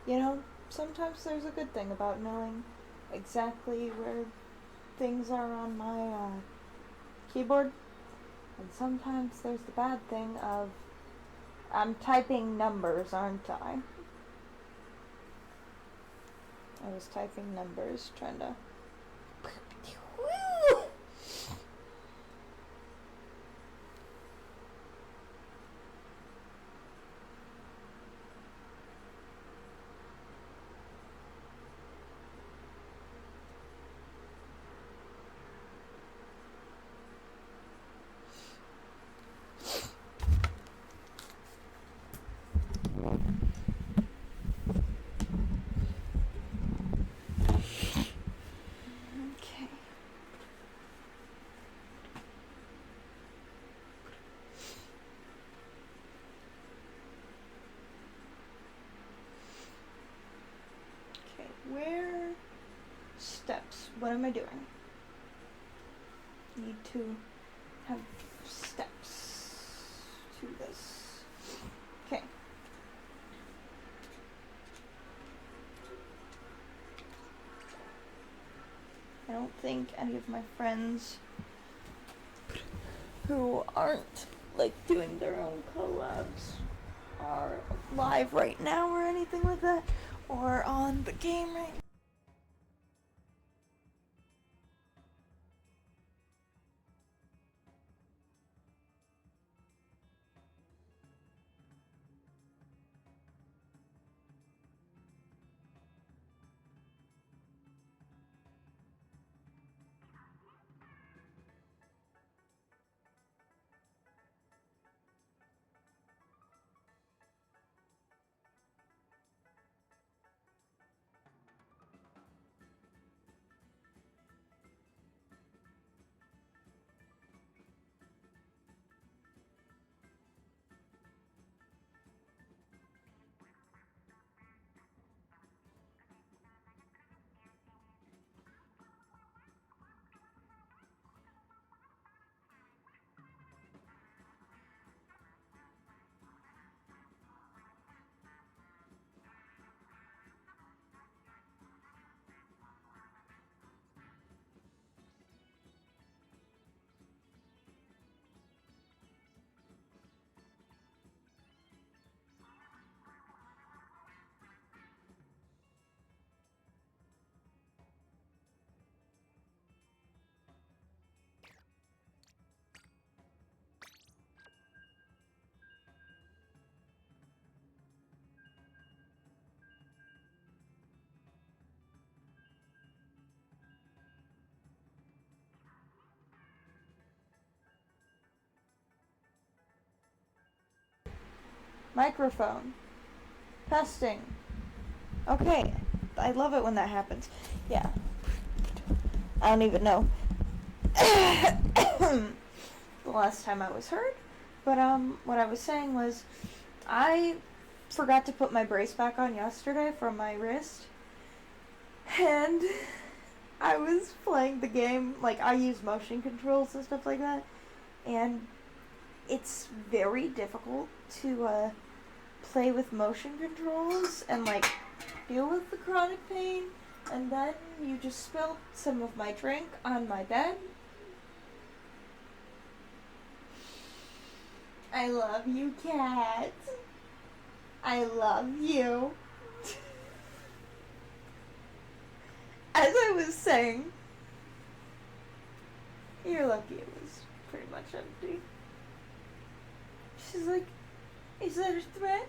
You know, sometimes there's a good thing about knowing exactly where things are on my keyboard, and sometimes there's the bad thing of I'm typing numbers, aren't I? I was typing numbers, trying to. Woo! Okay. Okay, where steps? What am I doing? Need to have steps to this. Okay. I don't think any of my friends who aren't like doing their own collabs are live right now or anything like that, or on the game right now. Microphone. Testing. Okay. I love it when that happens. Yeah. I don't even know the last time I was heard. But what I was saying was I forgot to put my brace back on yesterday from my wrist. And I was playing the game, like I use motion controls and stuff like that. And it's very difficult to play with motion controls and like deal with the chronic pain. And then you just spilled some of my drink on my bed. I love you, cat. I love you. As I was saying, you're lucky it was pretty much empty. She's like, is that a threat?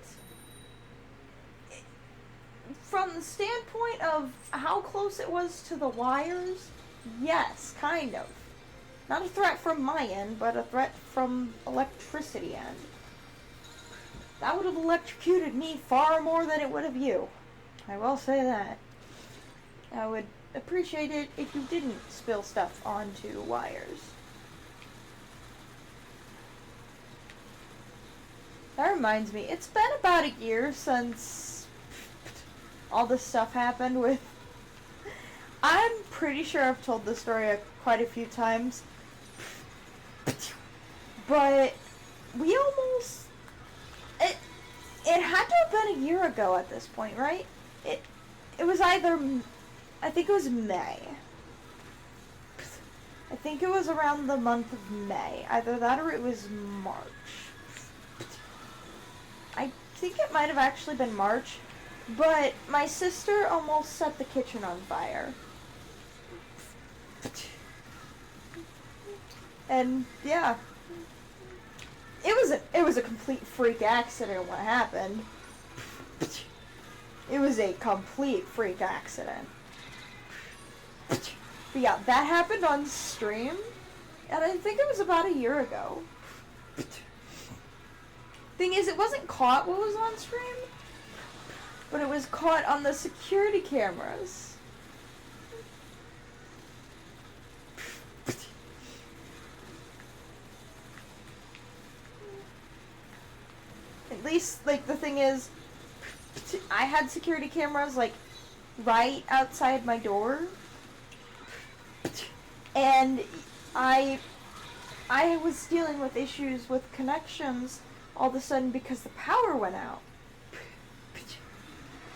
From the standpoint of how close it was to the wires, yes, kind of. Not a threat from my end, but a threat from electricity end. That would have electrocuted me far more than it would have you. I will say that. I would appreciate it if you didn't spill stuff onto wires. That reminds me, it's been about a year since all this stuff happened with... I'm pretty sure I've told this story quite a few times. But we almost... It had to have been a year ago at this point, right? it was either, I think it was May. I think it was around the month of May. Either that or it was March. I think it might have actually been March, but my sister almost set the kitchen on fire. And yeah, it was a complete freak accident what happened. It was a complete freak accident. But yeah, that happened on stream, and I think it was about a year ago. Thing is, it wasn't caught what was on stream, but it was caught on the security cameras. At least, like, the thing is, I had security cameras, like, right outside my door. And I was dealing with issues with connections all of a sudden because the power went out.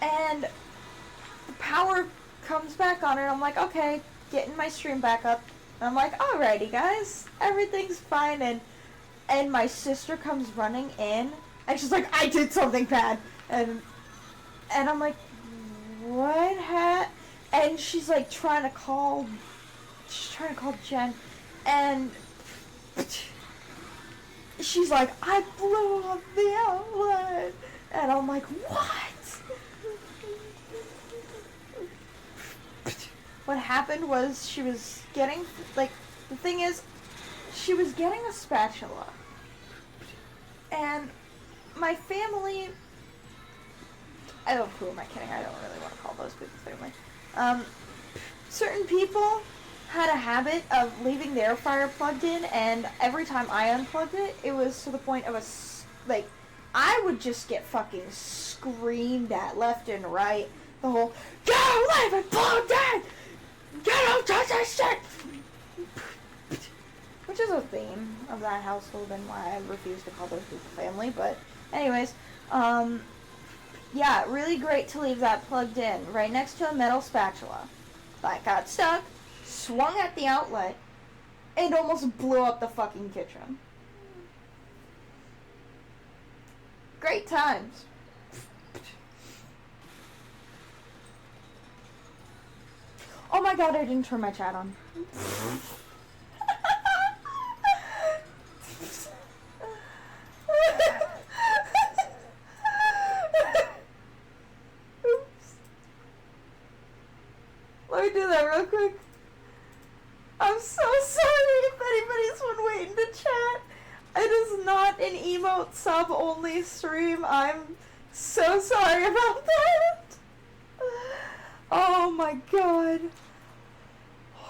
And the power comes back on and I'm like, okay, getting my stream back up. And I'm like, alrighty guys, everything's fine. And my sister comes running in and she's like, I did something bad. And I'm like, what and she's like trying to call Jen, and she's like, I blew up the outlet. And I'm like, what? What happened was she was getting, like, the thing is, she was getting a spatula. And my family, who am I kidding? I don't really want to call those people family. Certain people had a habit of leaving the air fryer plugged in, and every time I unplugged it, it was to the point of I would just get fucking screamed at left and right. The whole, don't leave it plugged in! Get out, touch that shit! Which is a theme of that household and why I refuse to call those people family, but anyways, yeah, really great to leave that plugged in, right next to a metal spatula. That got stuck, swung at the outlet, and almost blew up the fucking kitchen. Great times. Oh my god, I didn't turn my chat on. Let me do that real quick. I'm so sorry if anybody's been waiting to chat. It is not an emote sub only stream. I'm so sorry about that. Oh my god.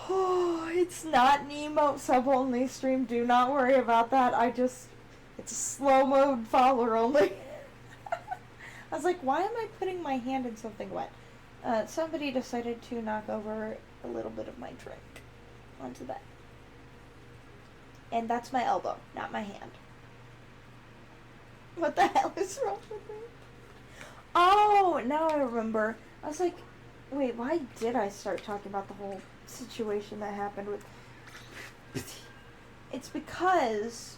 Oh, it's not an emote sub only stream. Do not worry about that. It's a slow mode follower only. I was like, why am I putting my hand in something wet? Somebody decided to knock over a little bit of my drink onto that. And that's my elbow, not my hand. What the hell is wrong with me? Oh, now I remember. I was like, wait, why did I start talking about the whole situation that happened with... It's because,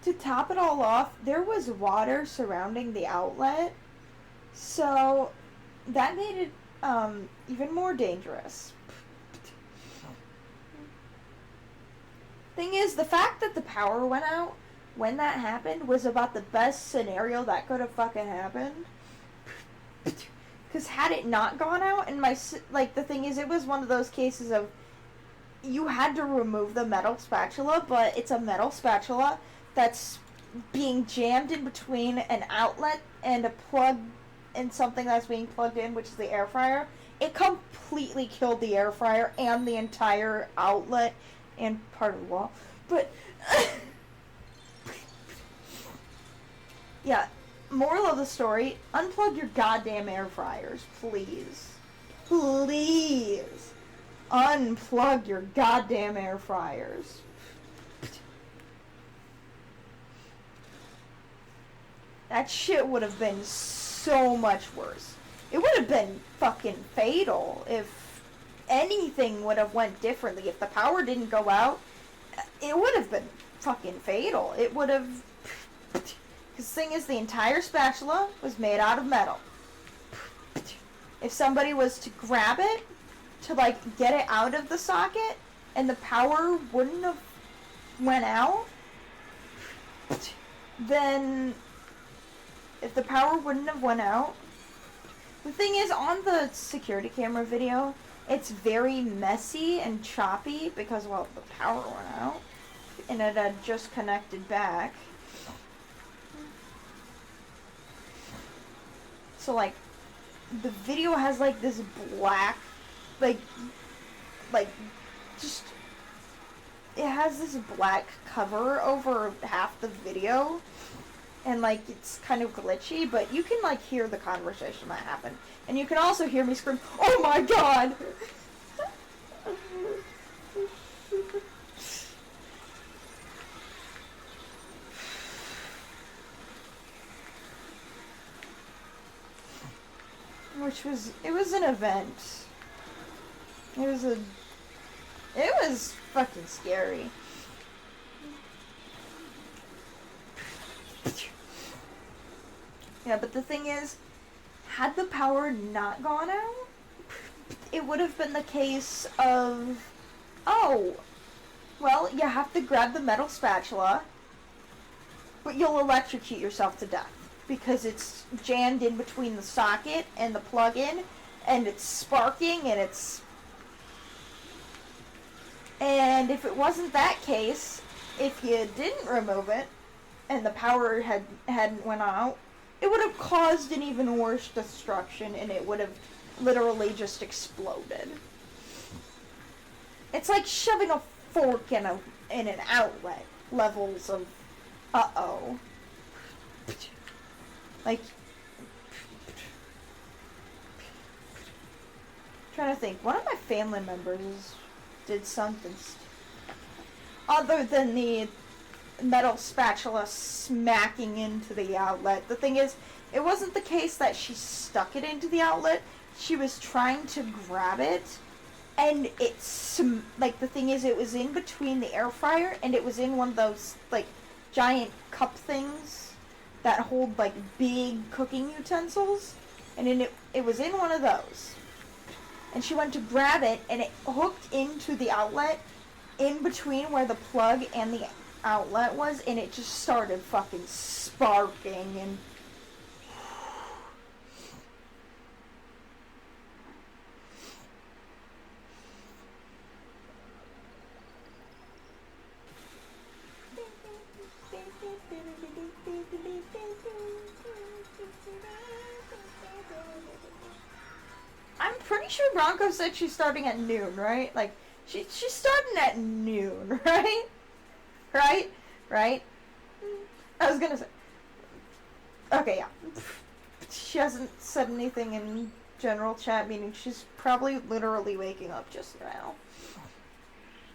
to top it all off, there was water surrounding the outlet. So, that made it even more dangerous. Thing is, the fact that the power went out when that happened was about the best scenario that could have fucking happened. Because had it not gone out, and the thing is, it was one of those cases of, you had to remove the metal spatula, but it's a metal spatula that's being jammed in between an outlet and a plug and something that's being plugged in, which is the air fryer. It completely killed the air fryer and the entire outlet and part of the wall. But yeah, moral of the story, unplug your goddamn air fryers, please. Please unplug your goddamn air fryers. That shit would have been so much worse it would have been fucking fatal if anything would have went differently. If the power didn't go out, it would have been fucking fatal. It would have... Because the thing is, the entire spatula was made out of metal. If somebody was to grab it, to, like, get it out of the socket, and the power wouldn't have went out, then... If the power wouldn't have went out... The thing is, on the security camera video, it's very messy and choppy because, well, the power went out, and it had just connected back. So, like, the video has, like, this black, like, just, it has this black cover over half the video, and, like, it's kind of glitchy, but you can, like, hear the conversation that happened. And you can also hear me scream, "Oh my god!" It was an event. It was fucking scary. Yeah, but the thing is, had the power not gone out, it would have been the case of, oh, well, you have to grab the metal spatula, but you'll electrocute yourself to death because it's jammed in between the socket and the plug-in, and it's sparking, and it's... And if it wasn't that case, if you didn't remove it, and the power hadn't went out, it would have caused an even worse destruction, and it would have literally just exploded. It's like shoving a fork in an outlet levels of uh-oh. Like, trying to think, one of my family members did something other than the metal spatula smacking into the outlet. The thing is, it wasn't the case that she stuck it into the outlet. She was trying to grab it, and it's like, the thing is, it was in between the air fryer, and it was in one of those, like, giant cup things that hold, like, big cooking utensils, and it was in one of those. And she went to grab it, and it hooked into the outlet in between where the plug and the outlet was, and it just started fucking sparking, and I'm pretty sure Bronco said she's starting at noon, right? Like, she's starting at noon, right? Right? I was gonna say... Okay, yeah. She hasn't said anything in general chat, meaning she's probably literally waking up just now.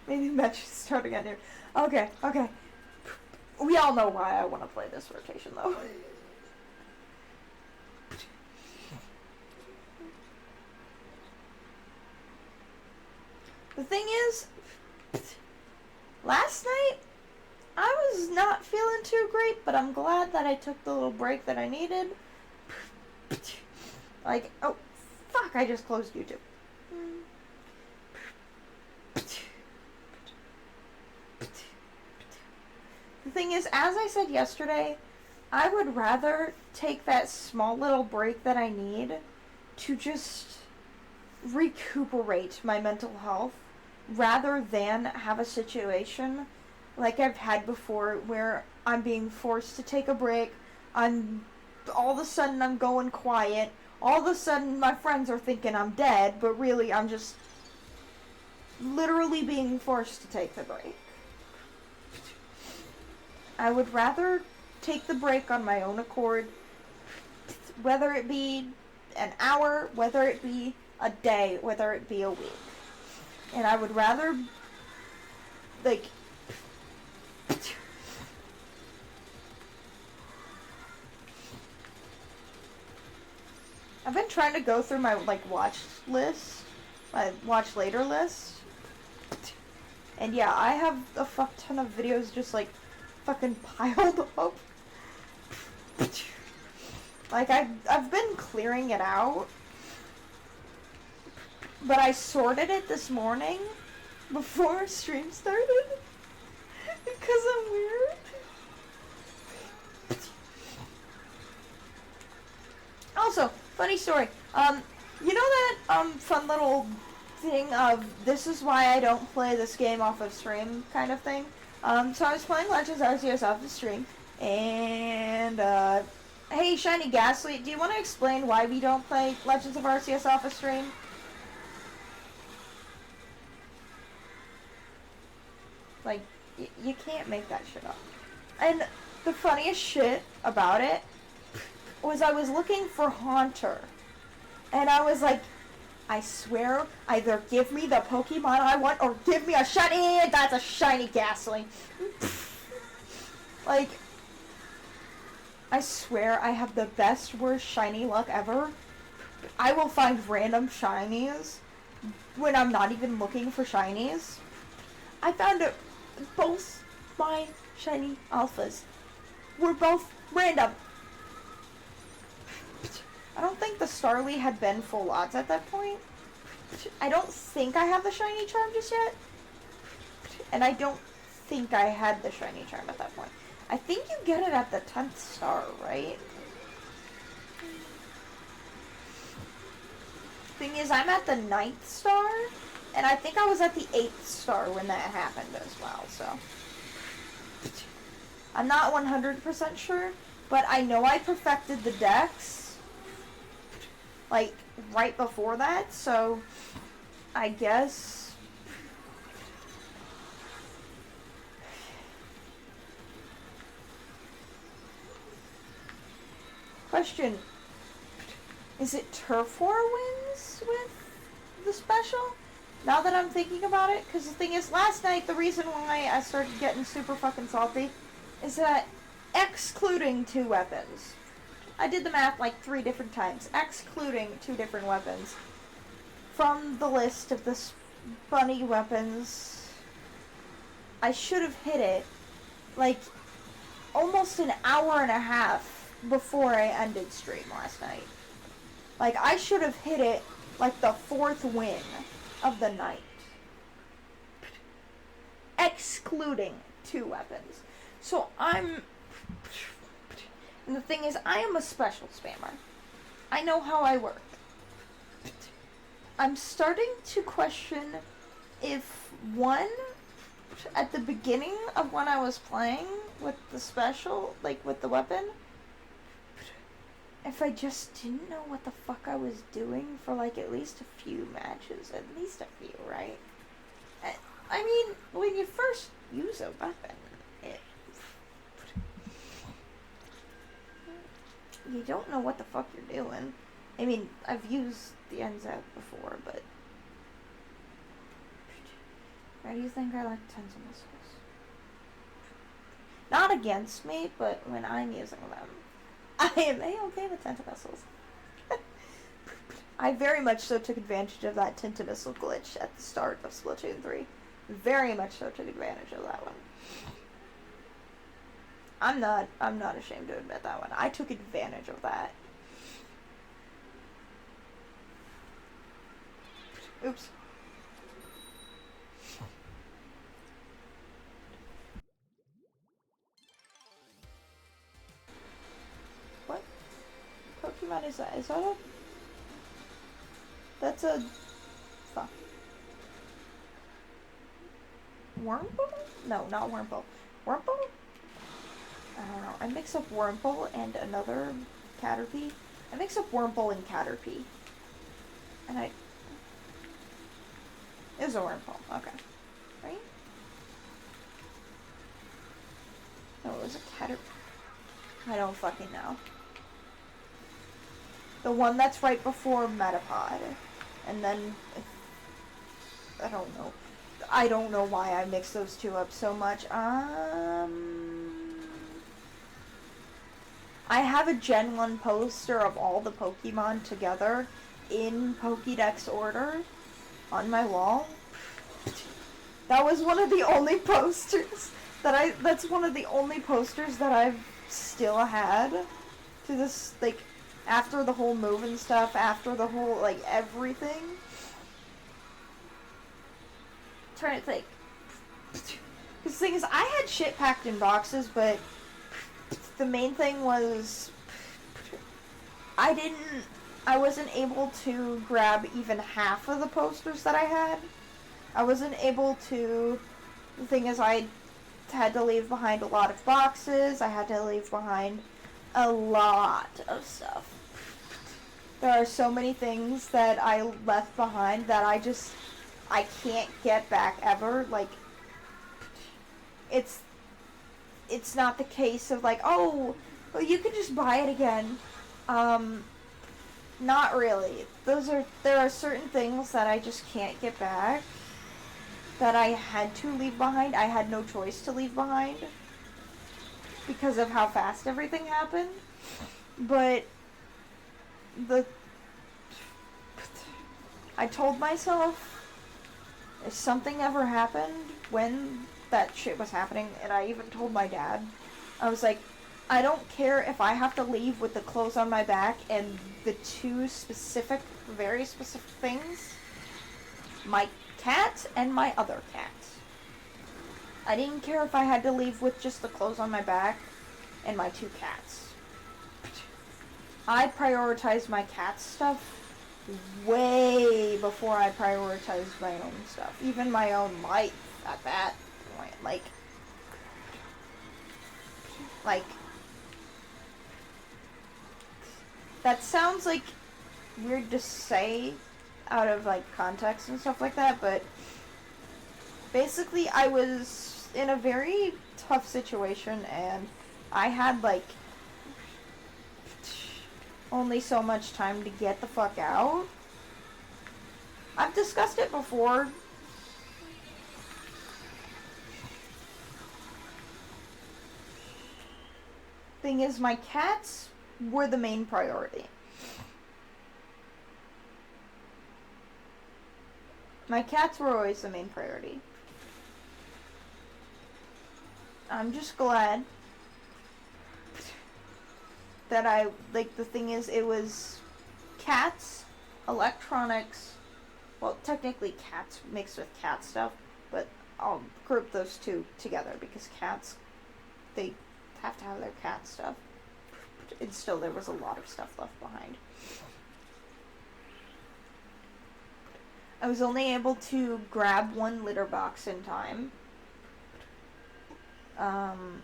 Maybe that she's starting at noon. Okay. We all know why I want to play this rotation, though. The thing is, last night, I was not feeling too great, but I'm glad that I took the little break that I needed. Like, oh, fuck, I just closed YouTube. The thing is, as I said yesterday, I would rather take that small little break that I need to just recuperate my mental health rather than have a situation like I've had before where I'm being forced to take a break, all of a sudden I'm going quiet, all of a sudden my friends are thinking I'm dead, but really I'm just literally being forced to take the break. I would rather take the break on my own accord, whether it be an hour, whether it be a day, whether it be a week. And I would rather, like, I've been trying to go through my, like, watch list. My watch later list. And yeah, I have a fuck ton of videos just, like, fucking piled up. Like, I've been clearing it out. But I sorted it this morning before stream started. Because I'm weird. Also, funny story. You know that, fun little thing of, this is why I don't play this game off of stream kind of thing? So I was playing Legends Arceus off the stream, and, hey, Shiny Ghastly, do you want to explain why we don't play Legends of Arceus off of stream? Like, you can't make that shit up. And the funniest shit about it was I was looking for Haunter. And I was like, I swear, either give me the Pokemon I want or give me a shiny. That's a shiny Ghastly. Like, I swear I have the best, worst shiny luck ever. I will find random shinies when I'm not even looking for shinies. I found it. Both my shiny alphas were both random. I don't think the Starly had been full odds at that point. I don't think I have the shiny charm just yet. And I don't think I had the shiny charm at that point. I think you get it at the 10th star, right? Thing is, I'm at the 9th star, and I think I was at the 8th star when that happened as well, so. I'm not 100% sure, but I know I perfected the dex, like, right before that, so I guess. Question. Is it Turf War wins with the special? Now that I'm thinking about it, because the thing is, last night, the reason why I started getting super fucking salty is that, excluding 2 weapons, I did the math like 3 different times, excluding 2 different weapons, from the list of the bunny weapons, I should have hit it, like, almost an hour and a half before I ended stream last night. Like, I should have hit it, like, the 4th win of the night. Excluding 2 weapons. So, and the thing is, I am a special spammer. I know how I work. I'm starting to question if, one, at the beginning of when I was playing with the special, like, with the weapon, if I just didn't know what the fuck I was doing for, like, at least a few matches. At least a few, right? I mean, when you first use a weapon, you don't know what the fuck you're doing. I mean, I've used the NZ before, but. Why do you think I like Tentamissiles? Not against me, but when I'm using them, I am A-okay with Tentamissiles. I very much so took advantage of that Tentamissile glitch at the start of Splatoon 3. Very much so took advantage of that one. I'm not ashamed to admit that one. I took advantage of that. Oops. What Pokemon is that? Is that a... That's a... Fuck. Wurmple? No, not Wurmple. Wurmple? I don't know. I mix up Wurmple and another Caterpie. I mix up Wurmple and Caterpie. And it was a Wurmple. Okay. Right? No, it was a Caterpie. I don't fucking know. The one that's right before Metapod. And then... I don't know. I don't know why I mix those two up so much. I have a Gen 1 poster of all the Pokemon together in Pokédex order on my wall. That was one of the only posters that's one of the only posters that I've still had to this, like, after the whole move and stuff, after the whole, like, everything. I'm trying to think. Because the thing is, I had shit packed in boxes, but the main thing was I wasn't able to grab even half of the posters that I had. I wasn't able to, the thing is, I had to leave behind a lot of boxes. I had to leave behind a lot of stuff. There are so many things that I left behind that I can't get back ever. Like, it's not the case of like, oh, well, you can just buy it again. Not really. There are certain things that I just can't get back, that I had to leave behind. I had no choice to leave behind because of how fast everything happened. But I told myself, if something ever happened when that shit was happening, and I even told my dad, I was like, I don't care if I have to leave with the clothes on my back and the two very specific things, my cat and my other cat. I didn't care if I had to leave with just the clothes on my back and my two cats. I prioritized my cat's stuff way before I prioritized my own stuff. Even my own life at that point. Like, that sounds like weird to say out of like context and stuff like that, but basically I was in a very tough situation and I had like only so much time to get the fuck out. I've discussed it before. Thing is, my cats were the main priority. My cats were always the main priority. I'm just glad that the thing is, it was cats, electronics, well, technically cats mixed with cat stuff, but I'll group those two together because cats, they have to have their cat stuff. And still, there was a lot of stuff left behind. I was only able to grab one litter box in time. Trying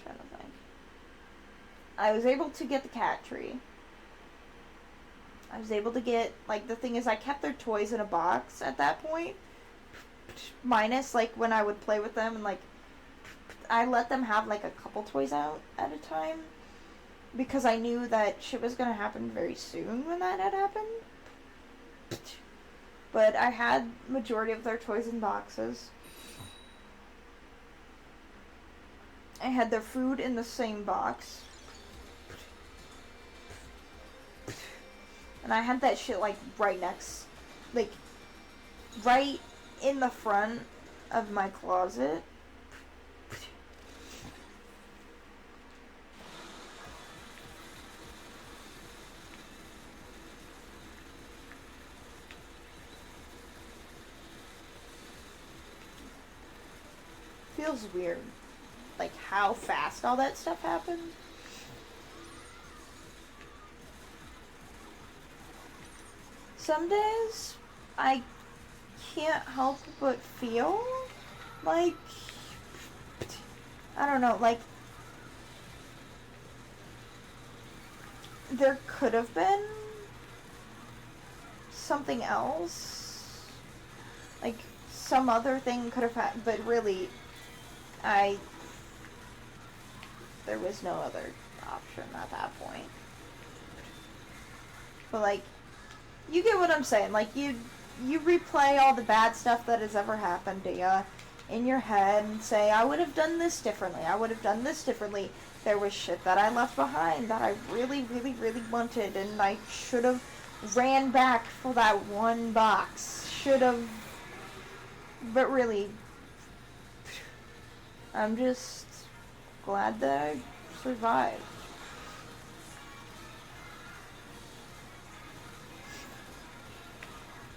to think. I was able to get the cat tree. I was able to get, like, the thing is, I kept their toys in a box at that point. Minus, like, when I would play with them and, like, I let them have, like, a couple toys out at a time. Because I knew that shit was gonna happen very soon when that had happened. But I had majority of their toys in boxes. I had their food in the same box. And I had that shit, like, right next, like, right in the front of my closet. Feels weird, like, how fast all that stuff happened. Some days, I can't help but feel like, I don't know, like, there could have been something else. Like, some other thing could have happened, but really, there was no other option at that point. But, like, you get what I'm saying. Like, you replay all the bad stuff that has ever happened to you, in your head and say, I would have done this differently. I would have done this differently. There was shit that I left behind that I really, really, really wanted, and I should have ran back for that one box. Should have. But really, I'm just glad that I survived.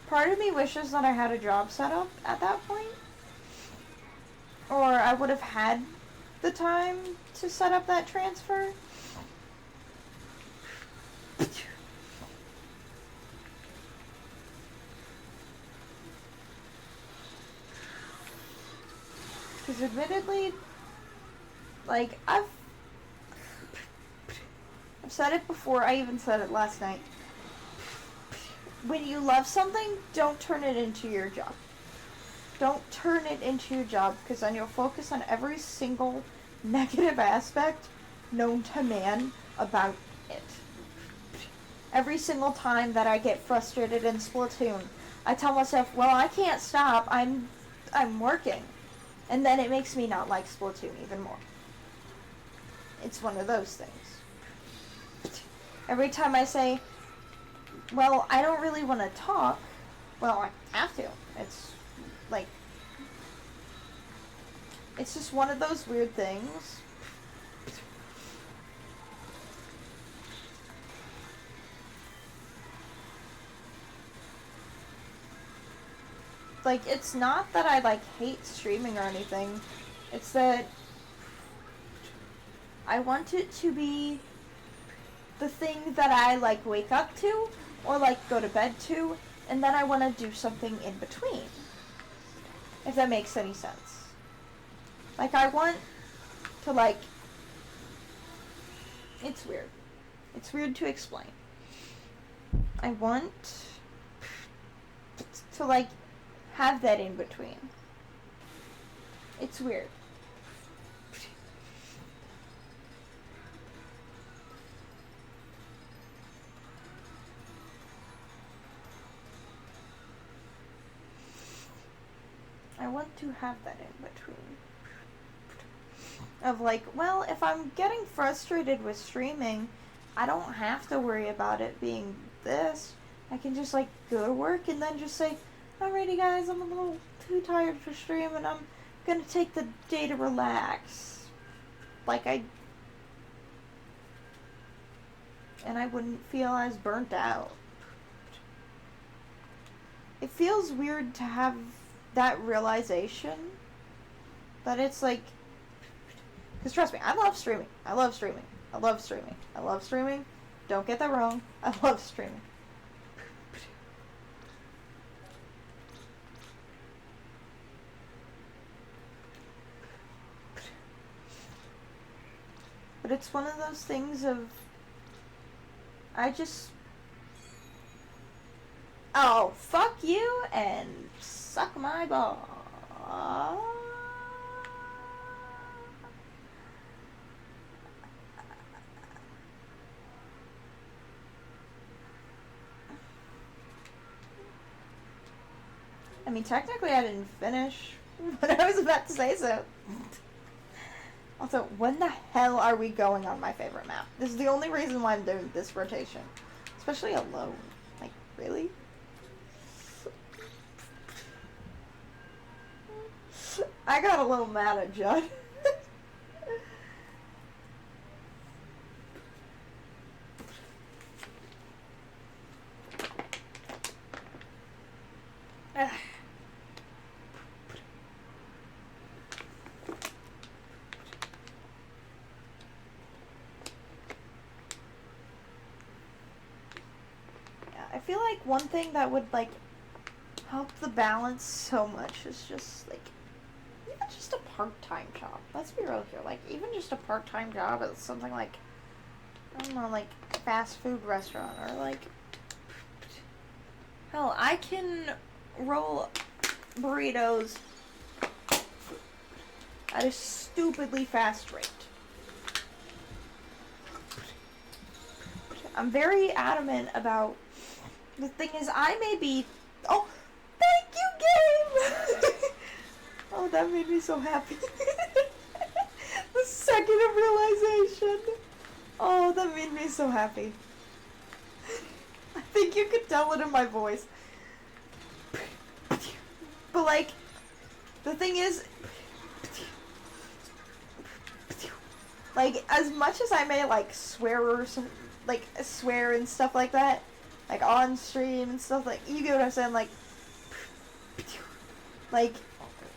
Part of me wishes that I had a job set up at that point. Or I would have had the time to set up that transfer. Because admittedly, like, I've said it before, I even said it last night. When you love something, don't turn it into your job. Don't turn it into your job, because then you'll focus on every single negative aspect known to man about it. Every single time that I get frustrated in Splatoon, I tell myself, well, I can't stop, I'm working. And then it makes me not like Splatoon even more. It's one of those things. Every time I say, well, I don't really want to talk, well, I have to. It's like, it's just one of those weird things. Like, it's not that I, like, hate streaming or anything. It's that I want it to be the thing that I, like, wake up to or, like, go to bed to, and then I want to do something in between. If that makes any sense. Like, I want to, like... It's weird. It's weird to explain. I want to, like, have that in between. It's weird. I want to have that in between. Of like, well, if I'm getting frustrated with streaming, I don't have to worry about it being this. I can just, like, go to work and then just say, alrighty guys, I'm a little too tired for stream and I'm gonna take the day to relax. Like, and I wouldn't feel as burnt out. It feels weird to have that realization that it's like, because trust me, I love streaming. I love streaming. I love streaming. I love streaming. Don't get that wrong. I love streaming. But it's one of those things of, I just, oh, fuck you and suck my ball. I mean, technically I didn't finish, but I was about to say so. Also, when the hell are we going on my favorite map? This is the only reason why I'm doing this rotation. Especially alone. Like, really? I got a little mad at Judd. I feel like one thing that would, like, help the balance so much is just, like, even just a part-time job. Let's be real here. Like, even just a part-time job at something like, I don't know, like, a fast food restaurant or, like, hell, I can roll burritos at a stupidly fast rate. I'm very adamant about, the thing is, I may be, oh, thank you, game! Oh, that made me so happy. The second of realization. Oh, that made me so happy. I think you could tell it in my voice. But like, the thing is, like, as much as I may like swear and stuff like that, like on stream and stuff, like, you get what I'm saying, like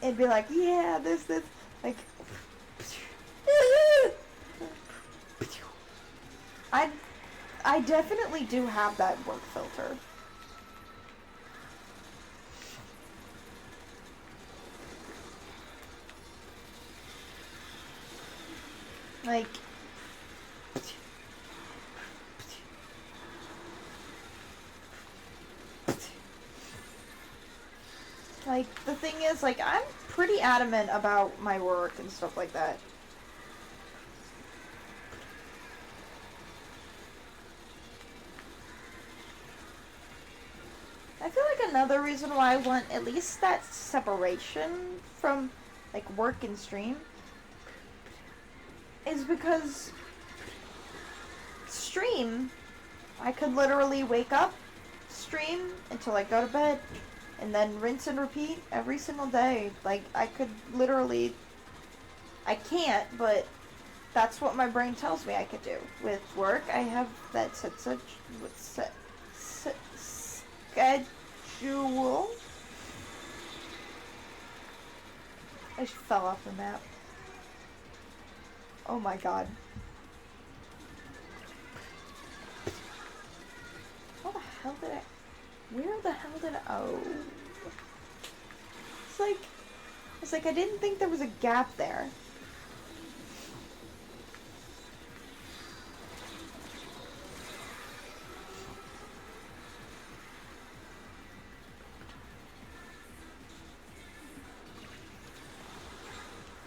it'd be like, yeah, this, like, I definitely do have that work filter. Like, the thing is, like, I'm pretty adamant about my work and stuff like that. I feel like another reason why I want at least that separation from, like, work and stream is because stream, I could literally wake up, stream until I go to bed, and then rinse and repeat every single day. Like, I could literally, I can't, but that's what my brain tells me I could do. With work, I have that schedule. I just fell off the map. Oh my god. How the hell did I... Where the hell did I... Oh. It's like I didn't think there was a gap there.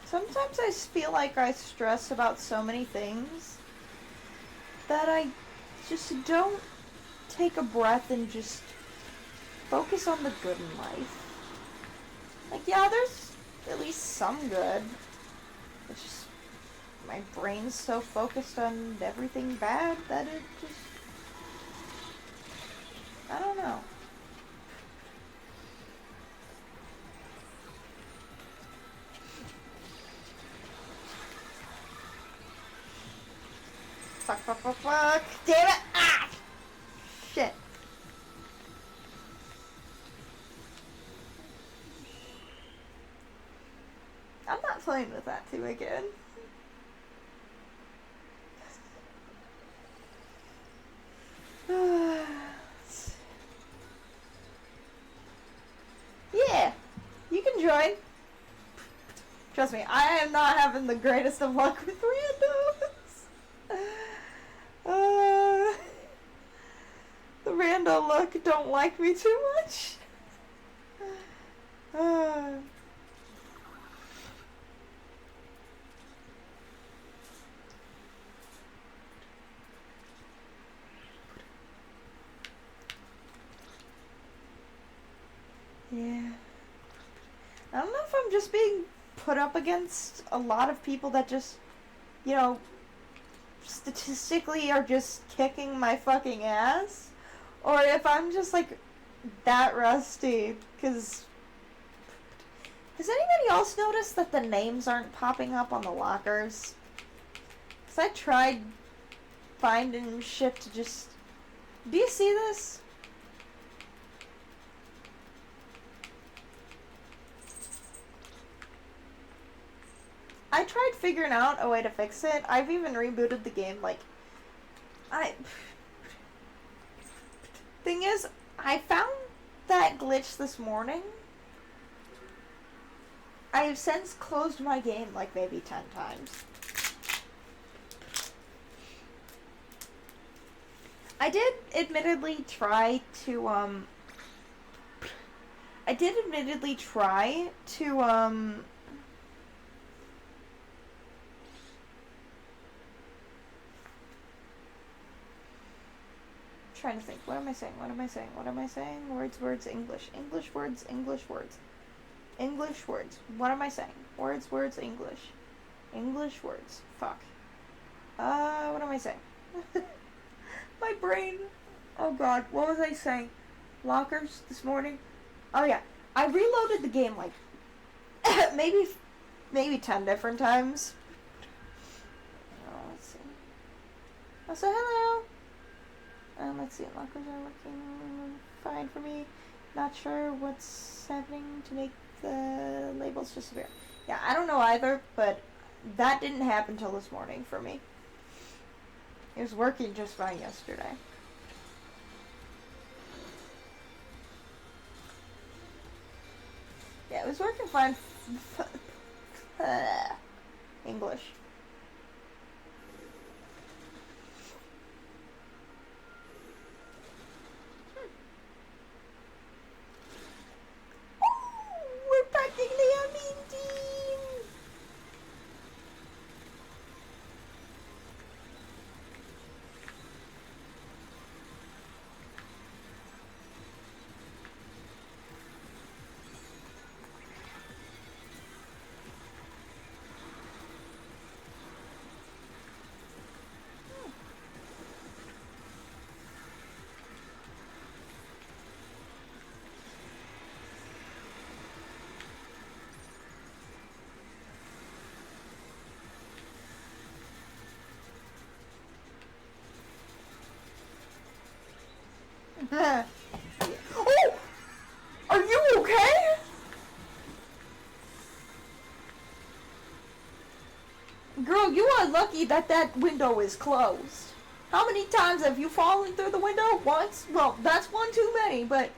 Sometimes I feel like I stress about so many things that I just don't take a breath and just focus on the good in life. Like, yeah, there's at least some good. It's just my brain's so focused on everything bad that it just... I don't know. Fuck. Damn it! Ah! Shit. I'm not playing with that too again. Yeah, you can join. Trust me, I am not having the greatest of luck with randos. The rando luck don't like me too much. Yeah. I don't know if I'm just being put up against a lot of people that just, you know, statistically are just kicking my fucking ass, or if I'm just like that rusty. Because has anybody else noticed that the names aren't popping up on the lockers? Because I tried finding shit to just... Do you see this? I tried figuring out a way to fix it. I've even rebooted the game, like... Thing is, I found that glitch this morning. I have since closed my game, like, maybe 10 times. I did admittedly try to, trying to think. What am I saying? Words, English words. English words. What am I saying? Words, English. English words. Fuck. What am I saying? My brain. Oh god, what was I saying? Lockers this morning? Oh yeah. I reloaded the game like maybe 10 different times. Oh, let's see. I'll say hello. Let's see. Lockers are working fine for me. Not sure what's happening to make the labels disappear. Yeah, I don't know either, but that didn't happen till this morning for me. It was working just fine yesterday. Yeah, it was working fine. English. We're practically a mean team. Oh! Are you okay? Girl, you are lucky that that window is closed. How many times have you fallen through the window? Once? Well, that's one too many, but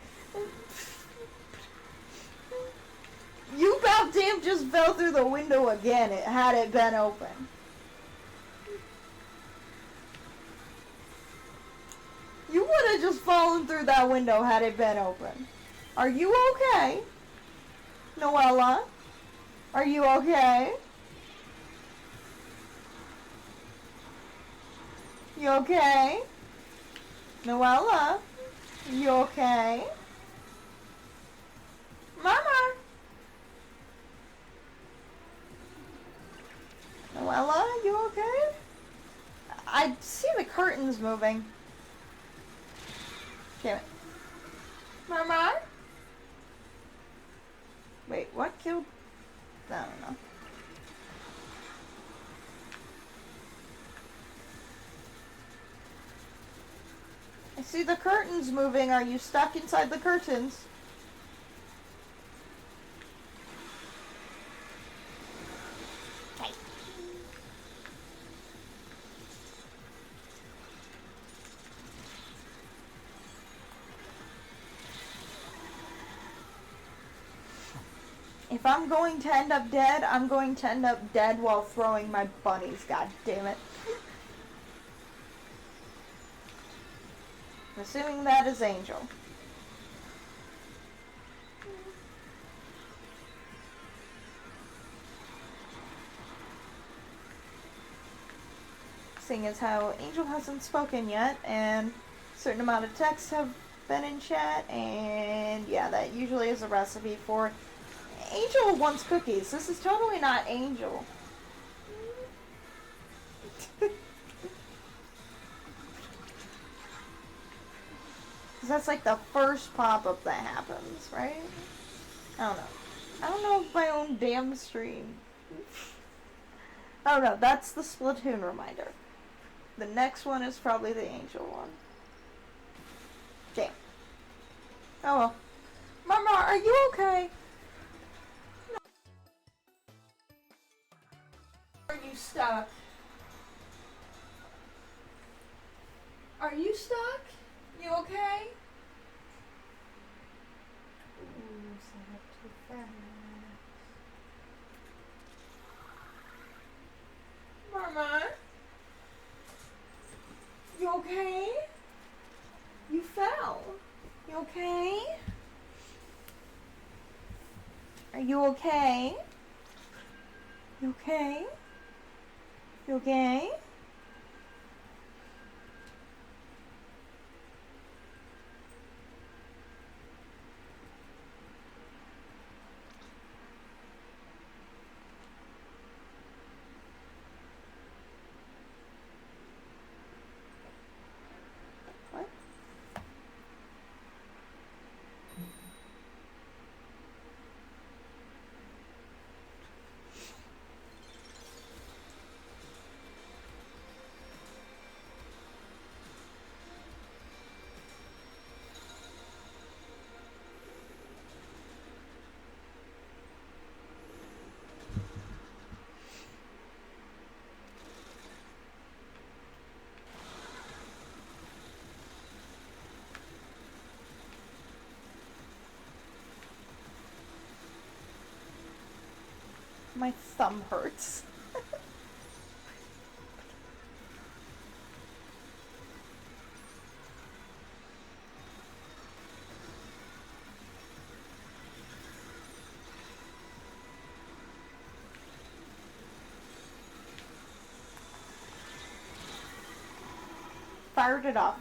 you about damn just fell through the window again. It had it been open. You would have just fallen through that window had it been open. Are you okay? Noella? Are you okay? You okay? Noella? You okay? Mama? Noella, you okay? I see the curtains moving. Damn it. Mama? Wait, what killed? I don't know. I see the curtains moving. Are you stuck inside the curtains? Okay. If I'm going to end up dead, I'm going to end up dead while throwing my bunnies. God damn it. I'm assuming that is Angel. Seeing as how Angel hasn't spoken yet, and a certain amount of texts have been in chat, and yeah, that usually is a recipe for Angel wants cookies. This is totally not Angel. That's like the first pop-up that happens, right? I don't know. I don't know my own damn stream. I don't know. That's the Splatoon reminder. The next one is probably the Angel one. Damn. Oh well. Mama, are you okay? Are you stuck? Are you stuck? You okay? Ooh, set up too fast. Mama? You okay? You fell. You okay? Are you okay? You okay? You okay? My thumb hurts. Fired it off.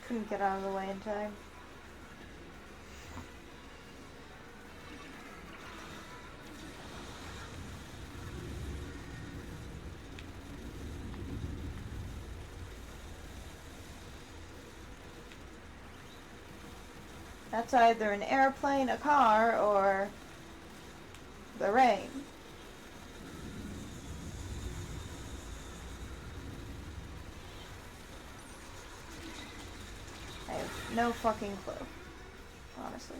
Couldn't get out of the way in time. That's either an airplane, a car, or the rain. I have no fucking clue, honestly.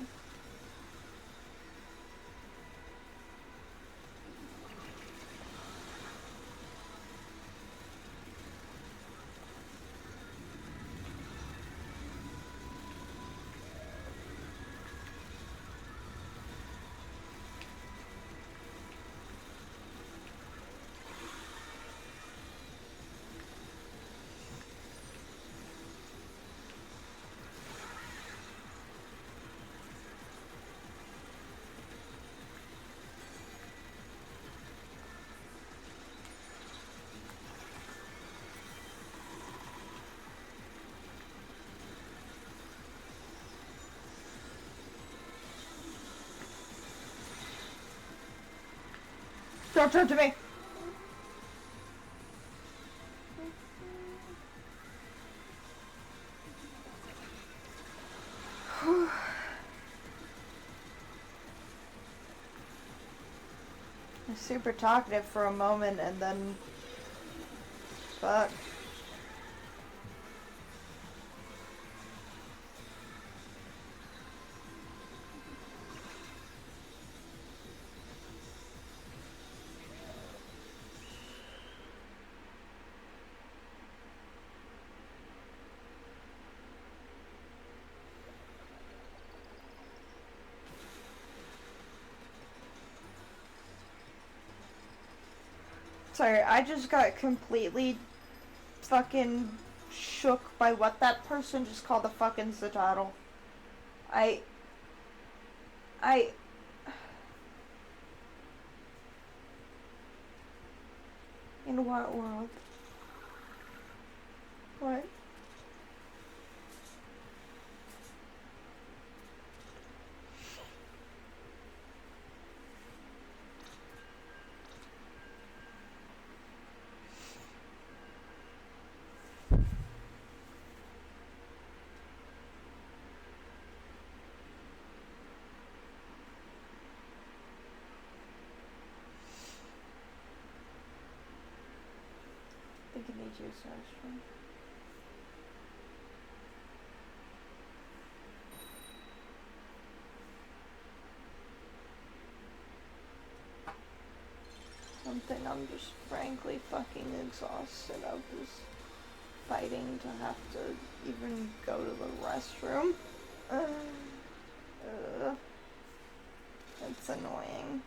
Don't turn to me! I was super talkative for a moment and then... Fuck. Sorry, I just got completely fucking shook by what that person just called the fucking Citadel. In what world? What? I think I need to use the restroom. Something I'm just frankly fucking exhausted of is fighting to have to even go to the restroom. It's annoying.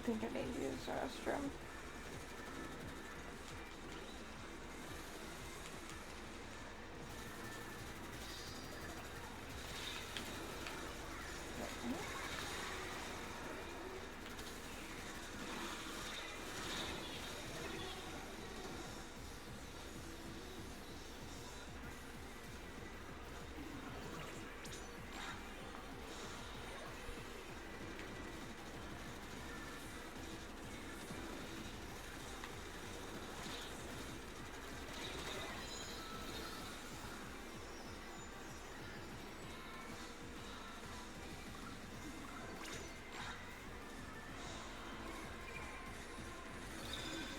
think I need to use the restroom.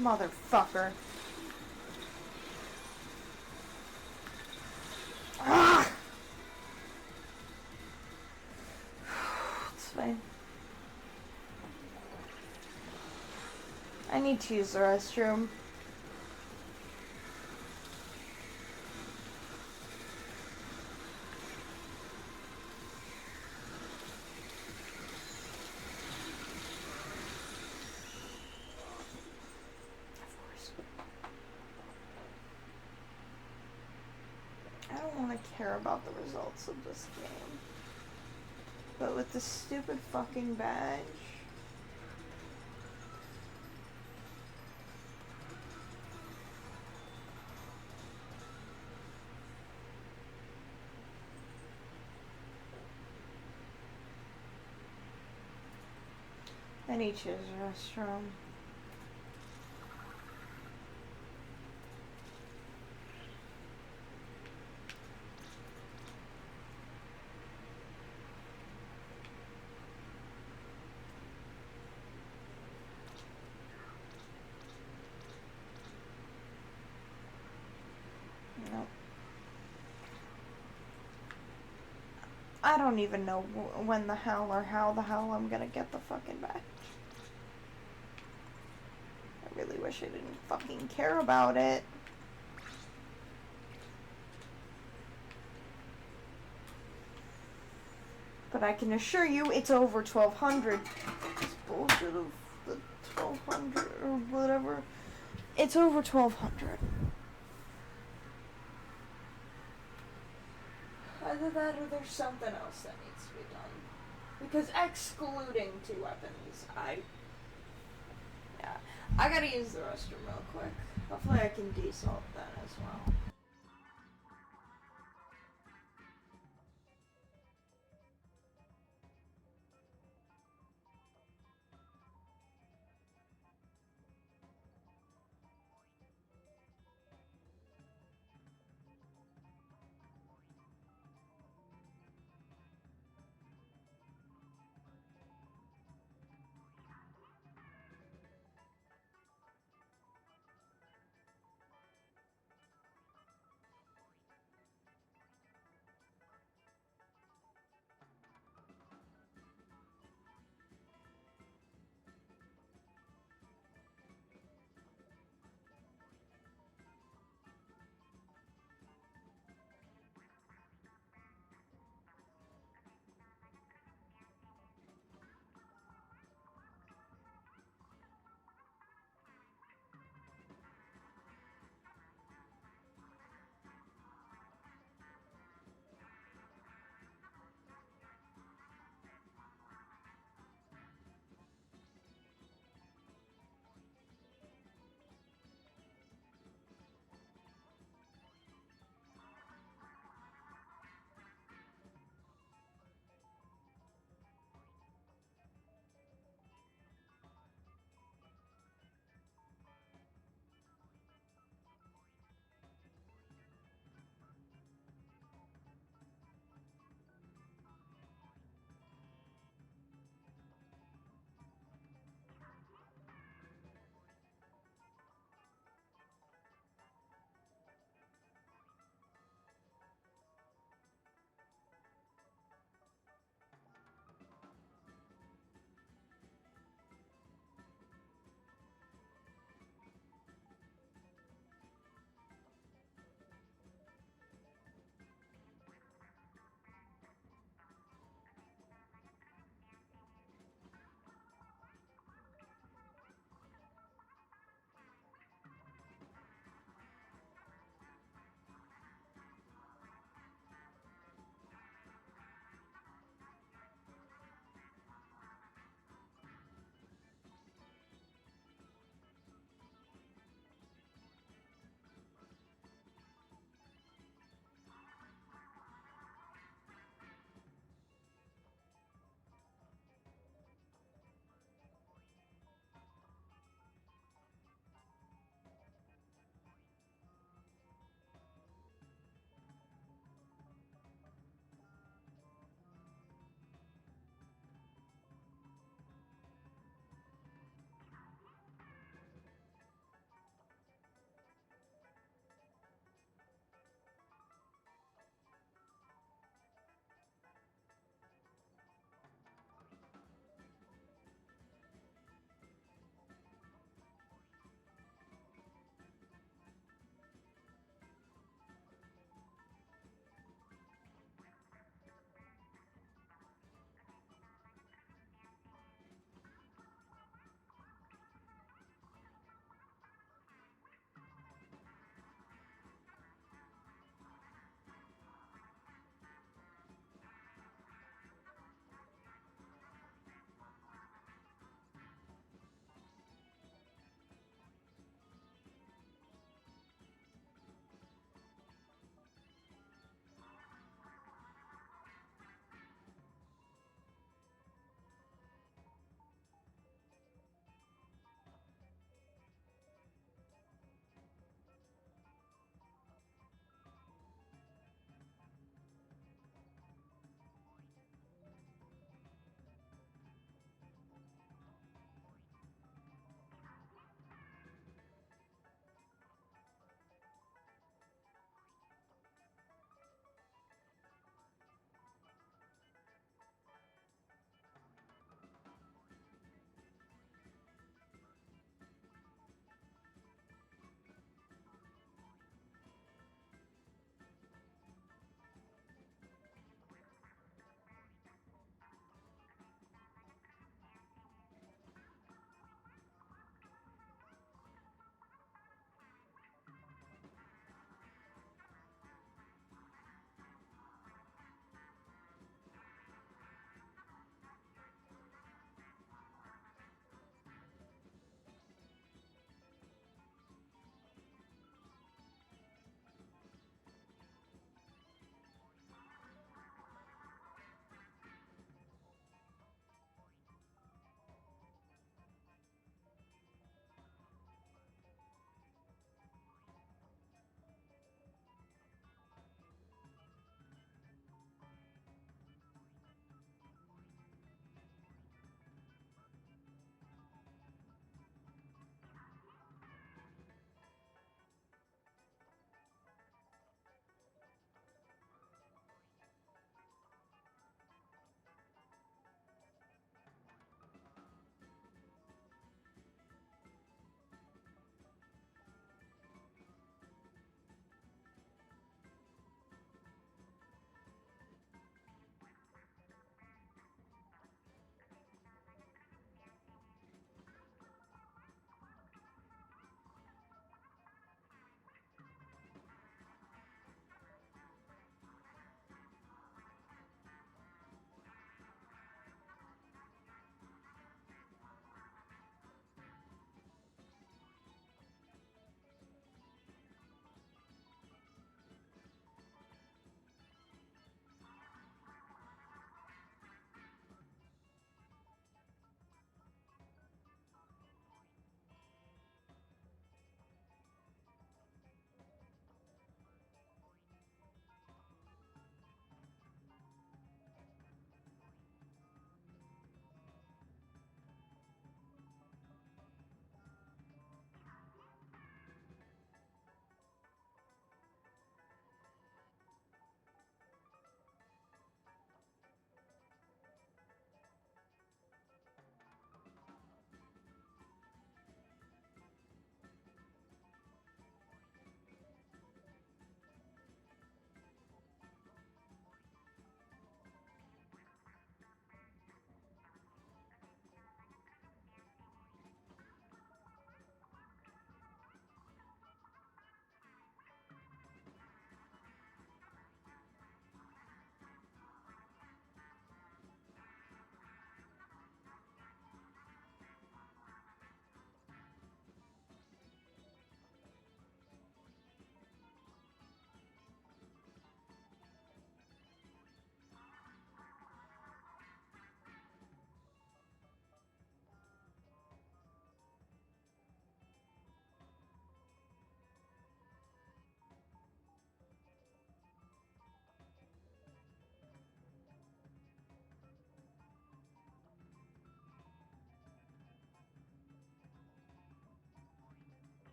Motherfucker. Ah! It's fine. I need to use the restroom. I don't want to care about the results of this game. But with this stupid fucking badge... I need to use the restroom. Nope. I don't even know when the hell or how the hell I'm gonna get the fucking badge. I really wish I didn't fucking care about it. But I can assure you it's over 1200. This bullshit of the 1200 or whatever. It's over 1200. Either that or there's something else that needs to be done. Because excluding 2 weapons, yeah. I gotta use the restroom real quick. Hopefully I can desalt that as well.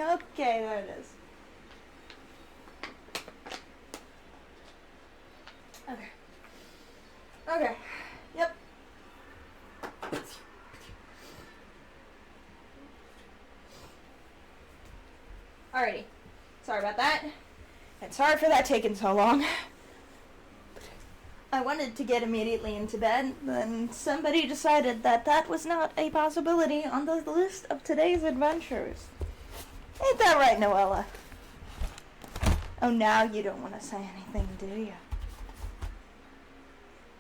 Okay, there it is. Okay. Okay. Yep. Alrighty. Sorry about that. And sorry for that taking so long. I wanted to get immediately into bed, then somebody decided that that was not a possibility on the list of today's adventures. Ain't that right, Noella? Oh, now you don't want to say anything, do you?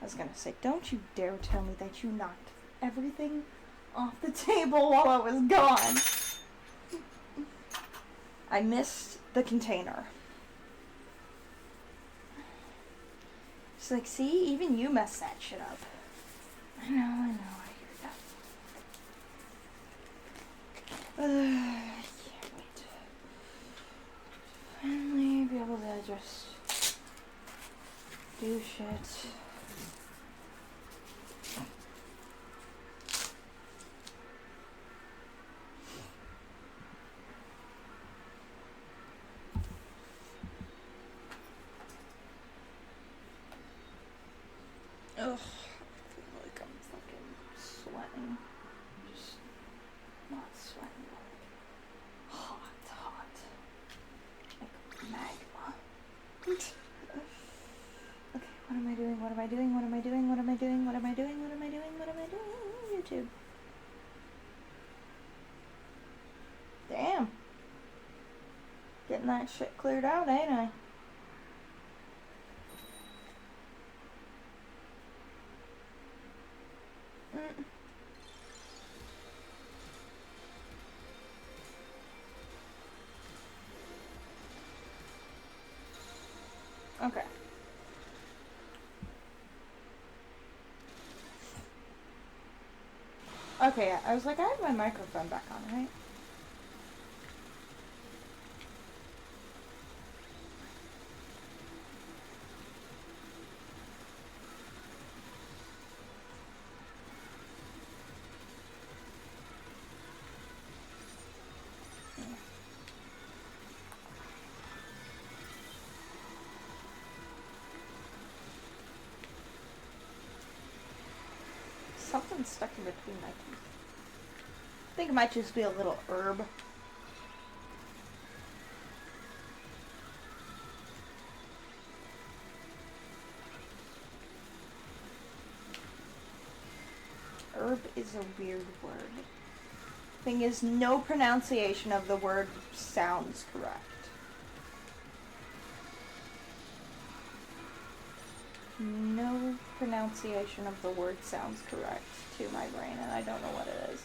I was gonna say, don't you dare tell me that you knocked everything off the table while I was gone. I missed the container. She's like, see, even you messed that shit up. I know, I hear that. I can't wait to finally be able to just do shit. Ugh, I feel like I'm fucking sweating. Just not sweating. Hot. Like magma. Okay, what am I doing? YouTube. Damn. Getting that shit cleared out, ain't I? Okay. Okay, yeah, I was like, I have my microphone back on, right? Something's stuck in between my teeth. I think it might just be a little herb. Herb is a weird word. Thing is, no pronunciation of the word sounds correct. No pronunciation of the word sounds correct to my brain, and I don't know what it is.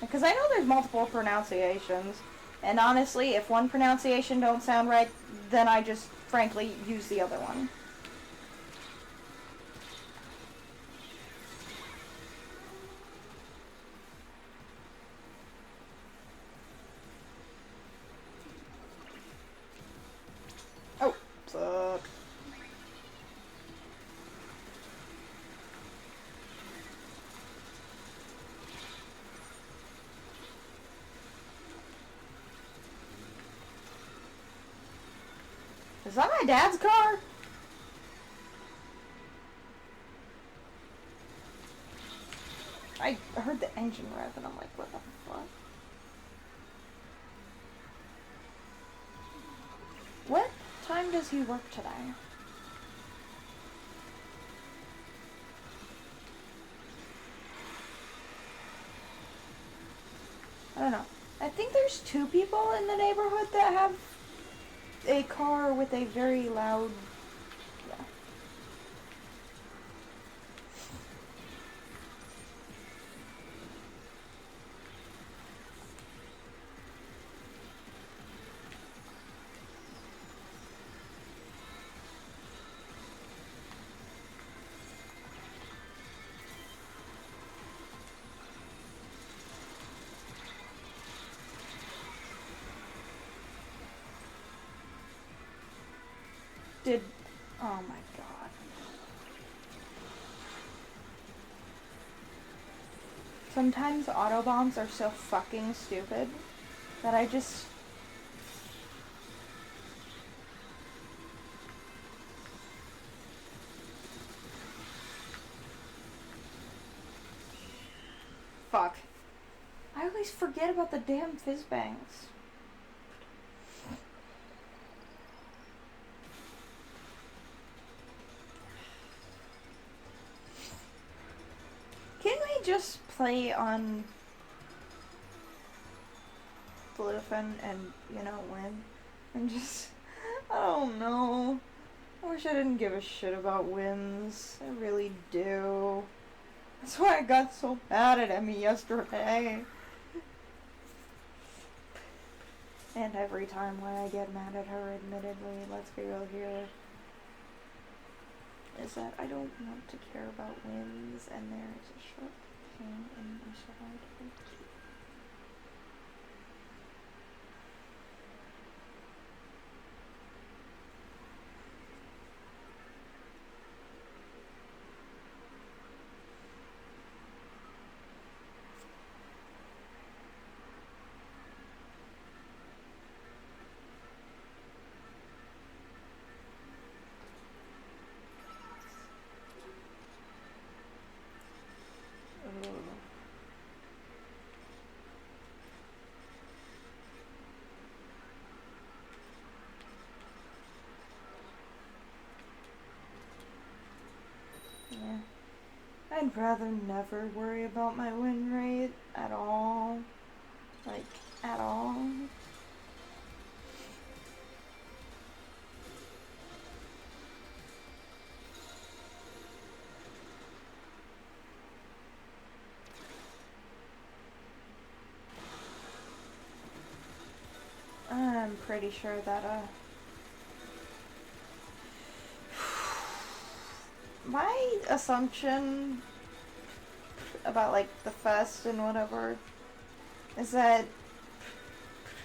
Because I know there's multiple pronunciations, and honestly, if one pronunciation don't sound right, then I just, frankly, use the other one. Oh, suck. Is that my dad's car? I heard the engine rev and I'm like, what the fuck? What time does he work today? I don't know. I think there's 2 people in the neighborhood that have a car with a very loud... Yeah. Oh my god. Sometimes autobombs are so fucking stupid. that I just... Fuck. I always forget about the damn fizz bangs. Can we just play on Bluefin and, win? And just... I don't know. I wish I didn't give a shit about wins. I really do. That's why I got so mad at Emmy yesterday. And every time when I get mad at her, admittedly, let's be real here, is that I don't want to care about wins, and there is a sharp pain in my side. Yeah. I'd rather never worry about my win rate at all. Like, at all. I'm pretty sure that, my assumption about, like, the fest and whatever is that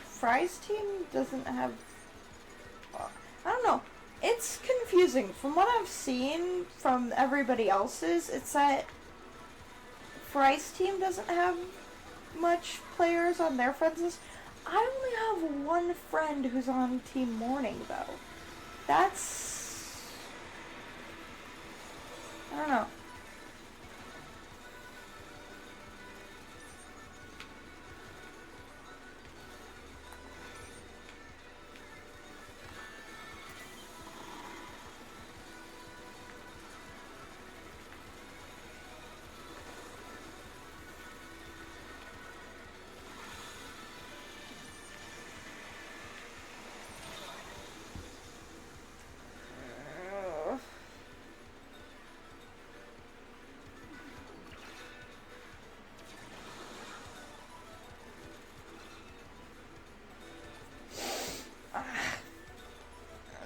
Fry's team doesn't have... I don't know. It's confusing. From what I've seen from everybody else's, it's that Fry's team doesn't have much players on their friends list. I only have one friend who's on Team Morning, though. That's... I don't know.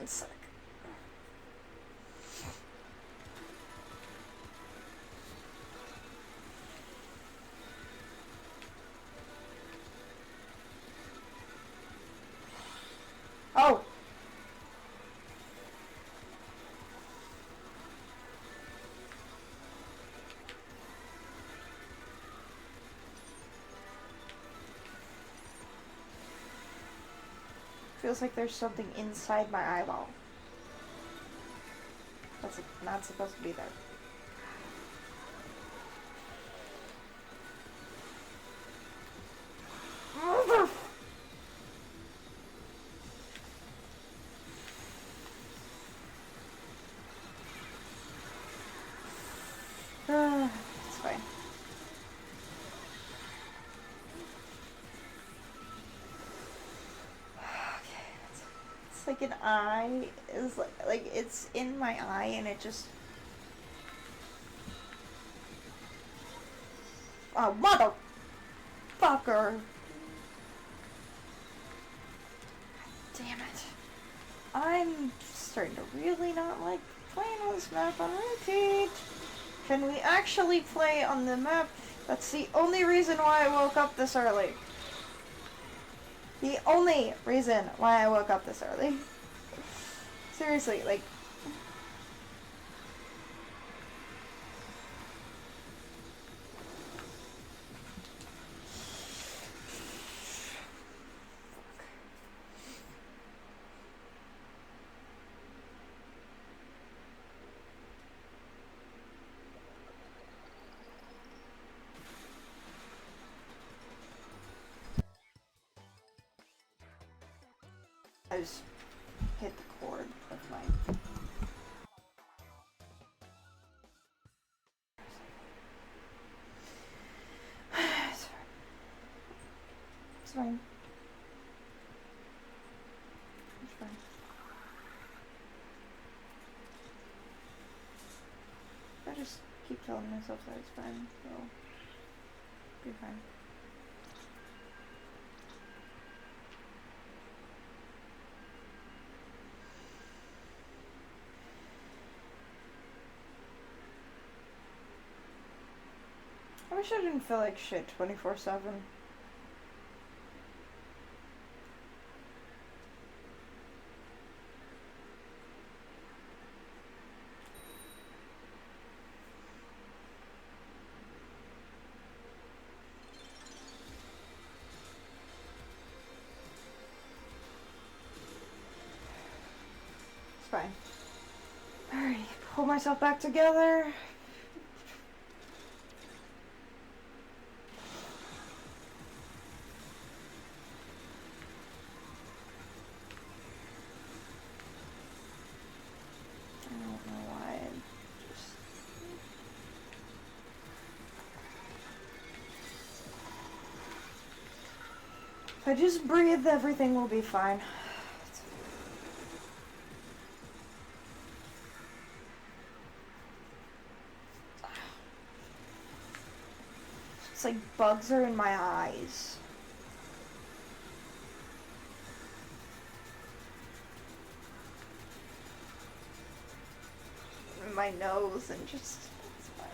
One sec. Oh! Feels like there's something inside my eyeball. That's not supposed to be there. It's fine. Okay, it's like an eye is like it's in my eye and it just... Oh, motherfucker! Damn it. I'm starting to really not like playing on this map on repeat. Can we actually play on the map? That's the only reason why I woke up this early. The only reason why I woke up this early. Seriously, like... bored of my... It's fine. It's fine. I just keep telling myself that it's fine, it'll be fine. I wish I didn't feel like shit 24/7. It's fine. Alright, pull myself back together. If I just breathe, everything will be fine. It's like bugs are in my eyes. In my nose and just... it's fine.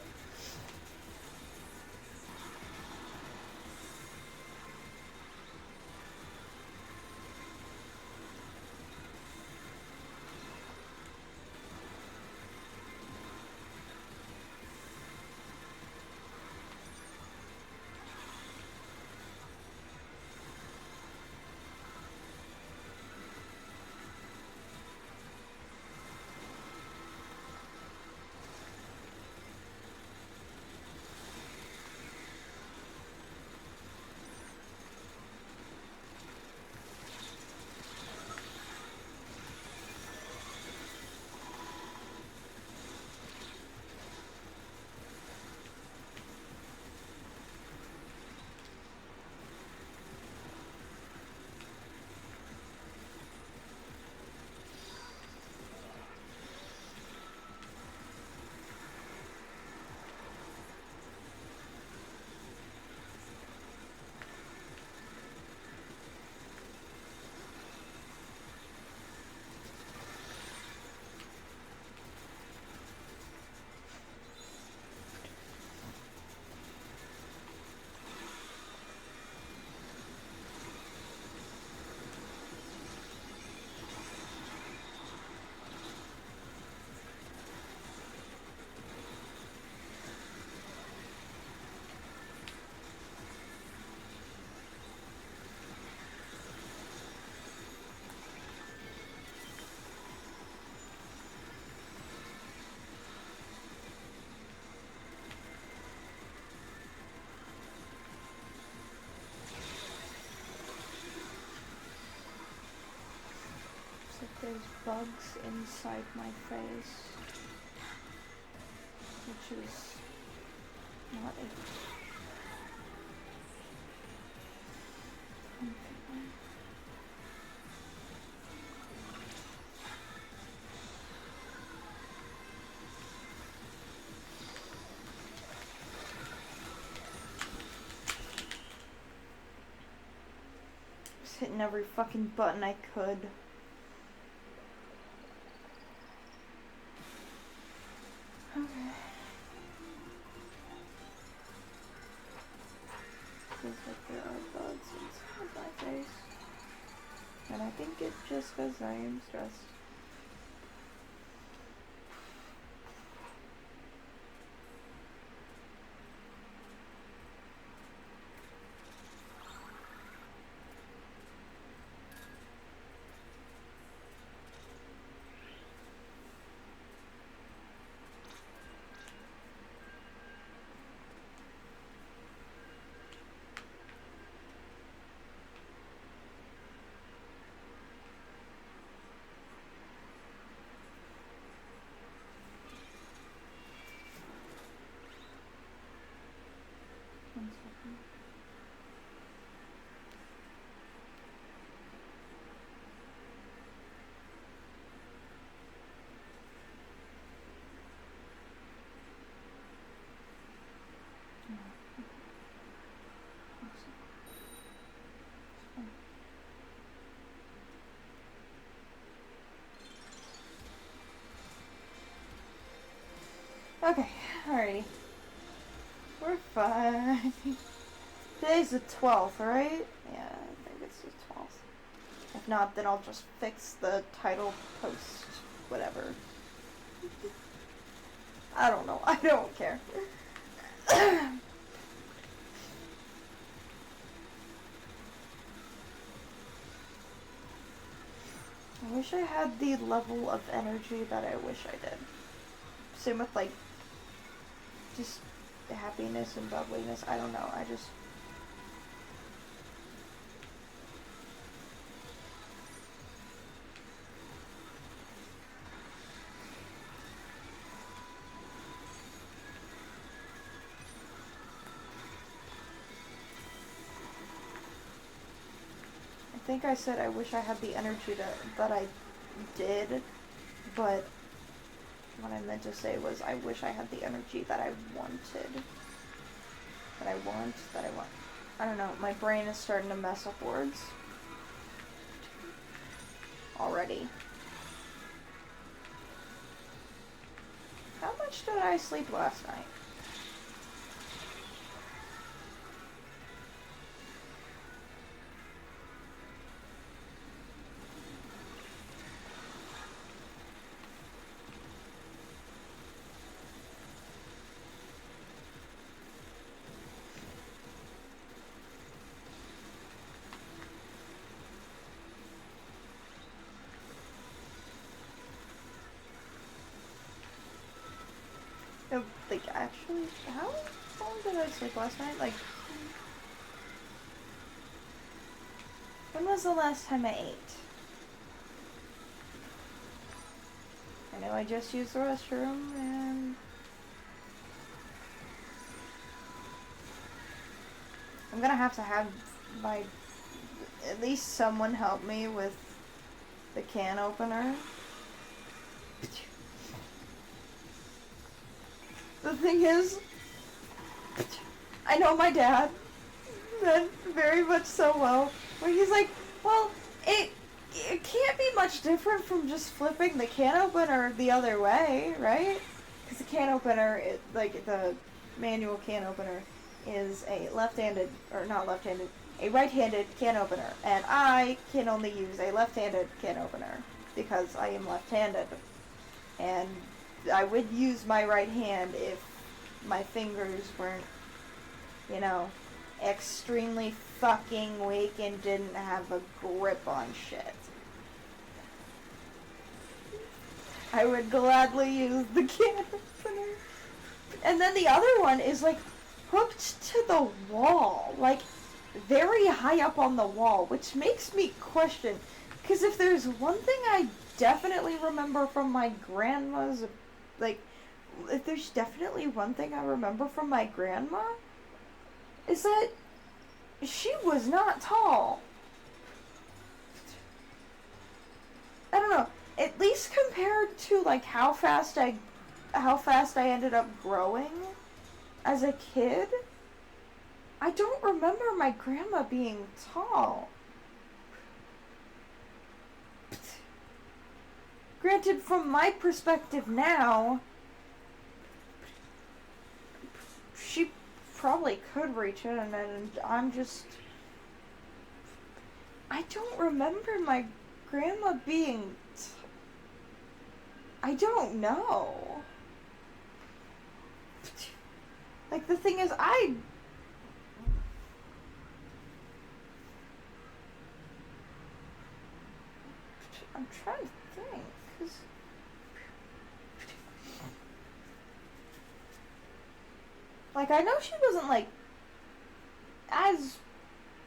There's bugs inside my face, which is not a just hitting every fucking button I could. Feels like there are bugs inside my face. And I think it's just because I am stressed. second. Okay, alrighty. We're fine. Today's the 12th, right? Yeah, I think it's the 12th. If not, then I'll just fix the title post, whatever. I don't know. I don't care. I wish I had the level of energy that I wish I did. Same with, like, just happiness and bubbliness. I don't know. I think I said I wish I had the energy that I did, but what I meant to say was I wish I had the energy that I wanted. That I want. I don't know, my brain is starting to mess up words. Already. How much did I sleep last night? No, like, actually, how long did I sleep last night? Like, when was the last time I ate? I know I just used the restroom, and I'm gonna have to have at least someone help me with the can opener. The thing is, I know my dad very much so well, where he's like, well, it can't be much different from just flipping the can opener the other way, right? Because the can opener, like the manual can opener, is a left-handed, or not left-handed, a right-handed can opener, and I can only use a left-handed can opener because I am left-handed, and I would use my right hand if my fingers weren't, you know, extremely fucking weak and didn't have a grip on shit. I would gladly use the can opener. And then the other one is, like, hooked to the wall, like, very high up on the wall, which makes me question, because if there's one thing I definitely remember from my grandma's, like, if there's definitely one thing I remember from my grandma, is that she was not tall. I don't know, at least compared to, like, how fast I ended up growing as a kid, I don't remember my grandma being tall. Granted, from my perspective now, she probably could reach it, and I'm just... I don't remember my grandma being... I don't know. Like, the thing is, I'm trying to think, 'cause... Like, I know she wasn't, like, as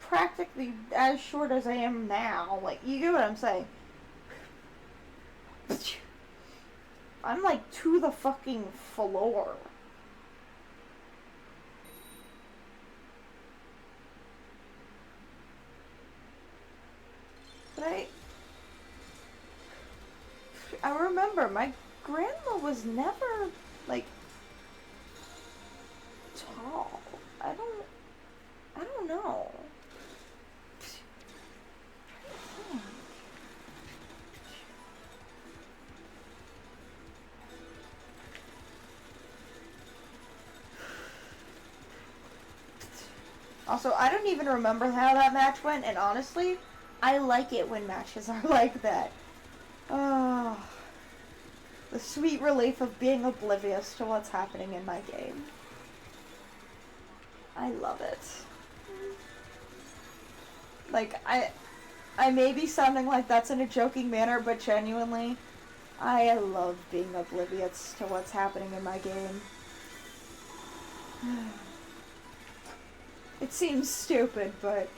practically as short as I am now. Like, you get what I'm saying? I'm, like, to the fucking floor. I remember my grandma was never, like, tall. I don't know. Also, I don't even remember how that match went, and honestly, I like it when matches are like that. Oh, the sweet relief of being oblivious to what's happening in my game. I love it. Like, I may be sounding like that's in a joking manner, but genuinely, I love being oblivious to what's happening in my game. It seems stupid, but...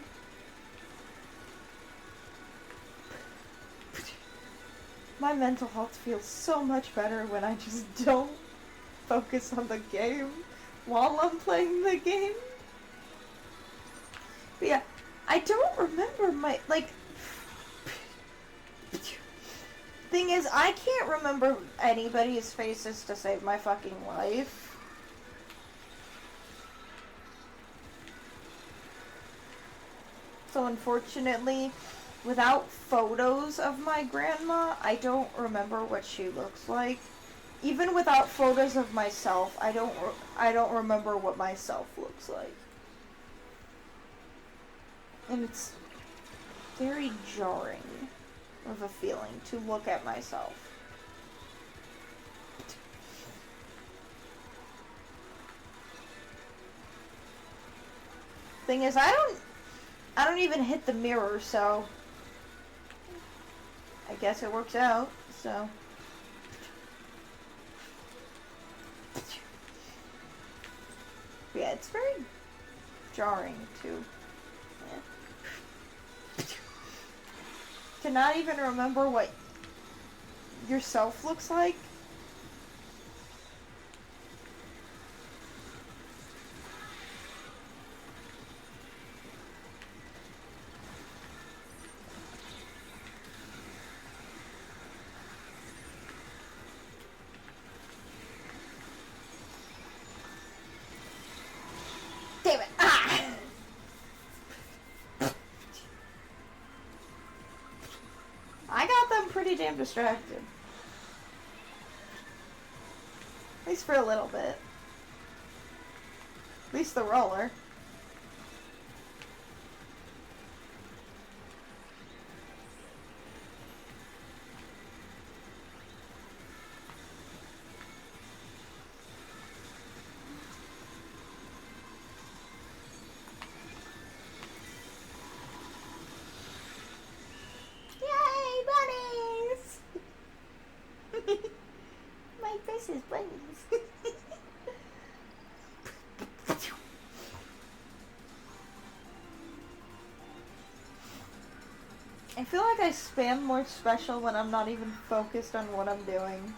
my mental health feels so much better when I just don't focus on the game while I'm playing the game. But yeah, I don't remember my, like... thing is, I can't remember anybody's faces to save my fucking life. So unfortunately, without photos of my grandma, I don't remember what she looks like. Even without photos of myself, I don't remember what myself looks like. And it's very jarring of a feeling to look at myself. Thing is, I don't even hit the mirror, so I guess it works out, so. Yeah, it's very jarring too. Yeah. To not even remember what yourself looks like. Damn it! Ah! I got them pretty damn distracted. At least for a little bit. At least the roller. My face is bunnies. I feel like I spam more special when I'm not even focused on what I'm doing.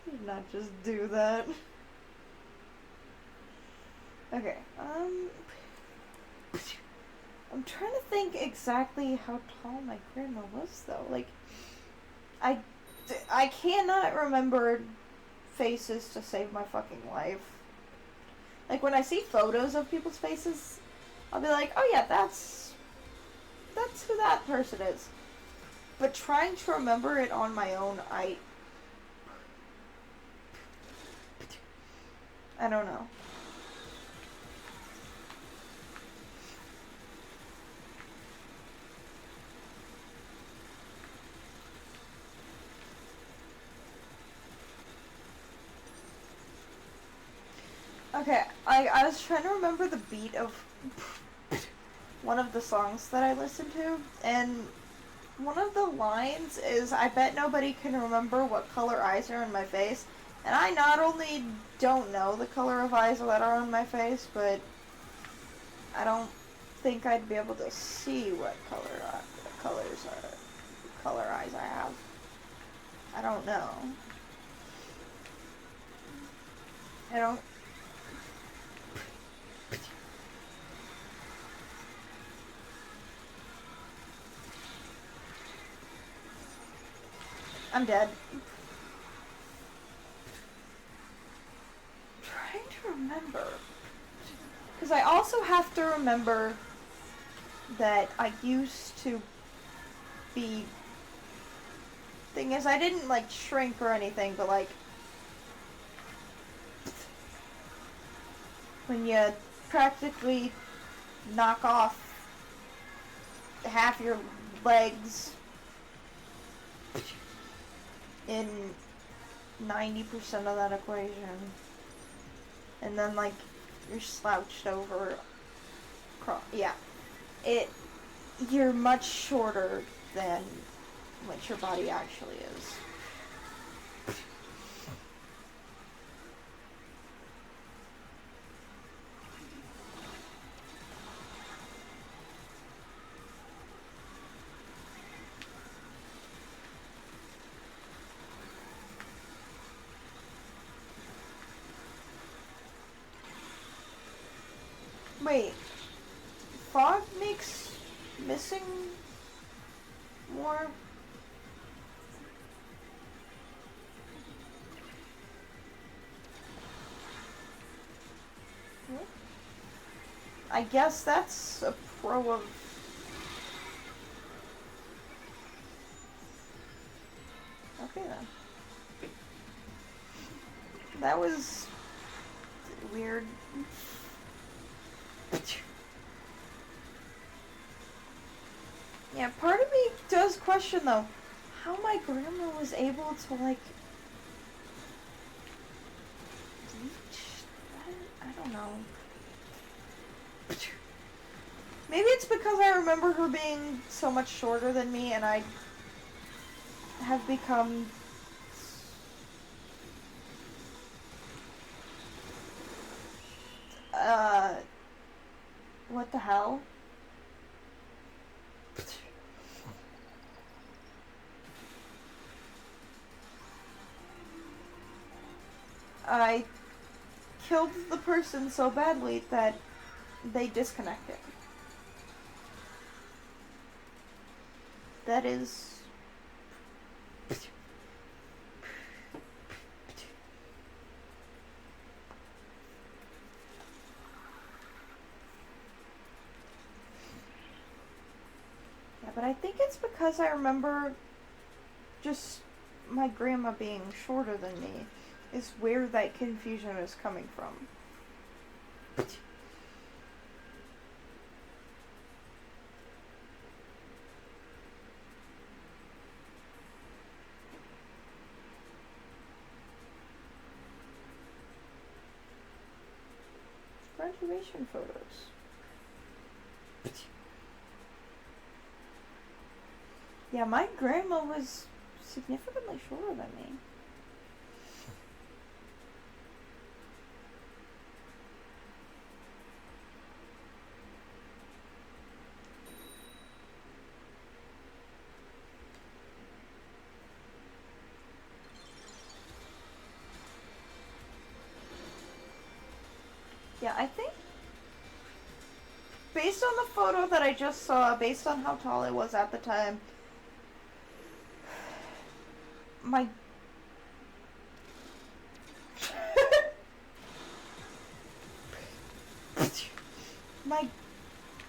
Did not just do that. Okay, I'm trying to think exactly how tall my grandma was, though. Like, I cannot remember faces to save my fucking life. Like, when I see photos of people's faces, I'll be like, oh yeah, that's who that person is. But trying to remember it on my own, I don't know. Okay, I was trying to remember the beat of one of the songs that I listen to, and one of the lines is, "I bet nobody can remember what color eyes are on my face." And I not only don't know the color of eyes that are on my face, but I don't think I'd be able to see what color eyes I have. I don't know. I don't. I'm dead. I'm trying to remember. Because I also have to remember that I used to be... Thing is, I didn't, like, shrink or anything, but, like... When you practically knock off half your legs in 90% of that equation, and then, like, you're slouched over, yeah, you're much shorter than what your body actually is. Wait, fog makes missing more? What? I guess that's a pro of... Okay then. That was weird. Yeah, part of me does question, though, how my grandma was able to, like, reach... I don't know. Maybe it's because I remember her being so much shorter than me, and I have become... What the hell? I killed the person so badly that they disconnected. That is... Yeah, but I think it's because I remember just my grandma being shorter than me is where that confusion is coming from. Graduation photos. Yeah, my grandma was significantly shorter than me. Yeah, I think based on the photo that I just saw, based on how tall I was at the time, my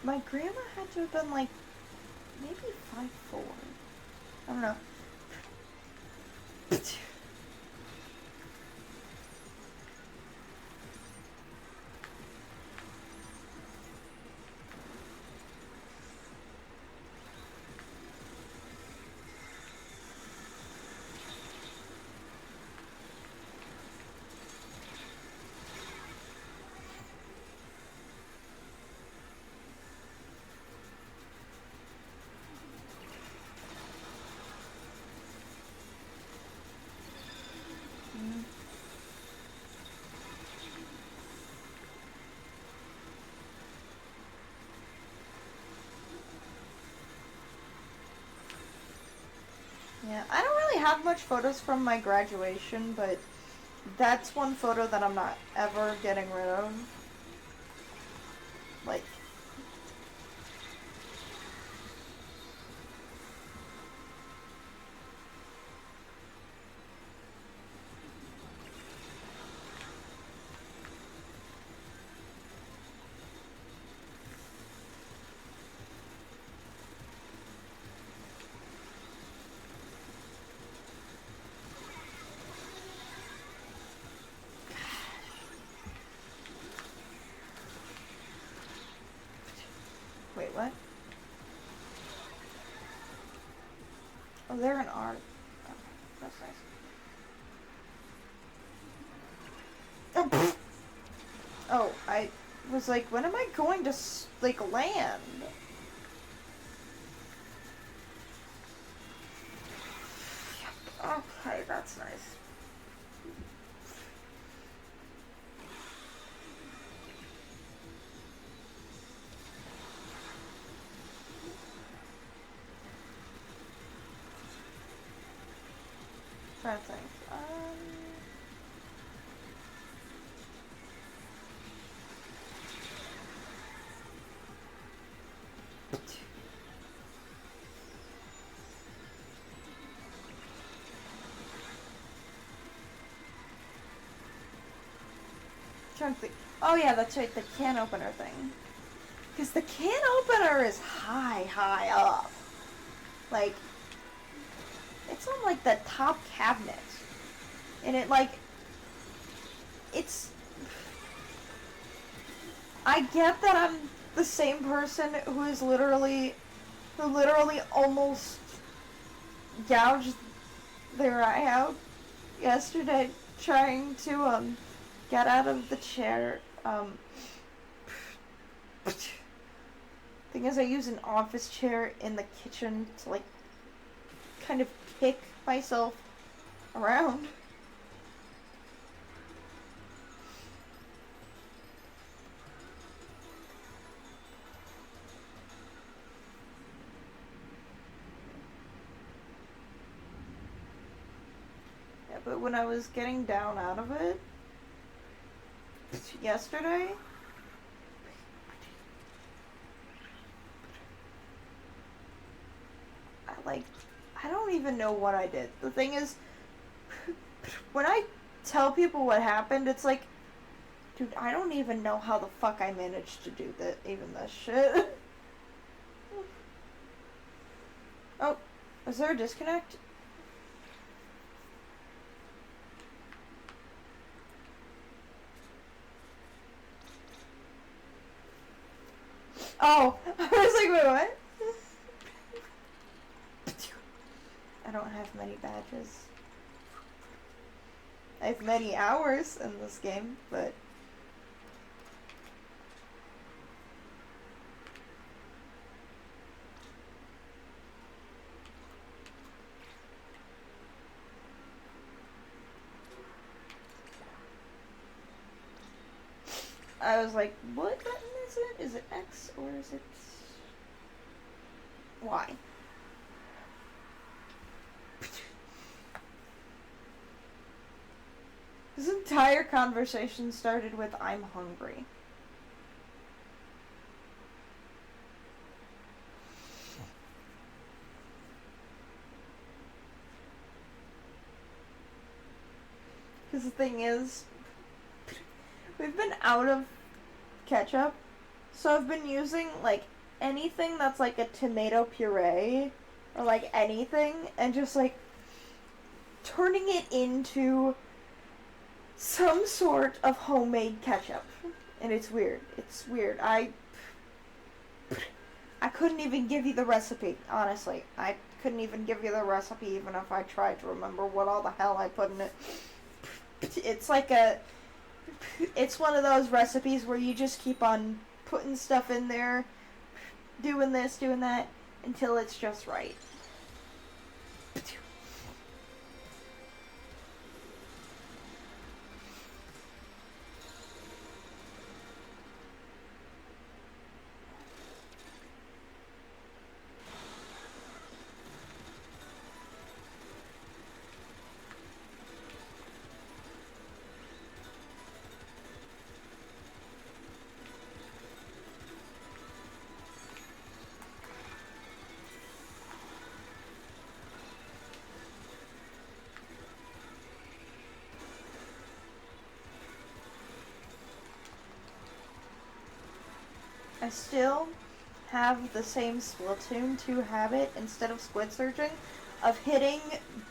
my grandma had to have been like maybe 5'4". I don't know. Yeah, I don't really have much photos from my graduation, but that's one photo that I'm not ever getting rid of. Like, wait, what? Oh, they're an art. Oh, that's nice. Oh, I was like, when am I going to, like, land? Okay, that's nice. Trying to think. Trying to think. Oh yeah, that's right, the can opener thing. Because the can opener is high up. Like, it's on like the top cabinet. And it like, it's... I get that I'm the same person who literally almost gouged their eye out yesterday trying to get out of the chair. Thing is, I use an office chair in the kitchen to like kind of kick myself around. Yeah, but when I was getting down out of it yesterday, I don't even know what I did. The thing is, when I tell people what happened, it's like, dude, I don't even know how the fuck I managed to do that, even this shit. Oh, is there a disconnect? Oh, I was like, wait, what? I don't have many badges. I have many hours in this game, but... I was like, what button is it? Is it X or is it Y? This entire conversation started with, I'm hungry. Because the thing is, we've been out of ketchup, so I've been using, like, anything that's like a tomato puree, or like anything, and just like turning it into some sort of homemade ketchup. And it's weird. It's weird. I couldn't even give you the recipe, honestly. I couldn't even give you the recipe even if I tried to remember what all the hell I put in it. It's like it's one of those recipes where you just keep on putting stuff in there, doing this, doing that, until it's just right. still have the same Splatoon 2 habit instead of squid searching of hitting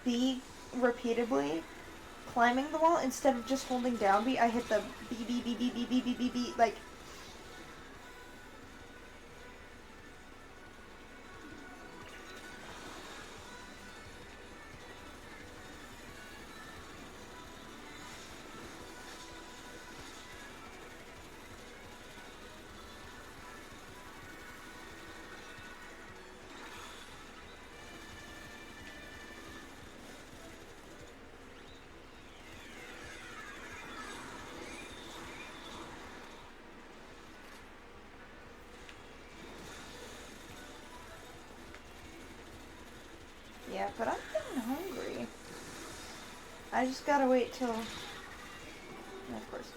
B repeatedly, climbing the wall instead of just holding down B. I hit the B B B B B B B B B like. Yeah, but I'm getting hungry. I just gotta wait till... Of course.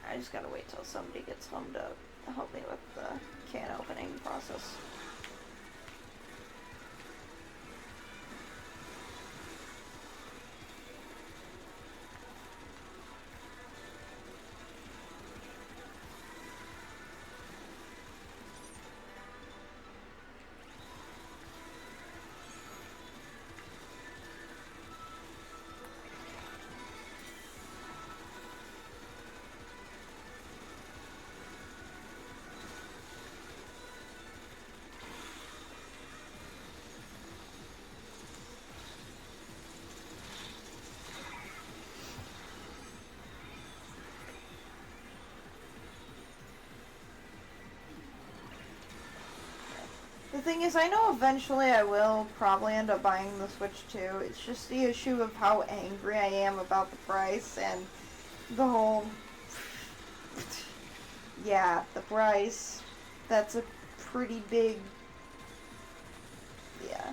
I just gotta wait till somebody gets home to help me with the can opening process. The thing is, I know eventually I will probably end up buying the Switch too. It's just the issue of how angry I am about the price and the whole... Yeah, the price. That's a pretty big... Yeah.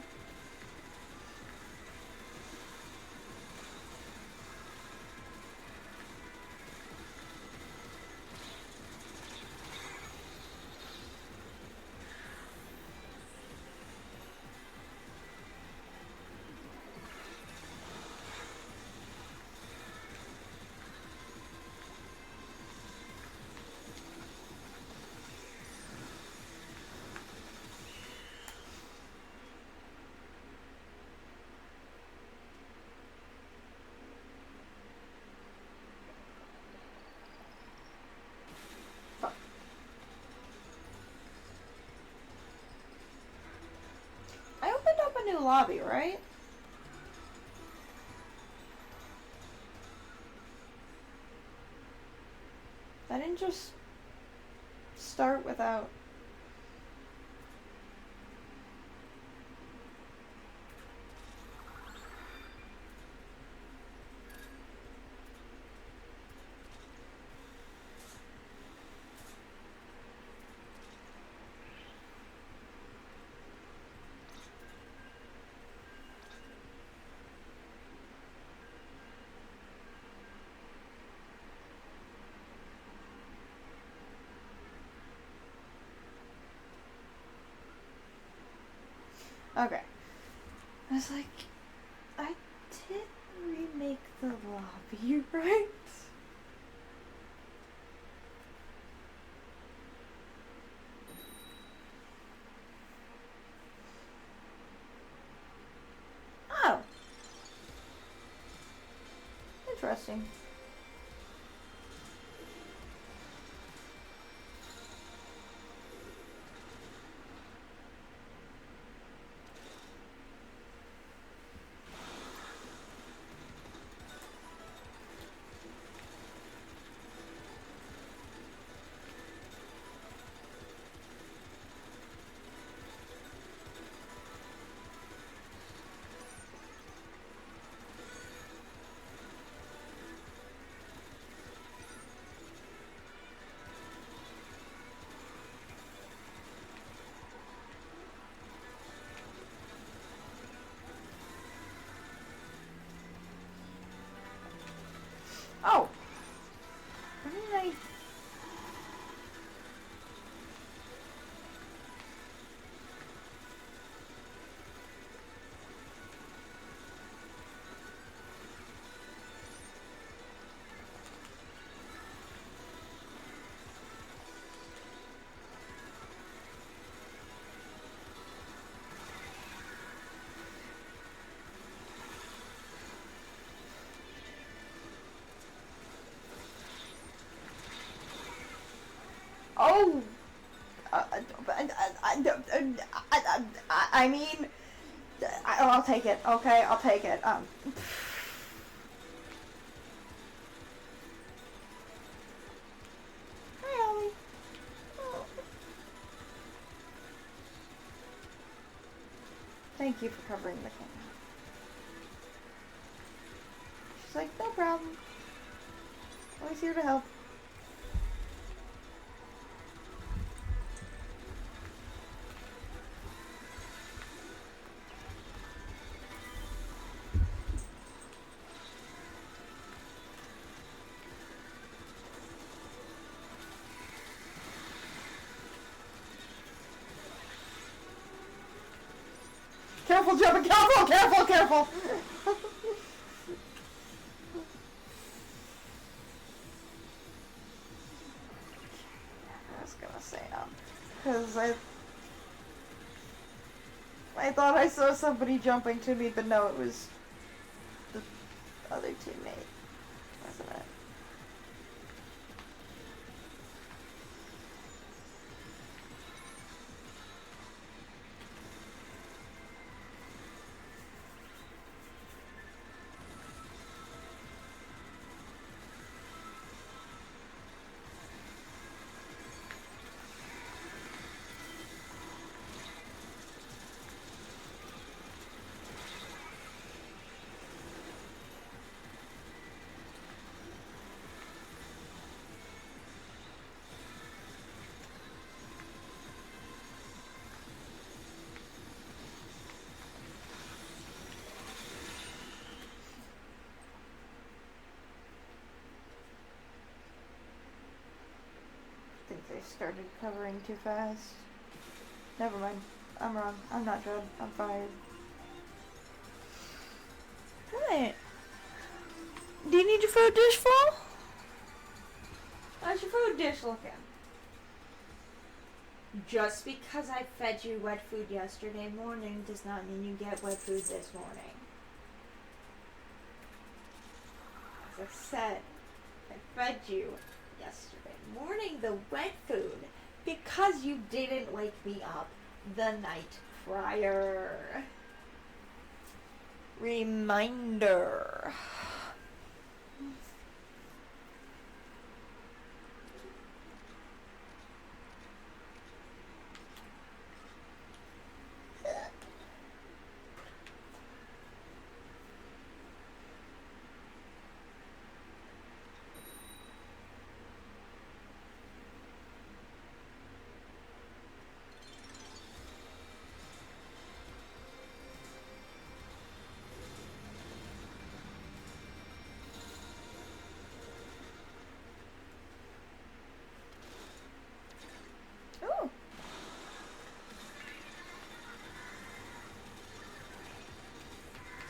I opened up a new lobby, right? I didn't just start without... Okay. I was like, I did remake the lobby, right? Oh. Interesting. I mean, I'll take it. Okay, I'll take it. Hi, Ollie. Oh. Thank you for covering the camera. She's like, no problem. Always here to help. Careful, jumping! Careful! Careful! Careful! I was gonna say because I thought I saw somebody jumping to me, but no, it was the other teammate, wasn't it? I think they started covering too fast. Never mind. I'm wrong. I'm not Judd. I'm fired. What? Do you need your food dish full? How's your food dish looking? Just because I fed you wet food yesterday morning does not mean you get wet food this morning. As I said, I fed you yesterday morning the wet food because you didn't wake me up the night prior. Reminder. Ooh.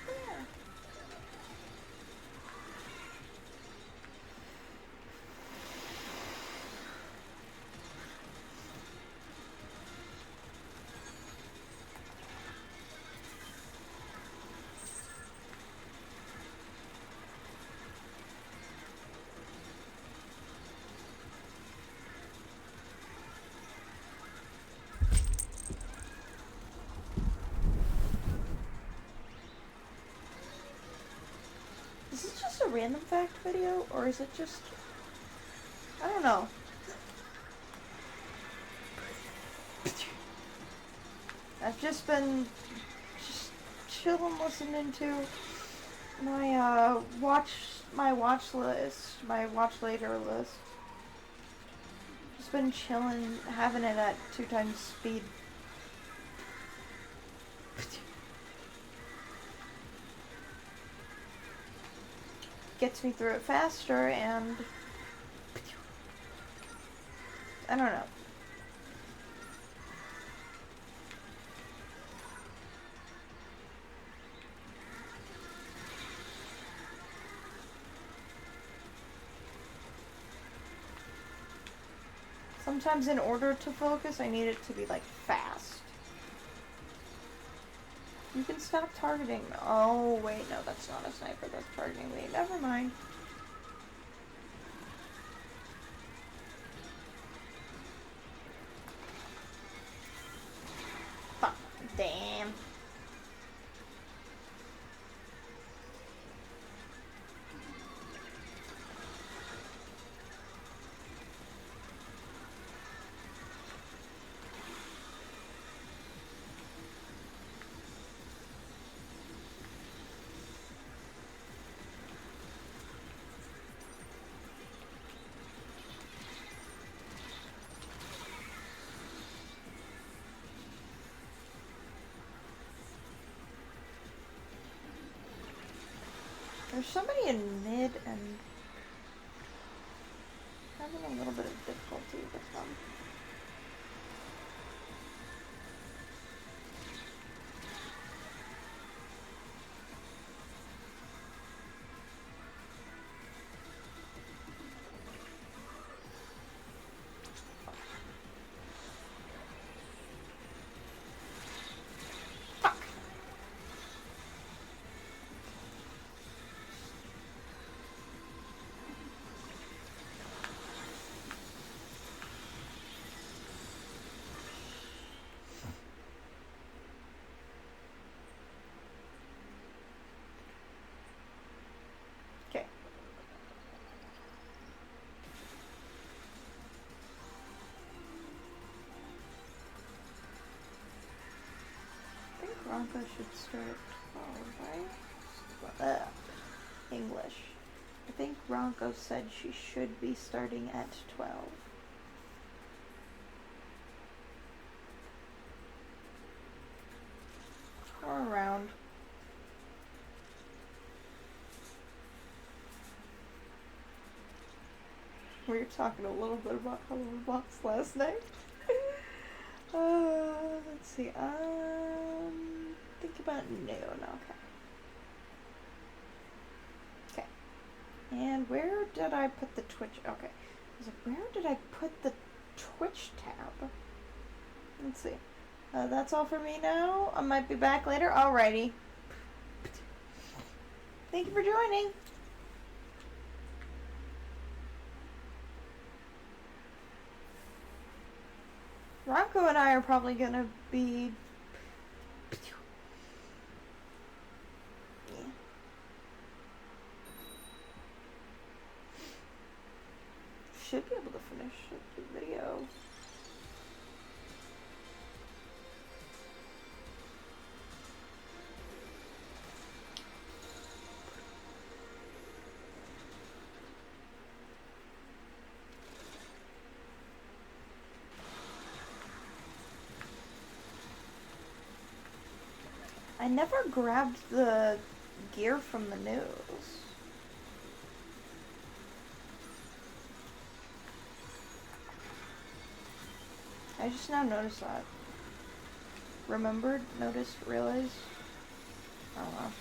Yeah. Is this just a random fact video, or is it just... I don't know. I've just been chilling listening to my watch list, my watch later list. Just been chilling, having it at 2 times speed. Gets me through it faster, and I don't know. Sometimes in order to focus, I need it to be like fast. You can stop targeting. Oh, wait, no, that's not a sniper that's targeting me. Never mind. There's somebody in mid and having a little bit of difficulty with them. Okay. I think Ronco should start at 12, right? English. I think Ronco said she should be starting at 12. Or around. We were talking a little bit about Hello Box last night. Let's see. Think about noon. Okay. And where did I put the Twitch? Okay. I was like, where did I put the Twitch tab? Let's see. That's all for me now. I might be back later. Alrighty. Thank you for joining. Ronco and I are probably gonna be... Yeah. Should be able to finish the video. I never grabbed the gear from the news. I just now noticed that. Remembered, noticed, realized. I don't know.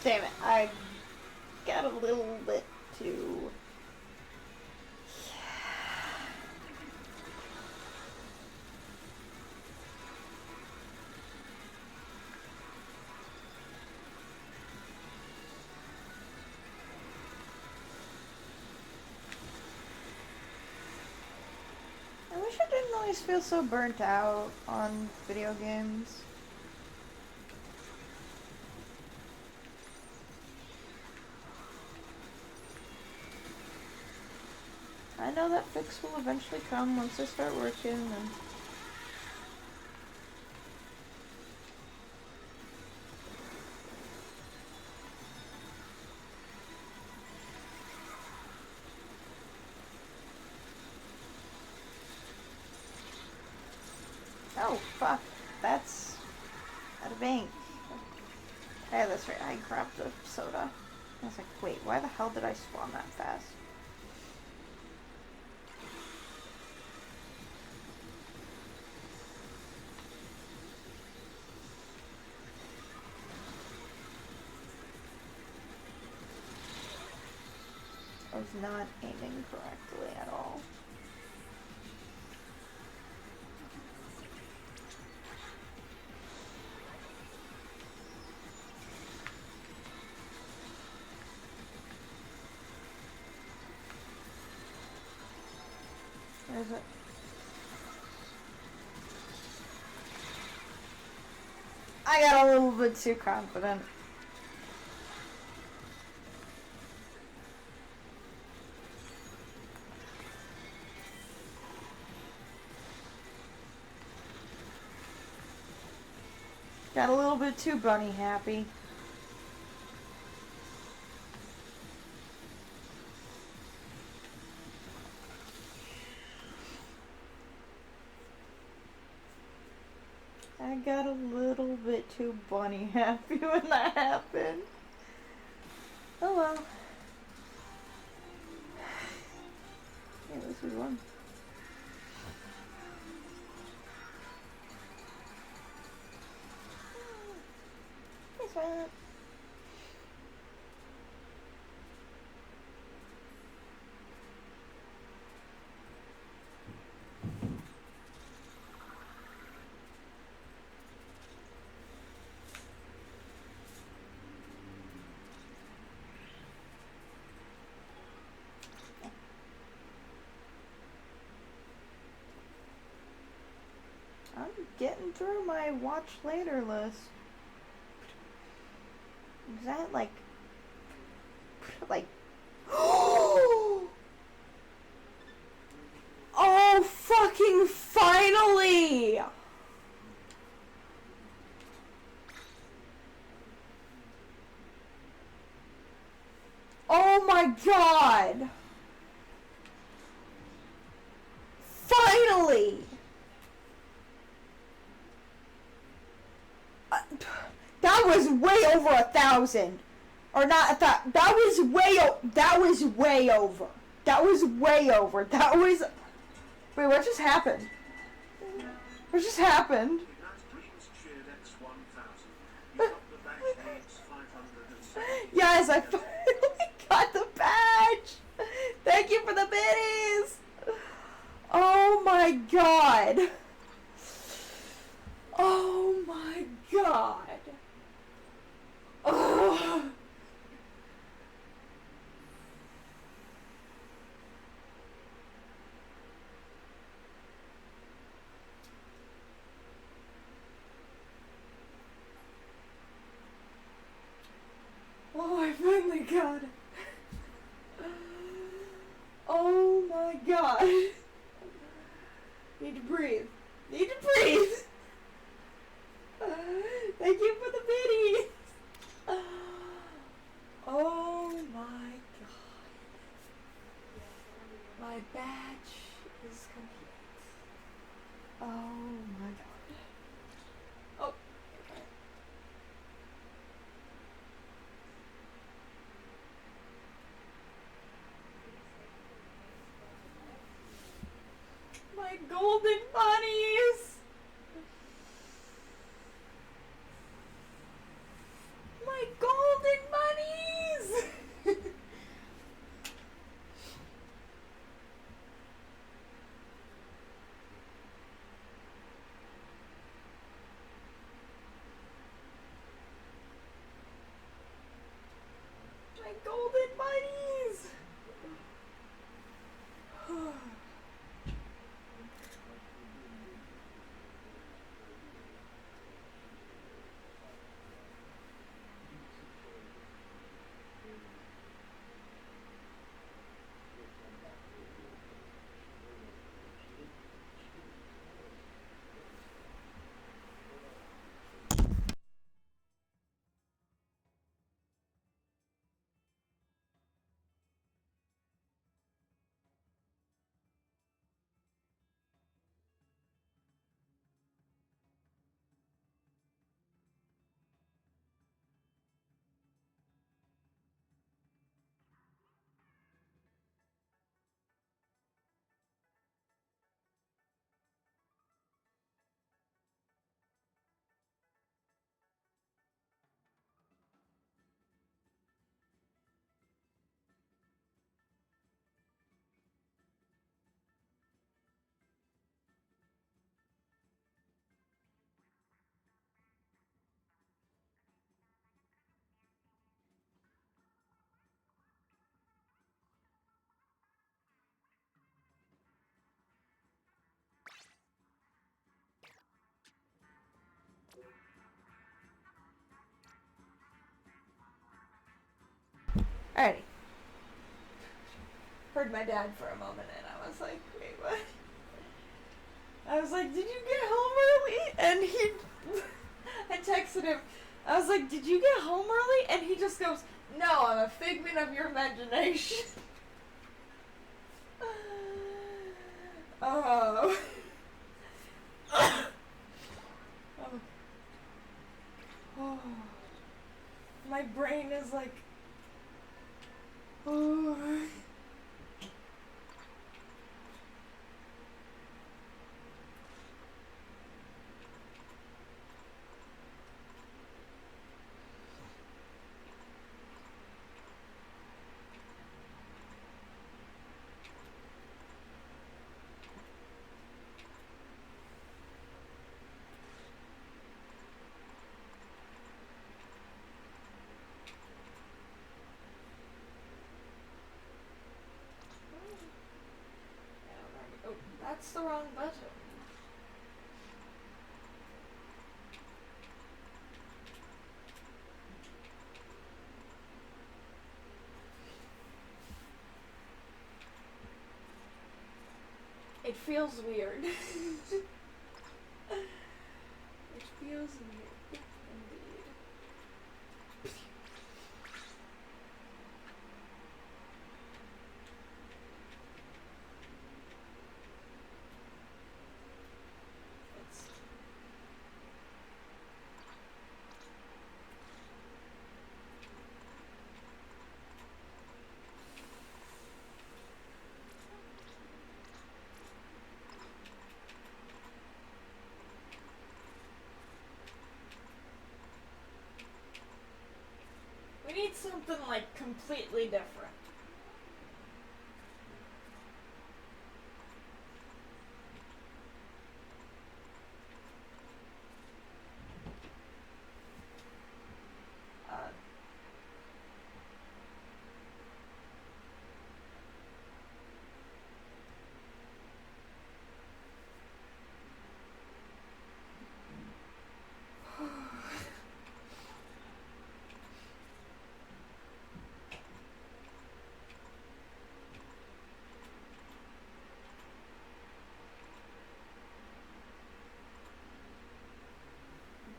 Damn it, I got a little bit too... I wish I didn't always feel so burnt out on video games. I know that fix will eventually come once I start working and... Oh, fuck. That's... out of ink. Yeah, that's right. I grabbed a soda. I was like, wait, why the hell did I spawn that fast? I was not aiming correctly at all. Where is it? I got a little bit too confident. Got a little bit too bunny happy. I got a little bit too bunny happy when that happened. Oh well. Yeah, this was one. This one. I'm getting through my watch later list. Is that like oh fucking finally! Oh my god! Finally! That was way over 1,000. Or not, that was way over. That was way over. Wait, what just happened? What just happened? Yes, I finally got the badge! Thank you for the biddies! Oh my god! Oh my god! Oh. Oh, I finally got it. Oh my god. Need to breathe. Thank you for the biddies. Oh my god. My badge is complete. Oh my god. Oh. My golden bunnies! My golden bunnies! My golden bunnies! Alrighty. Heard my dad for a moment and I was like, wait, what? I was like, did you get home early? And I texted texted him. I was like, did you get home early? And he just goes, no, I'm a figment of your imagination. Oh. Oh. Oh. My brain is like, oh. Oh, that's the wrong button. It feels weird. It feels weird, indeed. We need something like completely different.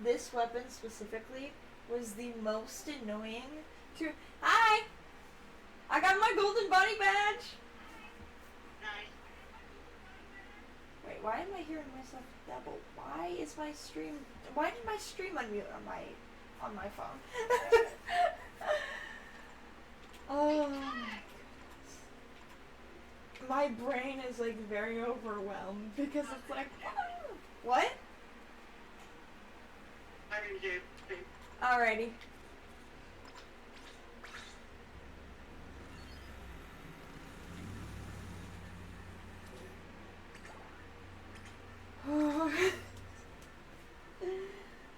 This weapon specifically was the most annoying to. Hi! I got my golden bunny badge! Nice. Wait, why am I hearing myself double? Why is my stream. Why did my stream unmute on my phone? Oh my goodness. My brain is like very overwhelmed because it's like. What? Alrighty.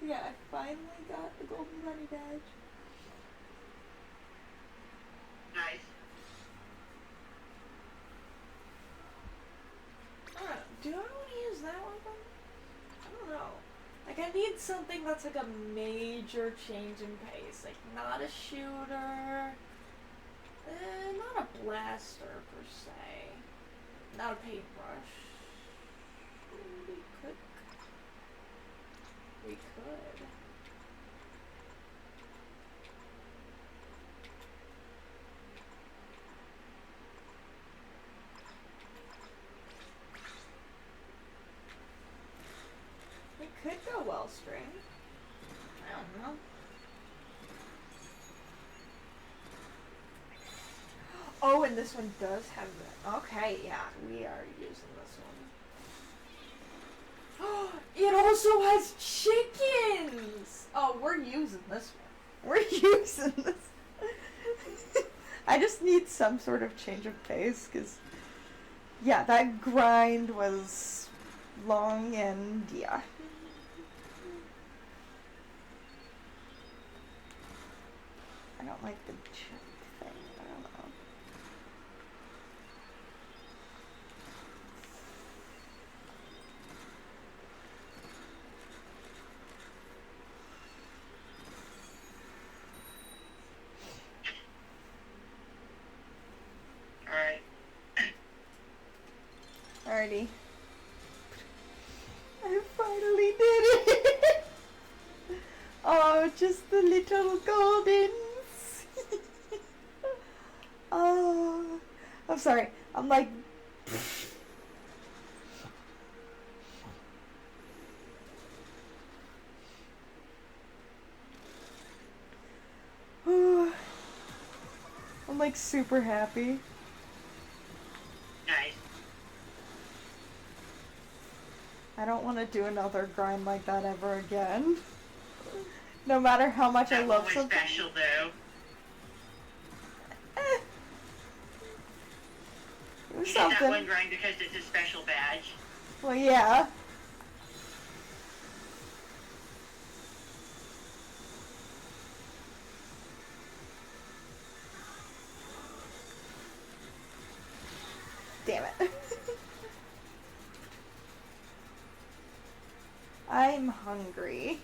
Yeah, I finally got the golden bunny badge. Nice. Do I want to use that weapon? I don't know. Like, I need something that's like a major change in pace. Like, not a shooter. Not a blaster, per se. Not a paintbrush. We could. We could. We could go wellspring. I don't know. Oh, and this one does have that. Okay, yeah, we are using this one. It also has chickens! Oh, we're using this one. We're using this. I just need some sort of change of pace, because, yeah, that grind was long and, yeah. I don't like the chick thing. I don't know. Alright. Alrighty. I finally did it! Oh, just the little Goldens. Oh, I'm sorry. I'm like... I'm like super happy. Nice. I don't want to do another grind like that ever again. No matter how much I That love one was something. special, though. Eh. It was You did that something. one grind because it's a special badge. Well, yeah. Damn it. I'm hungry.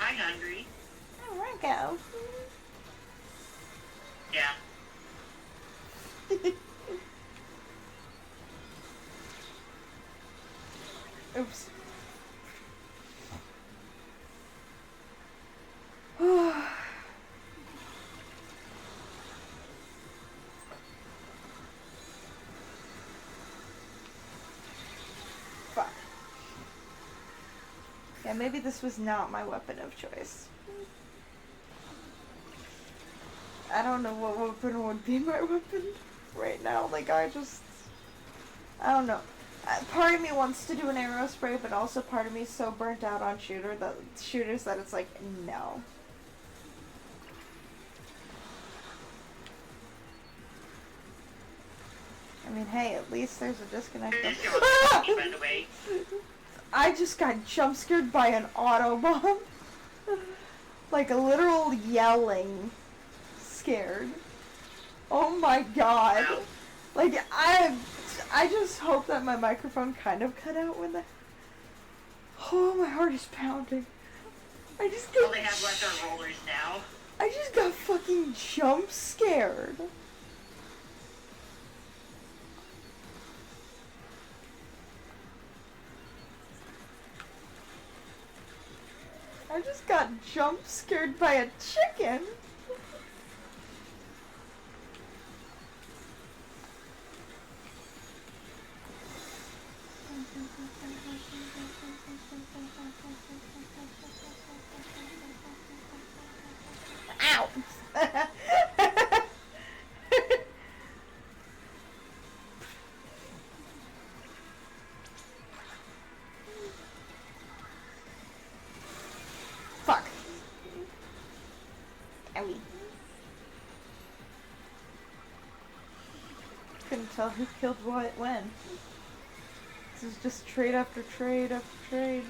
I'm hungry. Oh, Ranko. Yeah. Oops. Fuck. Yeah, maybe this was not my weapon of choice. I don't know what weapon would be my weapon right now. Like, I don't know. Part of me wants to do an arrow spray, but also part of me is so burnt out on shooters that it's like, no. I mean, hey, at least there's a disconnect. This is your by the way. I just got jump scared by an auto bomb. Like a literal yelling scared. Oh my god. Wow. Like, I just hope that my microphone kind of cut out when that... Oh, my heart is pounding. I just All they have left are rollers now. I just got fucking jump scared. I just got jump scared by a chicken. Ow! Fuck. Owie. Couldn't tell who killed what when. This is just trade after trade after trade.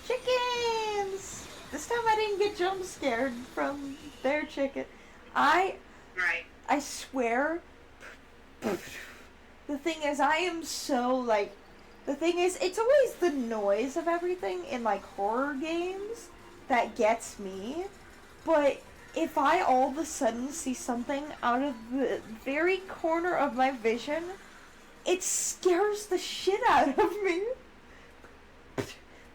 Chickens! This time I didn't get jump scared from their chicken. Right. I swear. The thing is, I am so, like... The thing is, it's always the noise of everything in, like, horror games that gets me. But if I all of a sudden see something out of the very corner of my vision, it scares the shit out of me.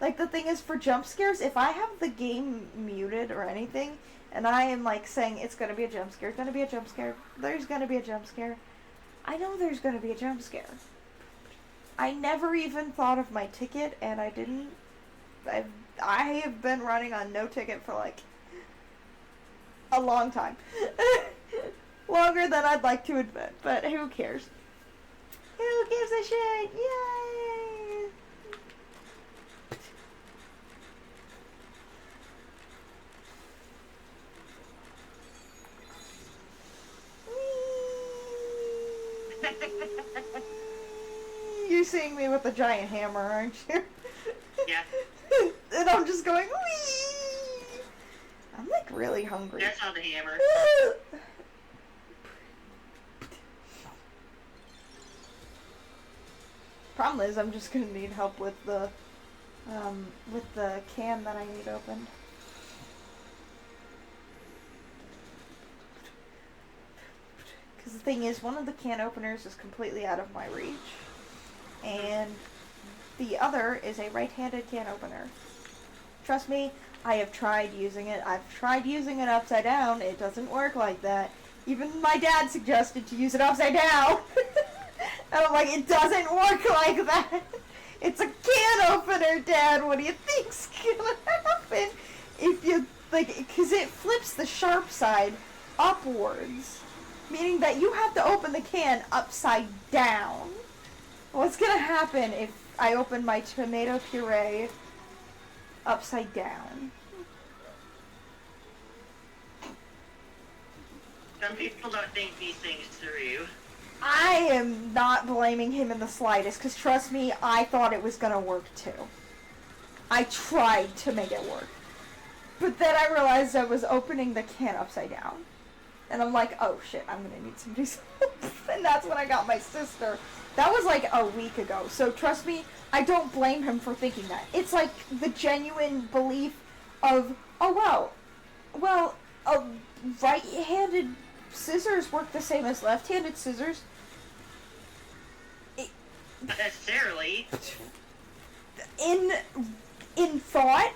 Like, the thing is, for jump scares, if I have the game muted or anything, and I am, like, saying, it's gonna be a jump scare, it's gonna be a jump scare, there's gonna be a jump scare, I know there's gonna be a jump scare. I never even thought of my ticket, and I didn't... I have been running on no ticket for, like, a long time. Longer than I'd like to admit, but who cares? Who gives a shit? Yay! You're seeing me with a giant hammer, aren't you? Yeah. And I'm just going, wee! I'm like really hungry. That's not the hammer. Problem is, I'm just gonna need help with the can that I need opened. Because the thing is, one of the can openers is completely out of my reach, and the other is a right-handed can opener. trust me, I have tried using it. I've tried using it upside down. It doesn't work like that. Even my dad suggested to use it upside down. And I'm like, it doesn't work like that. It's a can opener, Dad. What do you think's gonna happen if you, like, because it flips the sharp side upwards, meaning that you have to open the can upside down. What's gonna happen if I open my tomato puree upside down? Some people don't think these things through. I am not blaming him in the slightest, because trust me, I thought it was going to work too. I tried to make it work. But then I realized I was opening the can upside down. And I'm like, oh shit, I'm going to need somebody's help. And that's when I got my sister. That was like a week ago. So trust me, I don't blame him for thinking that. It's like the genuine belief of, oh wow, well, right-handed scissors work the same as left-handed scissors. Not necessarily. In thought,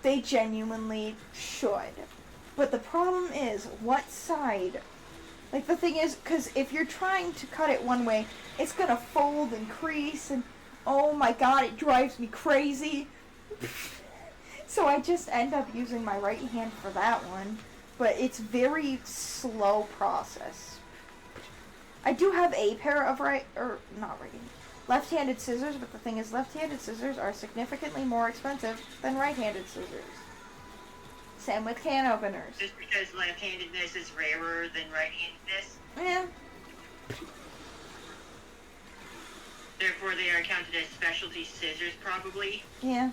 they genuinely should. But the problem is, what side? Like, the thing is, because if you're trying to cut it one way, it's gonna fold and crease, and oh my god, it drives me crazy. So I just end up using my right hand for that one. But it's very slow process. I do have a pair of left-handed scissors, but the thing is, left-handed scissors are significantly more expensive than right-handed scissors. Same with can openers. Just because left-handedness is rarer than right-handedness? Yeah. Therefore, they are counted as specialty scissors, probably? Yeah.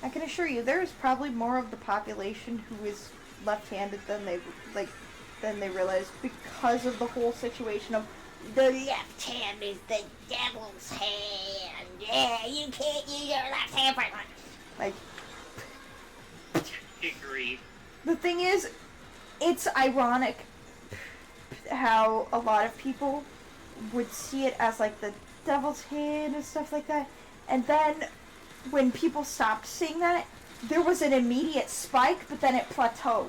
I can assure you, there is probably more of the population who is left-handed than they realize, because of the whole situation of the left hand is the devil's hand. Yeah, you can't use your left hand for it. Like, Good grief. the thing is, it's ironic how a lot of people would see it as like the devil's hand and stuff like that, and then when people stopped seeing that, there was an immediate spike, but then it plateaued.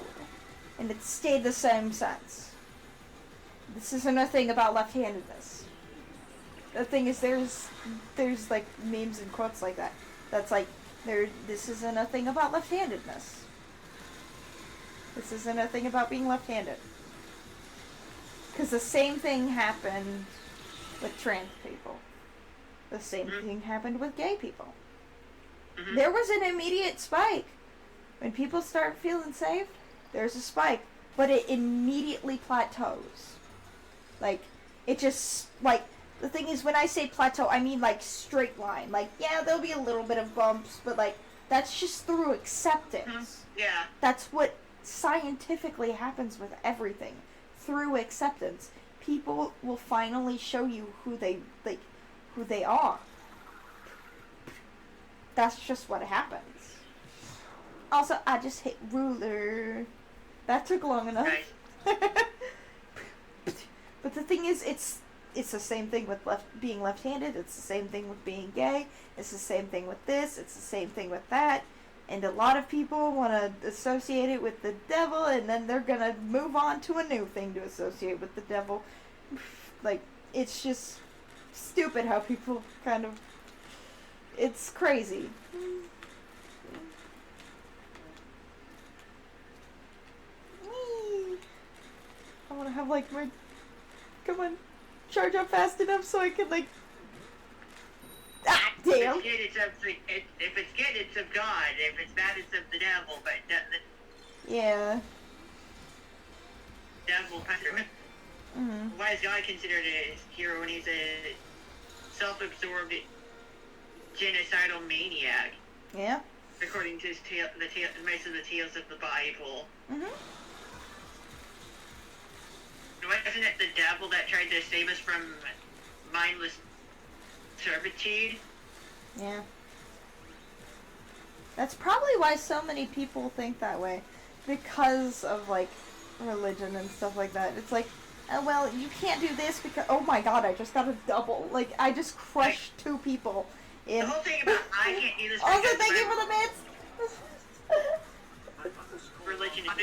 And it stayed the same sense. This isn't a thing about left-handedness. The thing is, there's like memes and quotes like that. That's like, this isn't a thing about left-handedness. This isn't a thing about being left-handed. Because the same thing happened with trans people. The same thing happened with gay people. Mm-hmm. There was an immediate spike. When people start feeling safe, there's a spike. But it immediately plateaus. Like, it just, like, the thing is, when I say plateau, I mean, like, straight line. Like, yeah, there'll be a little bit of bumps, but, like, that's just through acceptance. Mm-hmm. Yeah. That's what scientifically happens with everything. Through acceptance. People will finally show you who they are. That's just what happens. Also, I just hit ruler. That took long enough. Right. But the thing is, it's the same thing with being left-handed. It's the same thing with being gay. It's the same thing with this. It's the same thing with that. And a lot of people want to associate it with the devil, and then they're going to move on to a new thing to associate with the devil. Like, it's just stupid how people kind of... It's crazy. I want to have, like, my... Come on. Charge up fast enough so I can, like... Ah, damn! If it's good, it's of God. If it's bad, it's of the devil. But Yeah. devil... Mm-hmm. Why is God considered a hero when he's a self-absorbed genocidal maniac? Yeah. According to most of the tales of the Bible. Mm-hmm. Wasn't it the devil that tried to save us from mindless servitude? Yeah. That's probably why so many people think that way. Because of, like, religion and stuff like that. It's like, oh, well, you can't do this because... Oh my god, I just got a double. Like, I just crushed two people. The whole thing about I can't do this Also, because thank you for the bits!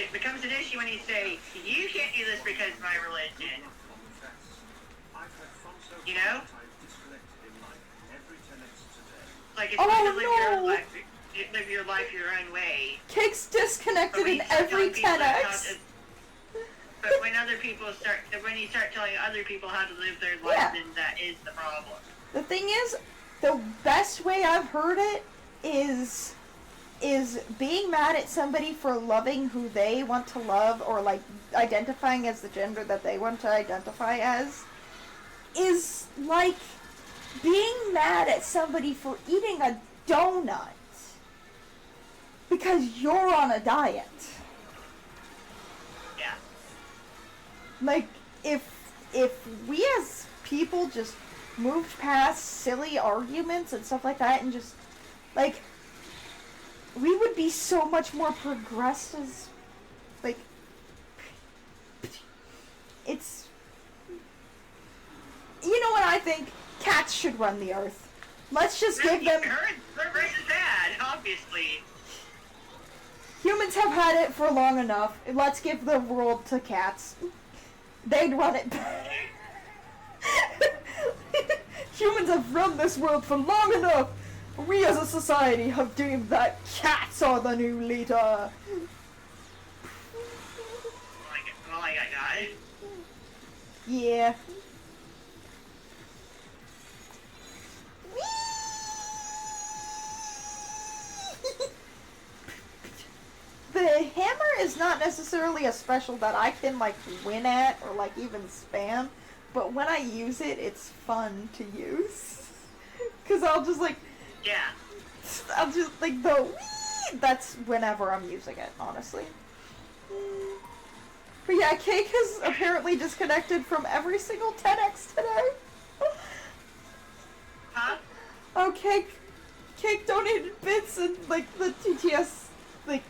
it becomes an issue when you say, you can't do this because of my religion. You know? Like, it's fine to live your life your own way. Cake's disconnected in every 10x. But when you start telling other people how to live their life, then that is the problem. The thing is, the best way I've heard it is being mad at somebody for loving who they want to love, or like identifying as the gender that they want to identify as, is like being mad at somebody for eating a donut because you're on a diet. Yeah. Like, if we as people just moved past silly arguments and stuff like that and just, like, we would be so much more progressed as, like, it's, you know what I think? Cats should run the earth. Let's just give them... Her race is bad, obviously. Humans have had it for long enough. Let's give the world to cats. They'd run it better. Humans have run this world for long enough. We as a society have deemed that cats are the new leader. Oh my god. Yeah. The hammer is not necessarily a special that I can, like, win at or, like, even spam. But when I use it, it's fun to use. Because I'll just, like... Yeah. I'll just, like, the wee! That's whenever I'm using it, honestly. But yeah, Cake has apparently disconnected from every single 10x today. Huh? Oh, Cake donated bits and, like, the TTS, like,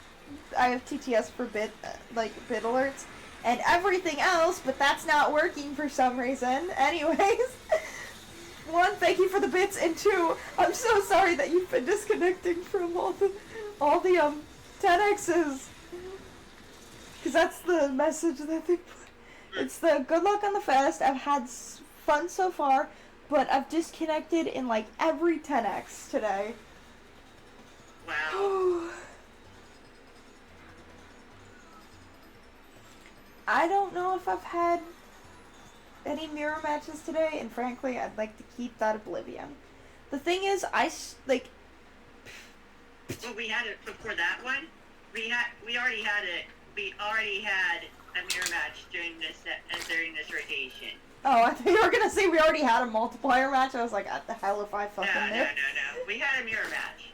I have TTS for bit alerts and everything else, but that's not working for some reason. Anyways, one, thank you for the bits, and two, I'm so sorry that you've been disconnecting from all the 10x's. Because that's the message that they put. It's the good luck on the fest. I've had fun so far, but I've disconnected in like every 10x today. Wow. I don't know if I've had any mirror matches today, and frankly, I'd like to keep that oblivion. The thing is, Well, we had it before that one. We already had a mirror match during this rotation. Oh, I thought you were gonna say we already had a multiplier match. I was like, what the hell if I fucking knew? No. We had a mirror match.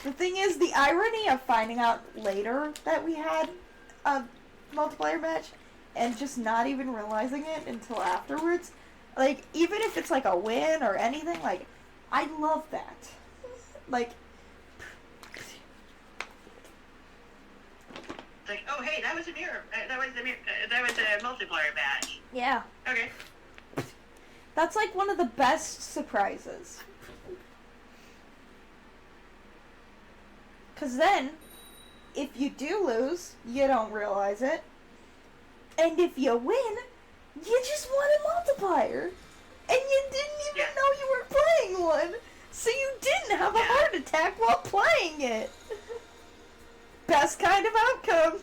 The thing is, the irony of finding out later that we had a multiplier match and just not even realizing it until afterwards, like, even if it's like a win or anything, like, I love that. Like, like, oh hey, that was a mirror. That was a multiplier match. yeah. Okay. That's like one of the best surprises. Because then, if you do lose, you don't realize it. And if you win, you just won a multiplier. And you didn't even know you were playing one. So you didn't have a heart attack while playing it. Best kind of outcome.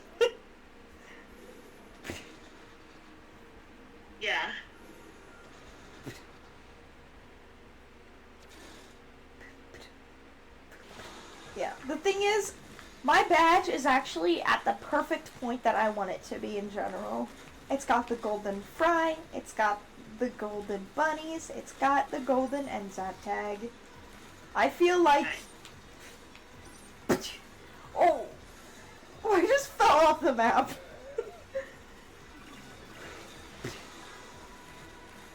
Yeah. Yeah. The thing is, my badge is actually at the perfect point that I want it to be in general. It's got the golden fry, it's got the golden bunnies, it's got the golden NZAT tag. I feel like... Oh! I just fell off the map.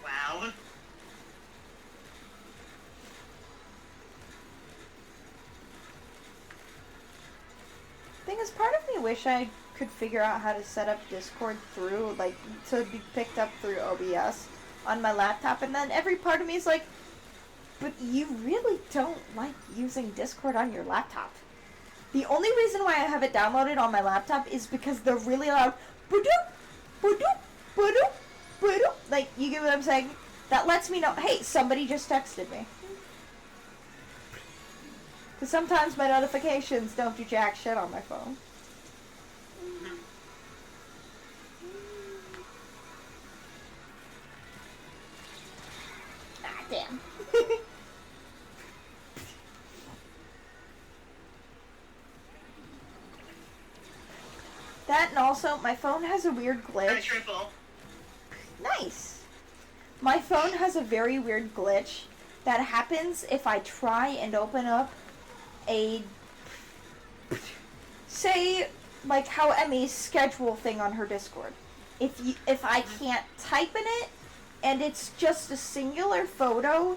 Wow. Thing is, part of me wish I could figure out how to set up Discord through, like, to be picked up through OBS on my laptop, and then every part of me is like, but you really don't like using Discord on your laptop. The only reason why I have it downloaded on my laptop is because they're really loud. Ba-doop, ba-doop, ba-doop, ba-doop. Like, you get what I'm saying? That lets me know, hey, somebody just texted me. Because sometimes my notifications don't do jack shit on my phone. Ah, damn. That, and also, my phone has a weird glitch. Triple. Nice. My phone has a very weird glitch that happens if I try and open up a, say, like how Emmy's schedule thing on her Discord. If I can't type in it and it's just a singular photo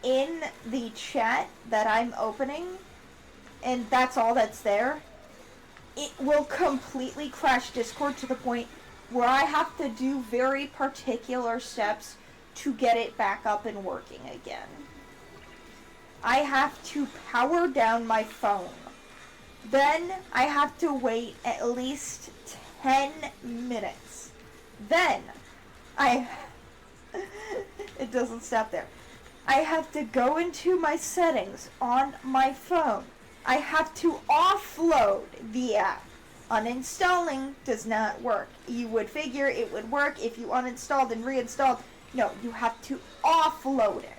in the chat that I'm opening and that's all that's there, it will completely crash Discord to the point where I have to do very particular steps to get it back up and working again. I have to power down my phone. Then I have to wait at least 10 minutes. Then it doesn't stop there. I have to go into my settings on my phone. I have to offload the app. Uninstalling does not work. You would figure it would work if you uninstalled and reinstalled. No, you have to offload it.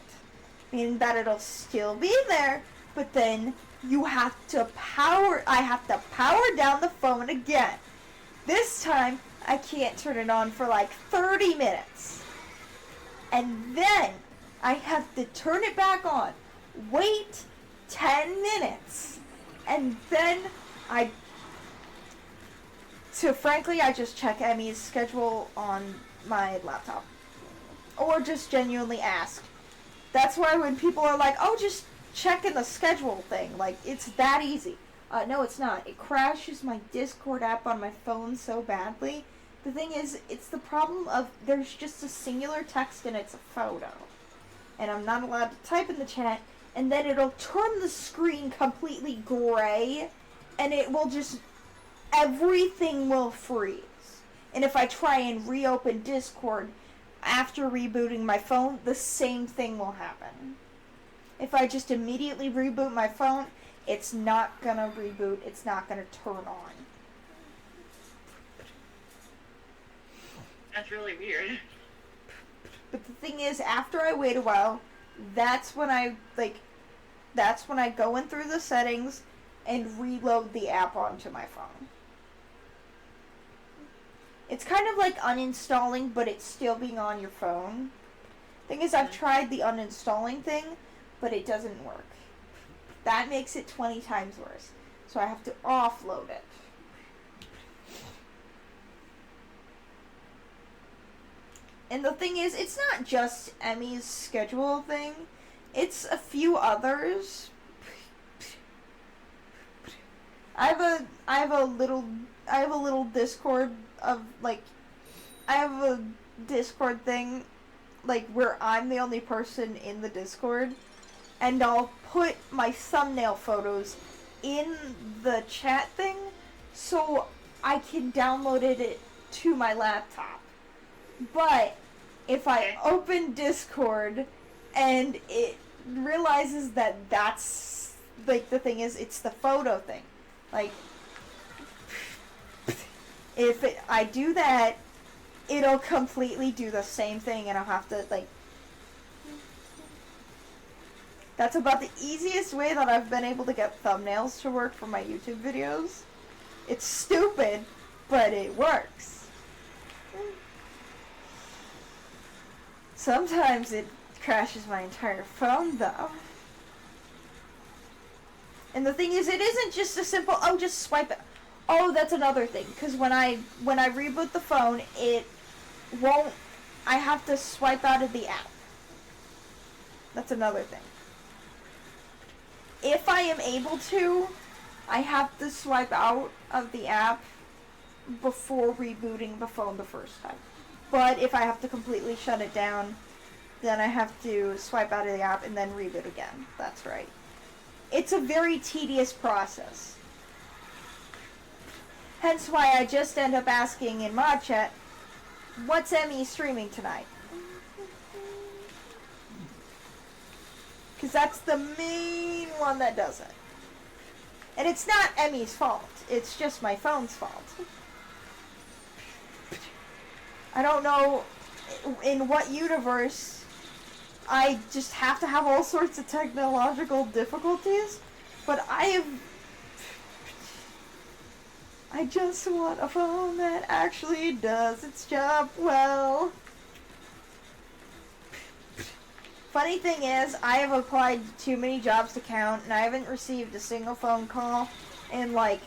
Meaning that it'll still be there, but then you have to I have to power down the phone again. This time, I can't turn it on for like 30 minutes. And then I have to turn it back on, wait 10 minutes, and then frankly, I just check Emmy's schedule on my laptop. Or just genuinely ask. That's why when people are like, oh, just check in the schedule thing, like, it's that easy. No, it's not. It crashes my Discord app on my phone so badly. The thing is, it's the problem of there's just a singular text and it's a photo. And I'm not allowed to type in the chat, and then it'll turn the screen completely gray, and it will just, everything will freeze. And if I try and reopen Discord after rebooting my phone, the same thing will happen. If I just immediately reboot my phone, it's not gonna reboot, it's not gonna turn on. That's really weird. But the thing is, after I wait a while, that's when I go in through the settings and reload the app onto my phone. It's kind of like uninstalling, but it's still being on your phone. Thing is, I've tried the uninstalling thing, but it doesn't work. That makes it 20 times worse. So I have to offload it. And the thing is, it's not just Emmy's schedule thing. It's a few others. I have a little Discord of, like, I have a Discord thing, like, where I'm the only person in the Discord, and I'll put my thumbnail photos in the chat thing so I can download it to my laptop. But if I open Discord and it realizes that that's, like, the thing is, it's the photo thing. Like, if I do that, it'll completely do the same thing, and I'll have to, like... That's about the easiest way that I've been able to get thumbnails to work for my YouTube videos. It's stupid, but it works. Sometimes it crashes my entire phone, though. And the thing is, it isn't just a simple, oh, just swipe it. Oh, that's another thing, because when I reboot the phone, it won't, I have to swipe out of the app. That's another thing. If I am able to, I have to swipe out of the app before rebooting the phone the first time. But if I have to completely shut it down, then I have to swipe out of the app and then reboot again. That's right. It's a very tedious process. Hence why I just end up asking in mod chat, what's Emmy streaming tonight? Because that's the main one that does it. And it's not Emmy's fault. It's just my phone's fault. I don't know in what universe I just have to have all sorts of technological difficulties, but I just want a phone that actually does its job well. Funny thing is, I have applied to too many jobs to count, and I haven't received a single phone call in, like,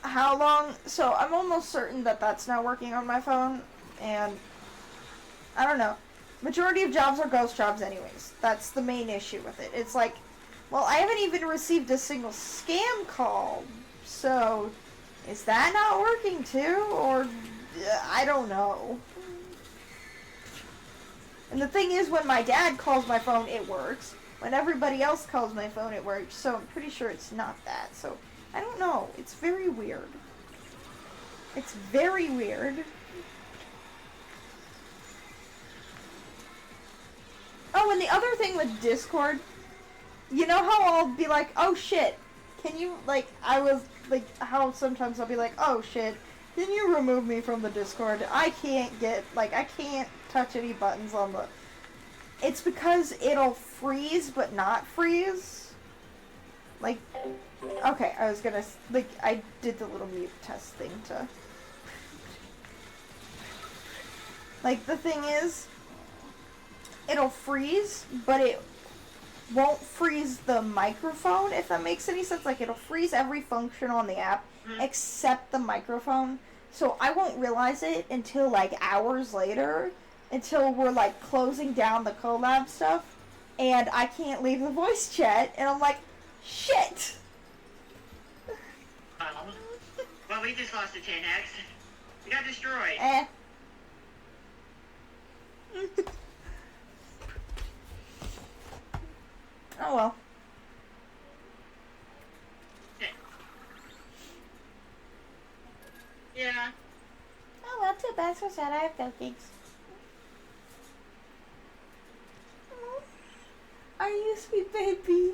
how long? So I'm almost certain that that's not working on my phone, and I don't know. Majority of jobs are ghost jobs anyways. That's the main issue with it. It's like, well, I haven't even received a single scam call, so is that not working too? Or, I don't know. And the thing is, when my dad calls my phone, it works. When everybody else calls my phone, it works. So I'm pretty sure it's not that. So, I don't know. It's very weird. It's very weird. Oh, and the other thing with Discord, you know how I'll be like, oh shit, can you, like, I was, like, how sometimes I'll be like, oh shit, can you remove me from the Discord? I can't get, like, I can't touch any buttons on the... It's because it'll freeze, but not freeze. Like, okay, I was gonna, like, I did the little mute test thing to... Like, the thing is, it'll freeze, but it won't freeze the microphone, if that makes any sense. Like, it'll freeze every function on the app except the microphone. So I won't realize it until, like, hours later, until we're, like, closing down the collab stuff, and I can't leave the voice chat, and I'm like, shit! Well, we just lost a 10x. We got destroyed. Oh well. Yeah. Oh well, too bad. So sad. I have cupcakes. Oh, are you sweet baby?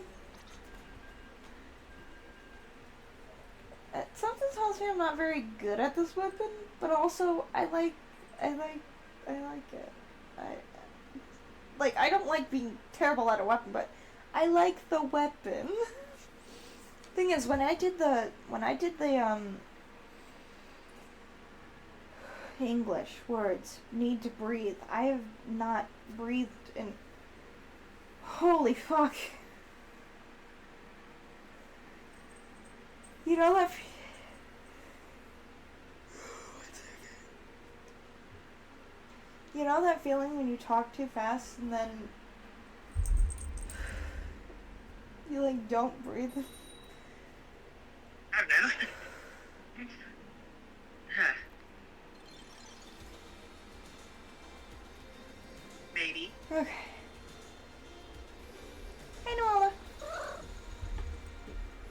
Something tells me I'm not very good at this weapon, but also I like it. I don't like being terrible at a weapon, but I like the weapon. Thing is, when I did the English words need to breathe, I have not breathed in, holy fuck. You know that feeling when you talk too fast and then you, like, don't breathe? I don't know. Maybe. Okay. Hey, Noella.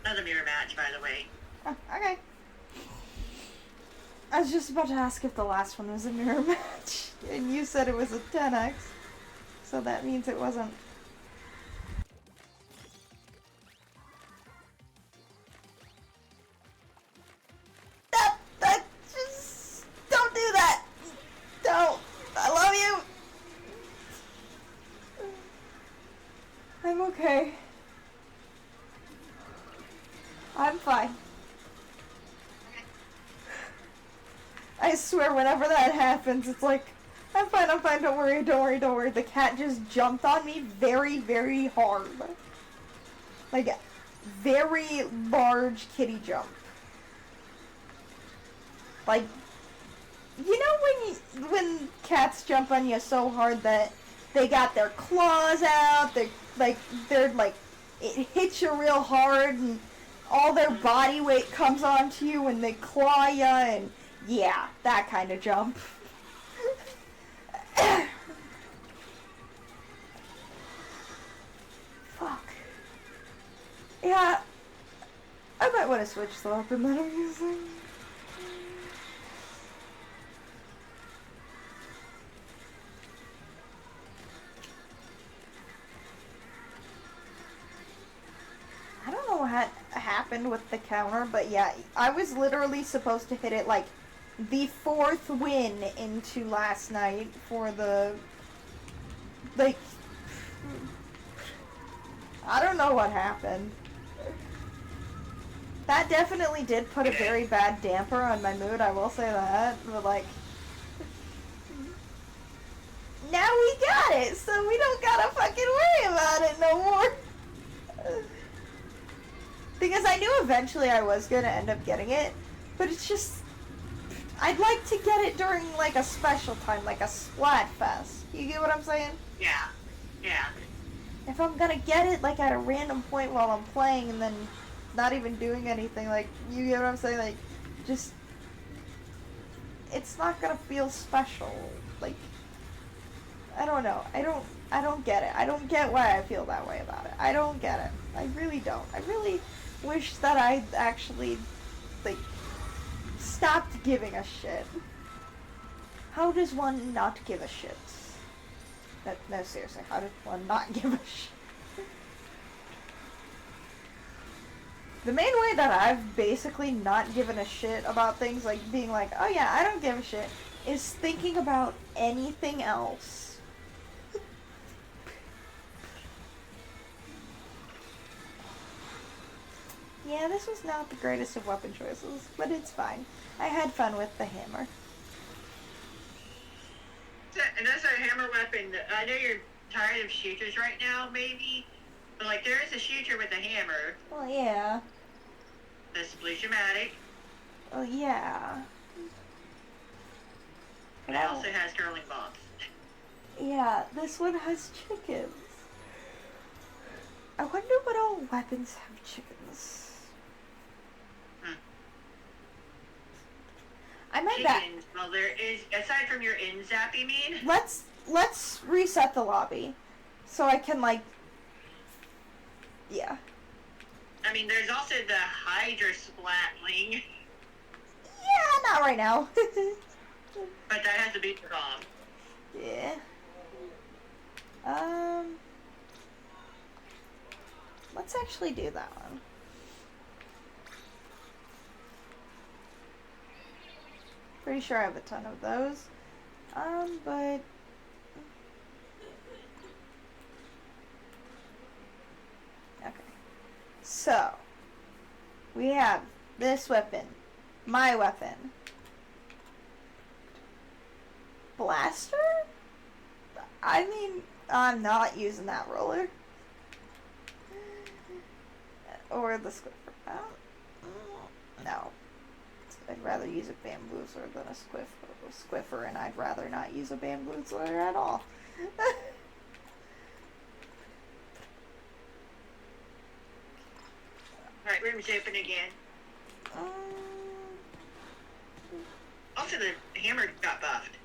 Another mirror match, by the way. Oh, okay. I was just about to ask if the last one was a mirror match, and you said it was a 10x, so that means it wasn't. That just don't do that. Don't. I love you. I'm okay. I'm fine. I swear, whenever that happens, it's like, I'm fine, don't worry. The cat just jumped on me very, very hard. Like, very large kitty jump. Like, you know when cats jump on you so hard that they got their claws out, they're like, it hits you real hard, and all their body weight comes onto you and they claw you, and yeah, that kind of jump. Fuck. Yeah, I'm might want to switch the weapon that I'm using. I don't know what happened with the counter, but yeah, I was literally supposed to hit it like the 4th win into last night for the, like, I don't know what happened. That definitely did put a very bad damper on my mood, I will say that, but like, now we got it, so we don't gotta fucking worry about it no more. Because I knew eventually I was gonna end up getting it, but it's just, I'd like to get it during like a special time, like a Splatfest. You get what I'm saying? Yeah. Yeah. If I'm gonna get it like at a random point while I'm playing and then not even doing anything, like, you get what I'm saying? Like, just, it's not gonna feel special. Like, I don't know. I don't get it. I don't get why I feel that way about it. I don't get it. I really don't. I really wish that I actually, like, stopped giving a shit. How does one not give a shit? No, seriously, how does one not give a shit? The main way that I've basically not given a shit about things, like being like, oh yeah, I don't give a shit, is thinking about anything else. Yeah, this was not the greatest of weapon choices, but it's fine. I had fun with the hammer. And that's a hammer weapon. I know you're tired of shooters right now, maybe, but like there is a shooter with a hammer. Well, yeah. This blue dramatic. Well, yeah. And it also has curling bombs. Yeah, this one has chickens. I wonder what all weapons have chickens. I meant chickens, that. Well, there is, aside from your in-zap, you mean? Let's reset the lobby. So I can, like, yeah. I mean, there's also the Hydra Splatling. Yeah, not right now. But that has to be the bomb. Yeah. Let's actually do that one. Pretty sure I have a ton of those. But okay. So we have this weapon, my weapon. Blaster? I mean, I'm not using that roller. Or the Squiffer. No. I'd rather use a bamboozler than a Squiffer, and I'd rather not use a bamboozler at all. Alright, room's open again. Also, the hammer got buffed.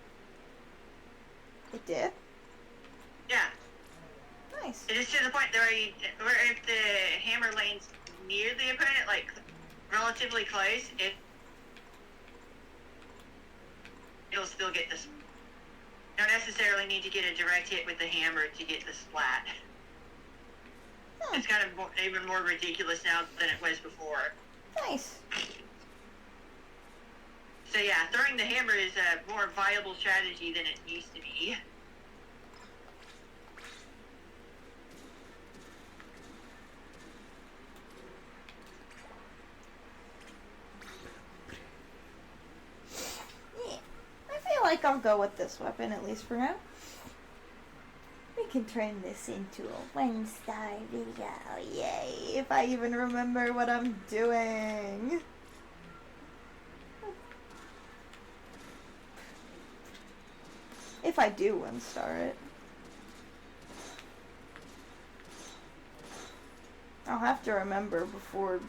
It did? Yeah. Nice. It is to the point where if the hammer lane's near the opponent, like relatively close, it'll still get this. You don't necessarily need to get a direct hit with the hammer to get the splat. It's kind of even more ridiculous now than it was before. Nice. So yeah, throwing the hammer is a more viable strategy than it used to be. Yeah, I feel like I'll go with this weapon, at least for now. We can turn this into a one-star video. Yay, if I even remember what I'm doing. If I do one-star it. I'll have to remember before.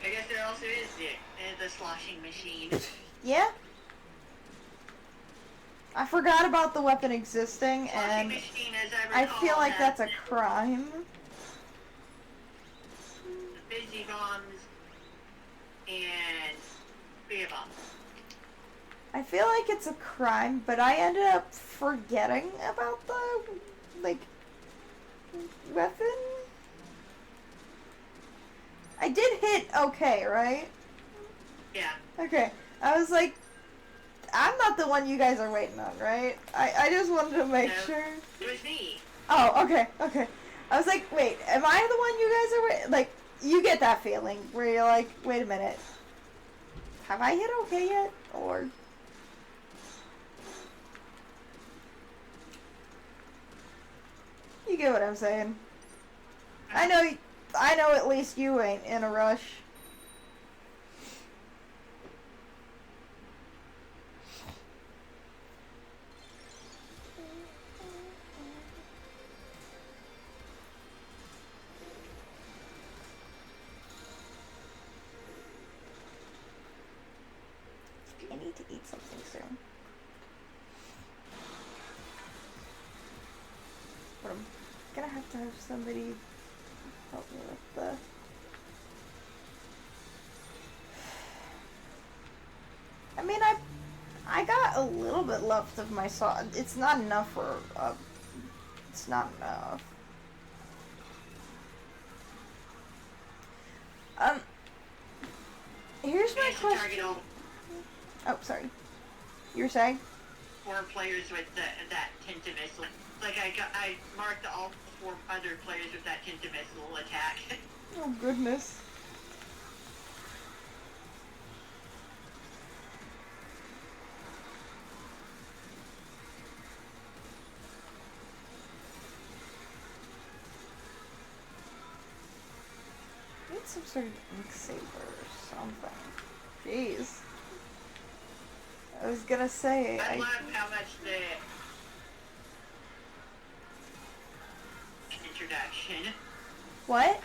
I guess there also is the sloshing machine. Yeah? I forgot about the weapon existing, and machine, as I recall, feel like has that's a crime. fizzy bombs and beer bombs. I feel like it's a crime, but I ended up forgetting about the, like, weapon. I did hit okay, right? Yeah. Okay. I was like, I'm not the one you guys are waiting on, right? I just wanted to make sure. It was me. Oh, okay, okay. I was like, wait, am I the one you guys are waiting? Like, you get that feeling where you're like, wait a minute. Have I hit okay yet? Or... You get what I'm saying. I know at least you ain't in a rush. I need to eat something soon. But I'm gonna have to have somebody help me with the... I mean, I got a little bit left of my sauce. It's not enough for... it's not enough. Here's my question. Oh, sorry. You were saying? 4 players with that tinted missile. Like I marked all 4 other players with that tinted missile attack. Oh goodness. Need some sort of ink saver or something. Jeez. I was gonna say, I love how much the introduction. What?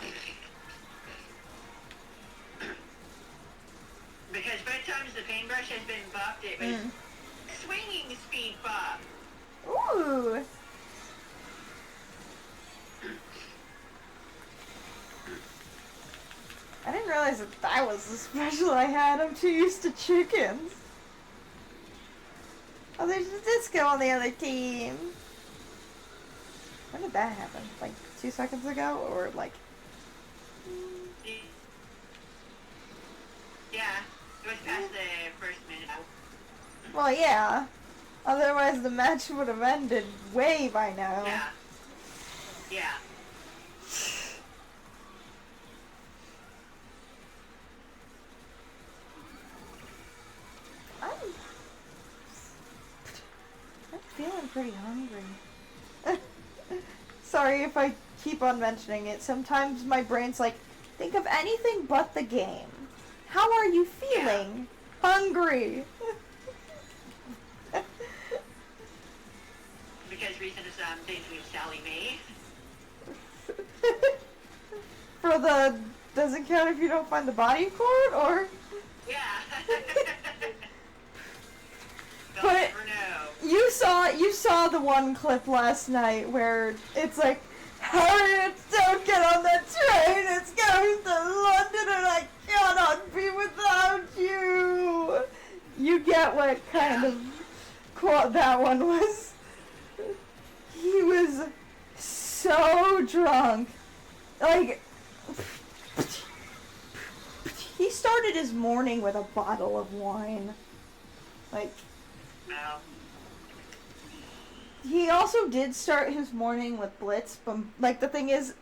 Because both times the paintbrush has been buffed, it was swinging speed buff. Ooh. I didn't realize that was the special I had. I'm too used to chickens. Oh, there's a disco on the other team. When did that happen? Like 2 seconds ago? Or like... Yeah, it was past the first minute. Well, yeah. Otherwise the match would have ended way by now. Yeah. Yeah. I'm feeling pretty hungry. Sorry if I keep on mentioning it. Sometimes my brain's like, think of anything but the game. How are you feeling? Yeah. Hungry. Because recent is thinking of Sally Mae. For the doesn't count if you don't find the body cord, or? Yeah. But you saw the one clip last night where it's like, hurry, don't get on the train, it's going to London and I cannot be without you. You get what kind of quote that one was. He was so drunk. Like, he started his morning with a bottle of wine. Like, no. He also did start his morning with Blitz, but, like, the thing is,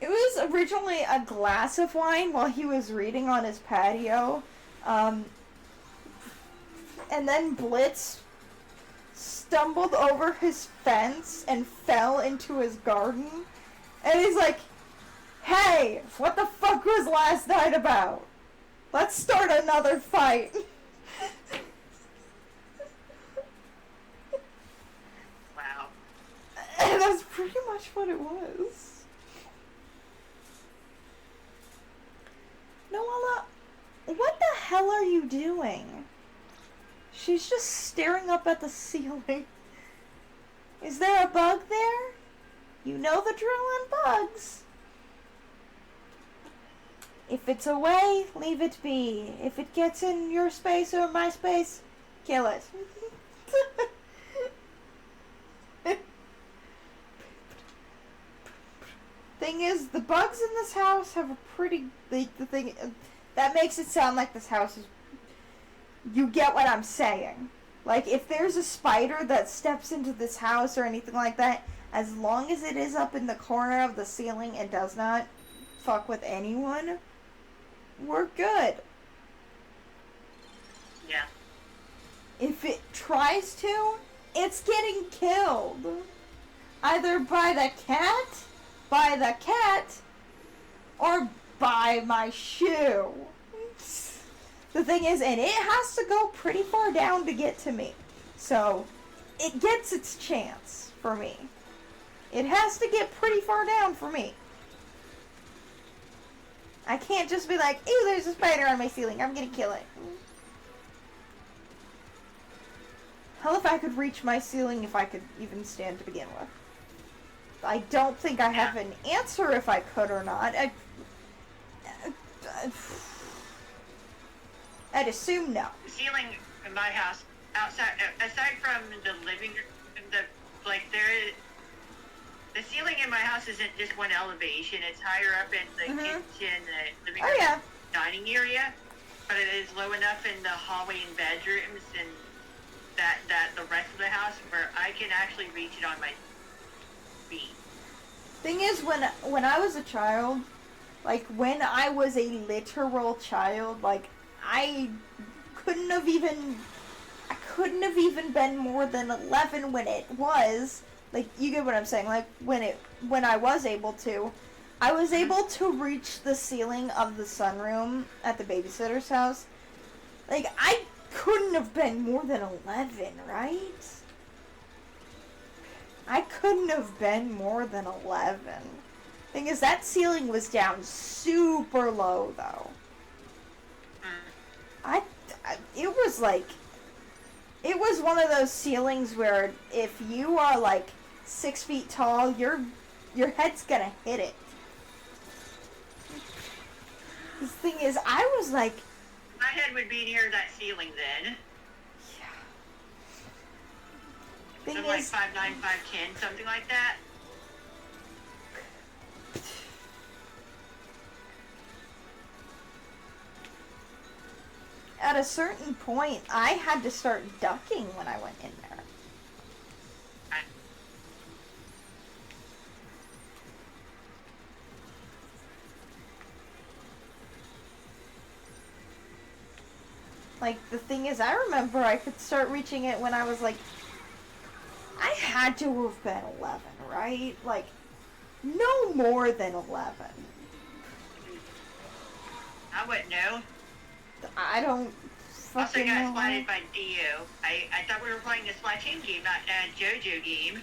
it was originally a glass of wine while he was reading on his patio, and then Blitz stumbled over his fence and fell into his garden, and he's like, hey, what the fuck was last night about? Let's start another fight. Wow. And that's pretty much what it was. Noella, what the hell are you doing? She's just staring up at the ceiling. Is there a bug there? You know the drill on bugs. If it's away, leave it be. If it gets in your space or my space, kill it. Thing is, the bugs in this house have a pretty... the thing... that makes it sound like this house is... You get what I'm saying. Like, if there's a spider that steps into this house or anything like that, as long as it is up in the corner of the ceiling and does not fuck with anyone, we're good. Yeah. If it tries to, it's getting killed. Either by the cat, or by my shoe. The thing is, and it has to go pretty far down to get to me. So, it gets its chance for me. It has to get pretty far down for me. I can't just be like, ew, there's a spider on my ceiling, I'm gonna kill it. Hell, if I could reach my ceiling, if I could even stand to begin with. I don't think I have an answer if I could or not. I'd assume no. The ceiling in my house, outside, aside from the living room, the ceiling in my house isn't just one elevation. It's higher up in the kitchen, the living room, dining area, but it is low enough in the hallway and bedrooms and that the rest of the house where I can actually reach it on my feet. Thing is, when I was a child, like when I was a literal child, like I couldn't have even been more than 11 when it was, like, you get what I'm saying, like when I was able to, I was able to reach the ceiling of the sunroom at the babysitter's house. Like, I couldn't have been more than 11, right? I couldn't have been more than 11. Thing is, that ceiling was down super low, though. It was like, it was one of those ceilings where if you are like 6 feet tall, your head's gonna hit it. The thing is, I was like... My head would be near that ceiling then. Yeah. Something like 5'9", 5'10", something like that. At a certain point, I had to start ducking when I went in there. Like, the thing is, I remember I could start reaching it when I was like, I had to have been 11, right? Like, no more than 11. I wouldn't know. I don't Also fucking got know. spotted by Dio. I thought we were playing a Splatoon game, not a JoJo game.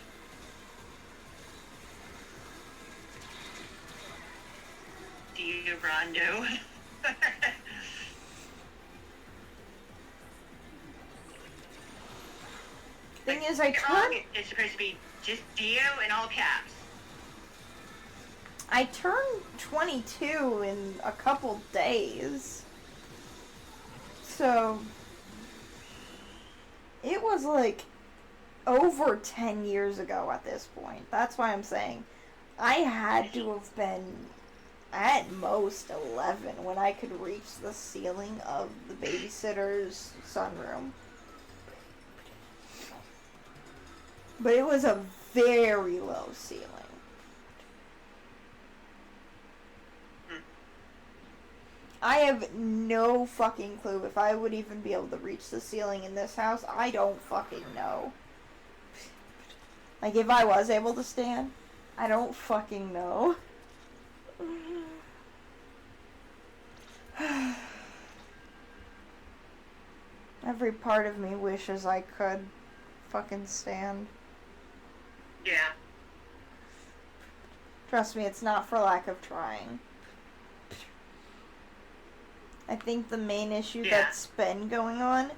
Dio Brando. Thing is, I turned... It's supposed to be just Dio in all caps. I turned 22 in a couple days. So... It was like over 10 years ago at this point. That's why I'm saying I had to have been at most 11 when I could reach the ceiling of the babysitter's sunroom. But it was a very low ceiling. I have no fucking clue if I would even be able to reach the ceiling in this house. I don't fucking know. Like, if I was able to stand, I don't fucking know. Every part of me wishes I could fucking stand. Yeah. Trust me, it's not for lack of trying. I think the main issue that's been going on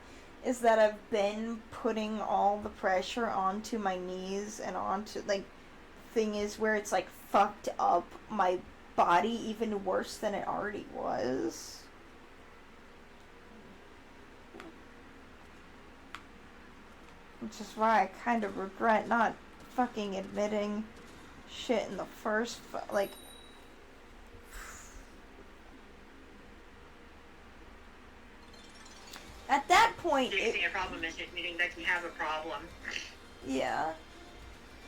is that I've been putting all the pressure onto my knees and onto, like, thing is where it's, like, fucked up my body even worse than it already was. Which is why I kind of regret not fucking admitting shit in the first, like... At that point... Fixing a problem is admitting that you have a problem. Yeah.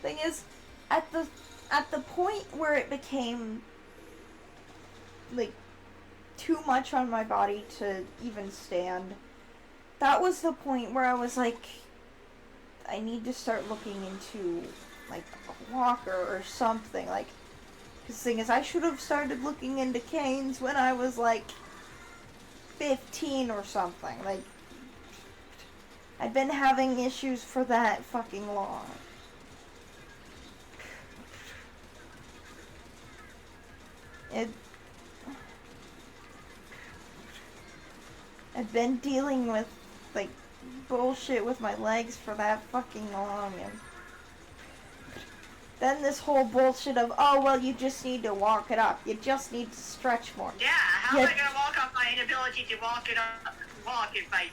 Thing is, at the point where it became, like, too much on my body to even stand, that was the point where I was like, I need to start looking into, like, a walker or something. Like, because the thing is, I should have started looking into canes when I was, like, 15 or something. Like, I've been having issues for that fucking long. I've been dealing with, like, bullshit with my legs for that fucking long, and then this whole bullshit of, oh, well, you just need to walk it up. You just need to stretch more. Yeah, how am I going to walk off my inability to walk if I,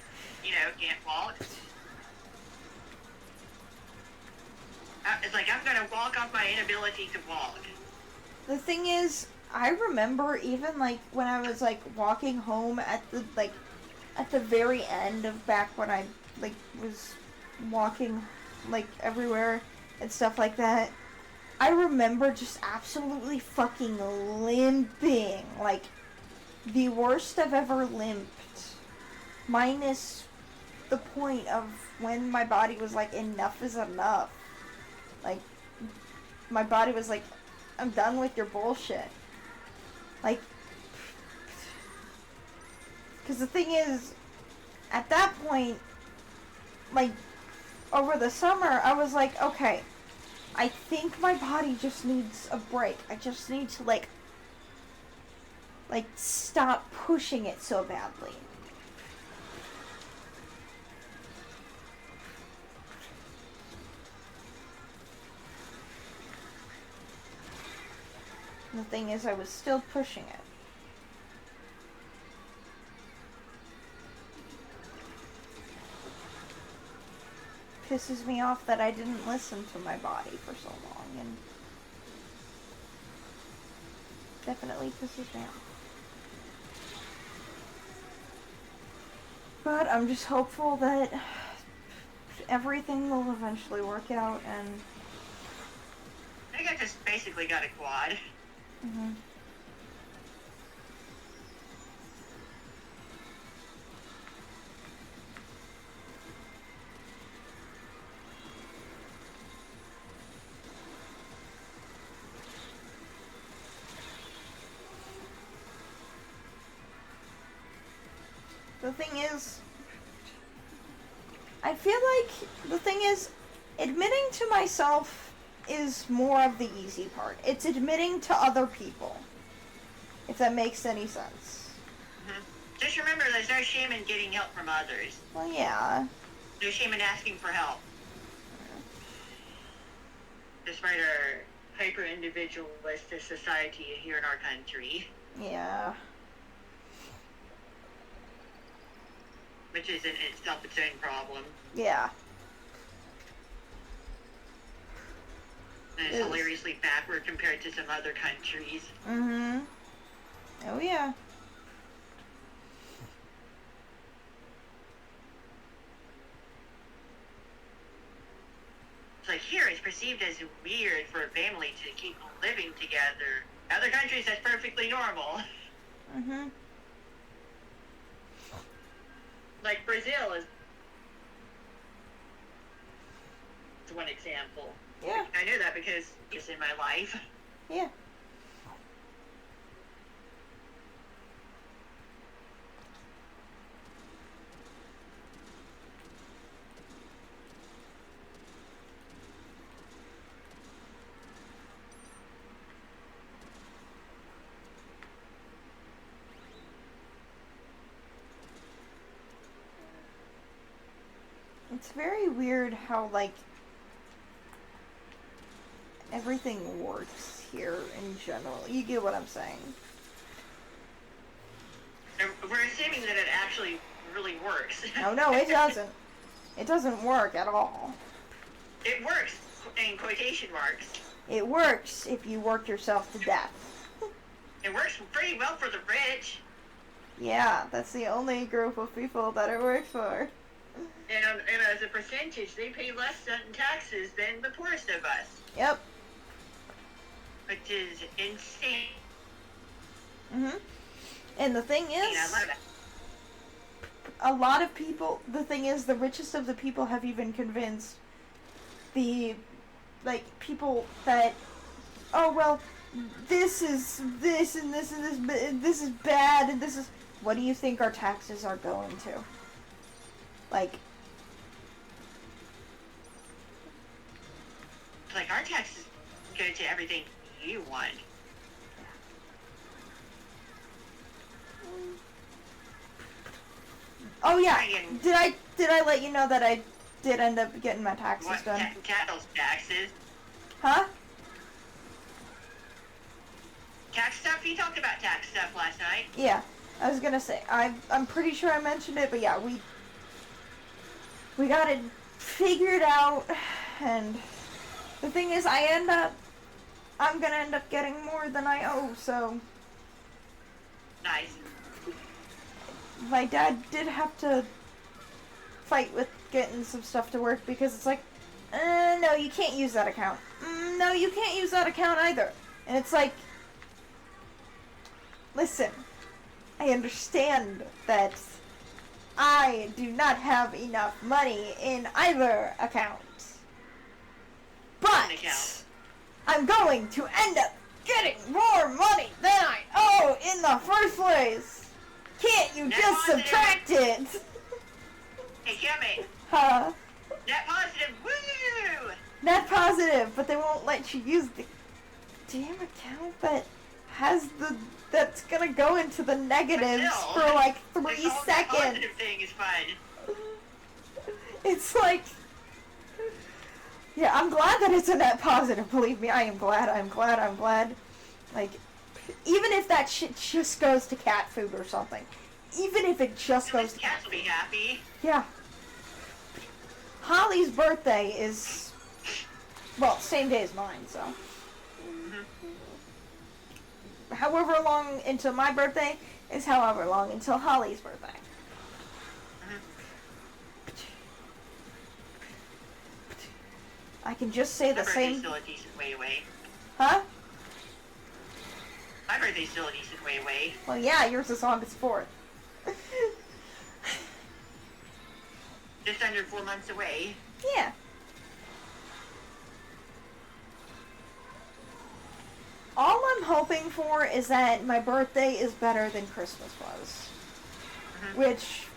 can't walk? It's like I'm going to walk off my inability to walk. The thing is, I remember even, like, when I was, like, walking home at the very end of back when I, like, was walking, like, everywhere and stuff like that, I remember just absolutely fucking limping. Like, the worst I've ever limped. Minus the point of when my body was like, enough is enough. Like, my body was like, I'm done with your bullshit. Like, because the thing is, at that point, like, over the summer, I was like, okay, I think my body just needs a break. I just need to, like, stop pushing it so badly. And the thing is, I was still pushing it. Pisses me off that I didn't listen to my body for so long, and definitely pisses me off. But I'm just hopeful that everything will eventually work out, and I think I just basically got a quad. Mm-hmm. The thing is, I feel like the thing is, admitting to myself is more of the easy part. It's admitting to other people, if that makes any sense. Mm-hmm. Just remember, there's no shame in getting help from others. Well, yeah. No shame in asking for help. Despite our hyper-individualistic society here in our country. Yeah. Which is in itself its own problem. Yeah. And it's hilariously backward compared to some other countries. Mm-hmm. Oh, yeah. It's like here it's perceived as weird for a family to keep living together. Other countries, that's perfectly normal. Mm-hmm. Like Brazil is one example. Yeah. I know that because it's in my life. Yeah. It's very weird how, like, everything works here in general. You get what I'm saying? We're assuming that it actually really works. No, it doesn't. It doesn't work at all. It works, in quotation marks. It works if you work yourself to death. It works pretty well for the rich. Yeah, that's the only group of people that it works for. And as a percentage, they pay less in taxes than the poorest of us. Yep. Which is insane. Mhm. And the thing is, I love it. a lot of people, the thing is, the richest of the people have even convinced the, like, people that, oh, well, this is this and this and this, this is bad and this is, what do you think our taxes are going to? Like our taxes go to everything you want. Oh yeah, did I let you know that I did end up getting my taxes done? Cattle taxes? Huh? Tax stuff? You talked about tax stuff last night. Yeah, I was gonna say, I'm pretty sure I mentioned it, but yeah, we got it figured out, and the thing is, I'm gonna end up getting more than I owe, so. Nice. My dad did have to fight with getting some stuff to work because it's like, no, you can't use that account. No, you can't use that account either. And it's like, listen, I understand that I do not have enough money in either account. But I'm going to end up getting more money than I owe in the first place. Can't you just subtract it? Hey, Jimmy. Huh? Net positive, woo! Net positive, but they won't let you use the damn account that's gonna go into the negatives for like 3 seconds. Net positive thing is fun. It's like, yeah, I'm glad that it's a net positive. Believe me, I am glad. I'm glad. Like, even if that shit just goes to cat food or something. Even if it just goes to cats will be happy. Yeah. Holly's birthday is, well, same day as mine, so. However long until my birthday is however long until Holly's birthday. I can just say the same. My birthday's still a decent way away. Huh? My birthday's still a decent way away. Well, yeah, yours is August 4th. Just under 4 months away. Yeah. All I'm hoping for is that my birthday is better than Christmas was. Which,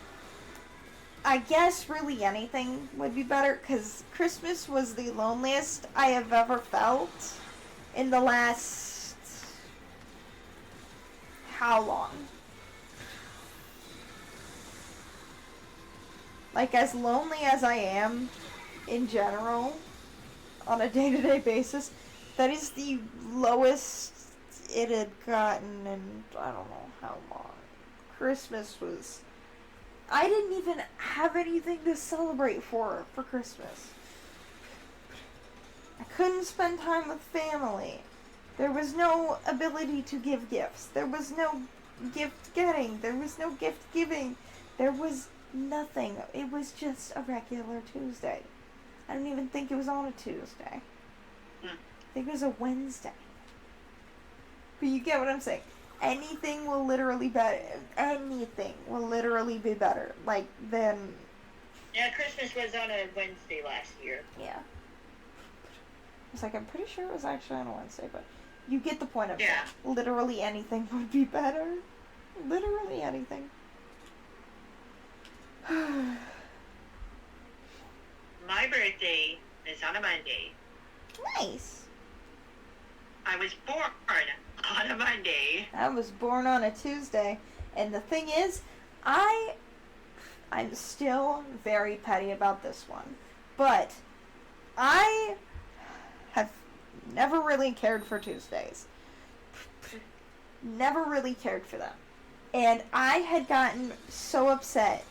I guess really anything would be better, because Christmas was the loneliest I have ever felt in the last... how long? Like, as lonely as I am, in general, on a day-to-day basis, that is the lowest it had gotten in, I don't know how long. Christmas was... I didn't even have anything to celebrate for Christmas. I couldn't spend time with family. There was no ability to give gifts. There was no gift getting. There was no gift giving. There was nothing. It was just a regular Tuesday. I don't even think it was on a Tuesday. I think it was a Wednesday. But you get what I'm saying. Anything will literally be better. Like, than... Yeah, Christmas was on a Wednesday last year. Yeah. It's like, I'm pretty sure it was actually on a Wednesday, but you get the point of it. Literally anything would be better. Literally anything. My birthday is on a Monday. Nice. I was born on a Monday. I was born on a Tuesday, and the thing is, I I'm still very petty about this one. But I have never really cared for Tuesdays. Never really cared for them. And I had gotten so upset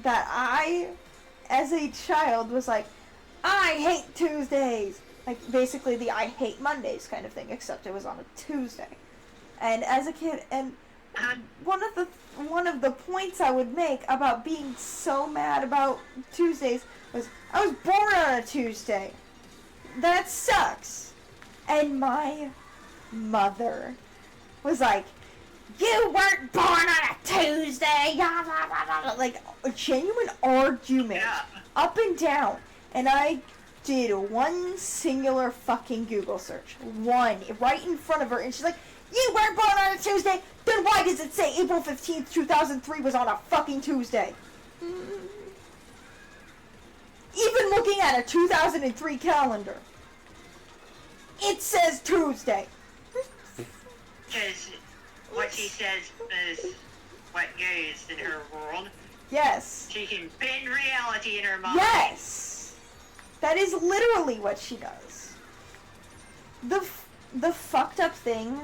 that I, as a child, was like, I hate Tuesdays! Like, basically the I hate Mondays kind of thing, except it was on a Tuesday. And as a kid, and one of the points I would make about being so mad about Tuesdays was, I was born on a Tuesday. That sucks. And my mother was like, you weren't born on a Tuesday! Like, a genuine argument. Yeah. Up and down. And I did one singular fucking Google search. One. Right in front of her. And she's like, you weren't born on a Tuesday! Then why does it say April 15th, 2003 was on a fucking Tuesday? Even looking at a 2003 calendar, it says Tuesday. Because what she says is what goes in her world. Yes. She can bend reality in her mind. Yes. That is literally what she does. The fucked up thing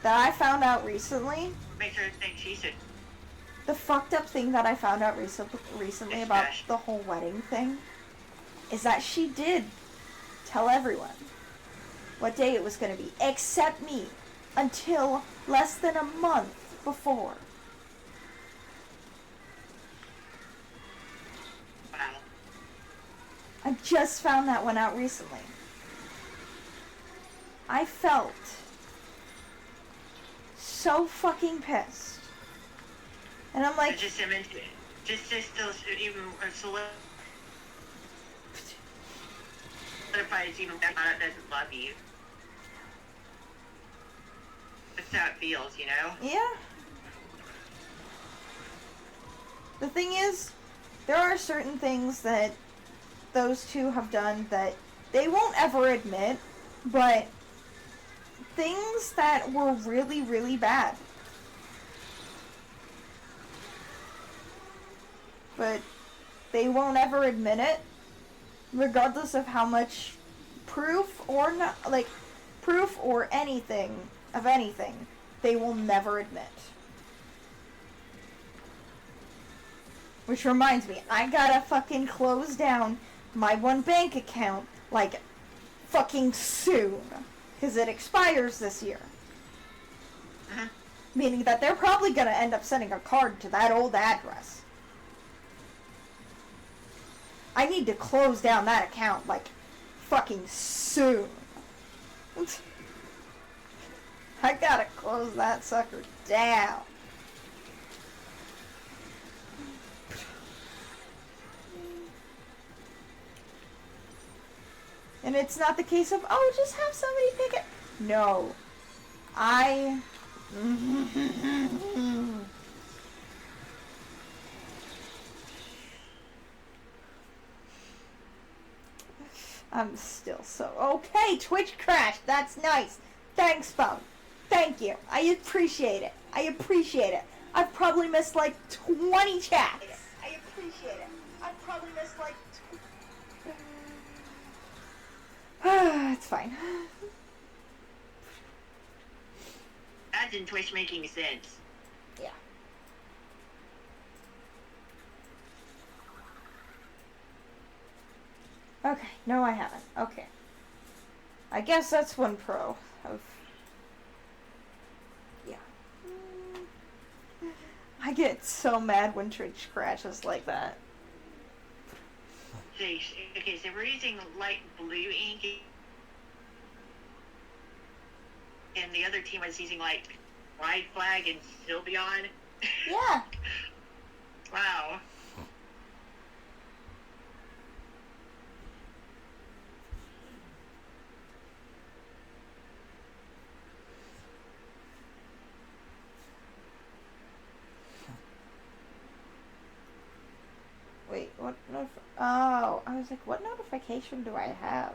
that I found out recently. Makes her think she should. The fucked up thing that I found out recently about the whole wedding thing is that she did tell everyone what day it was going to be, except me, until less than a month before. Wow. I just found that one out recently. I felt so fucking pissed. And I'm like, Just still even solidifies even that doesn't love you. That's how it feels, you know? yeah. The thing is, there are certain things that those two have done that they won't ever admit, but things that were really, really bad. But they won't ever admit it, regardless of how much proof or not, like, proof or anything, of anything, they will never admit. Which reminds me, I gotta fucking close down my one bank account, like, fucking soon. Because it expires this year. Uh-huh. Meaning that they're probably gonna end up sending a card to that old address. I need to close down that account, like, fucking soon. I gotta close that sucker down. And it's not the case of, oh, just have somebody pick it. No. I'm still so... Okay, Twitch crashed. That's nice. Thanks, phone. Thank you. I appreciate it. I appreciate it. I've probably missed like 20 chats. I appreciate it. I've probably missed like... It's fine. Imagine Twitch making sense. Yeah. Okay, no I haven't. Okay. I guess that's one pro of... Yeah. I get so mad when Twitch crashes like that. Okay, so we're using light blue ink, and the other team was using like Pride Flag and Sylveon. Yeah. Wow. Wait, what oh, I was like, what notification do I have?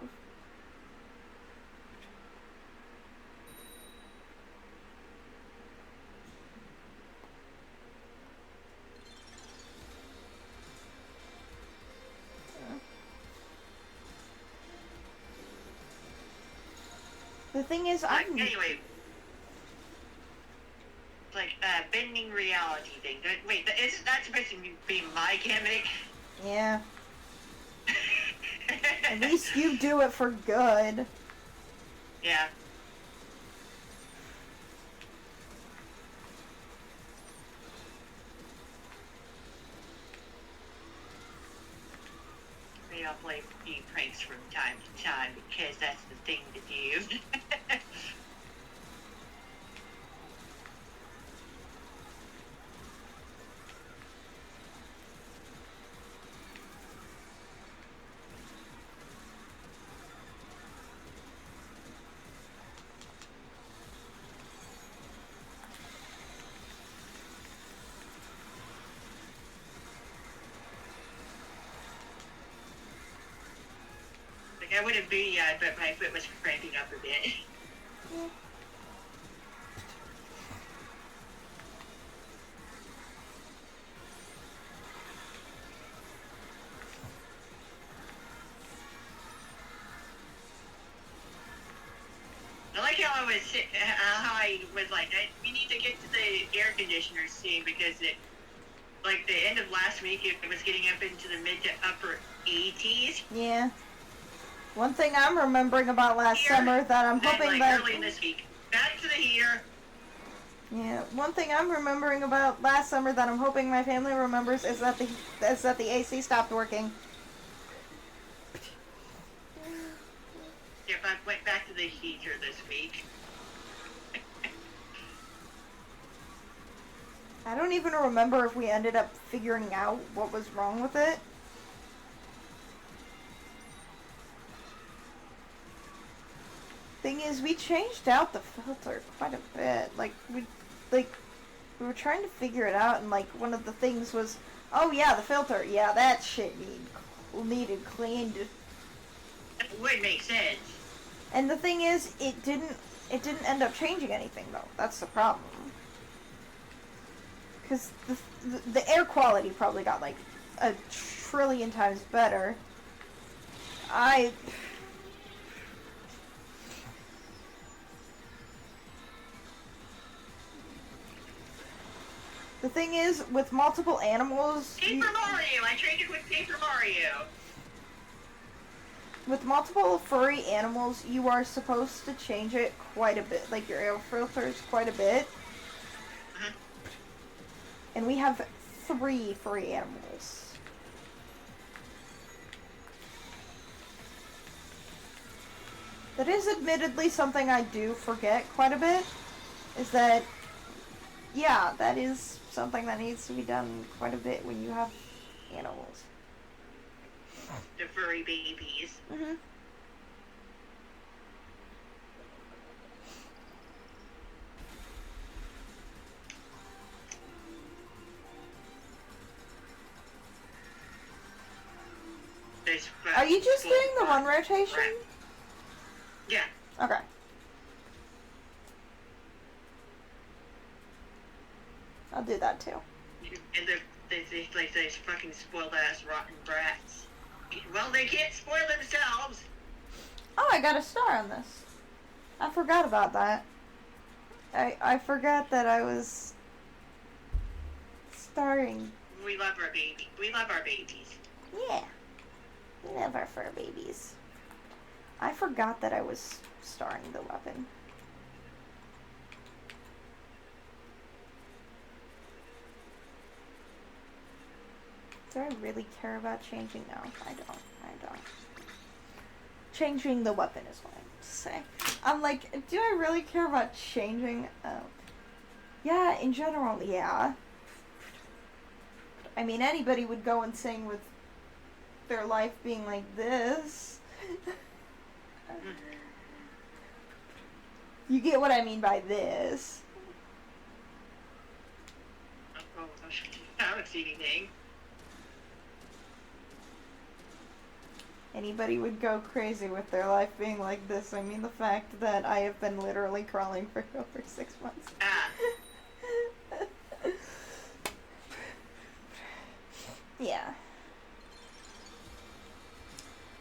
The thing is, Anyway, like bending reality thing. Wait, isn't that supposed to be my gimmick? Yeah. At least you do it for good. Yeah. Maybe I'll play a few pranks from time to time because that's the thing to do. I wouldn't be, but my foot was cramping up a bit. Yeah. I like how I was like, we need to get to the air conditioner soon because like the end of last week, it was getting up into the mid to upper 80s. Yeah. One thing I'm remembering about last summer that I'm hoping that... early this week. Back to the heater. Yeah, one thing I'm remembering about last summer that I'm hoping my family remembers is that the AC stopped working. Yep, I went back to the heater this week. I don't even remember if we ended up figuring out what was wrong with it. Thing is, we changed out the filter quite a bit. We were trying to figure it out, and like one of the things was, oh yeah, the filter. Yeah, that shit needed cleaned. It would make sense. And the thing is, it didn't end up changing anything though. That's the problem. Because the air quality probably got like a trillion times better. The thing is, with multiple animals... Paper Mario! I traded with Paper Mario! With multiple furry animals, you are supposed to change it quite a bit. Like, your air filters quite a bit. Uh-huh. And we have 3 furry animals. That is admittedly something I do forget quite a bit. Is that... Yeah, that is something that needs to be done quite a bit when you have animals. The furry babies. Mm-hmm. Are you just doing the one rotation? Right. Yeah. Okay. I'll do that too. And they like those fucking spoiled ass rotten brats. Well, they can't spoil themselves. Oh, I got a star on this. I forgot about that. I forgot that I was starring. We love our baby. We love our babies. Yeah. We love our fur babies. I forgot that I was starring the weapon. Do I really care about changing? No, I don't. Changing the weapon is what I meant to say. I'm like, do I really care about changing? Yeah, in general, yeah. I mean, anybody would go insane with their life being like this. You get what I mean by this. Oh, I don't see anything. Anybody would go crazy with their life being like this. I mean, the fact that I have been literally crawling for over 6 months. Ah. Yeah.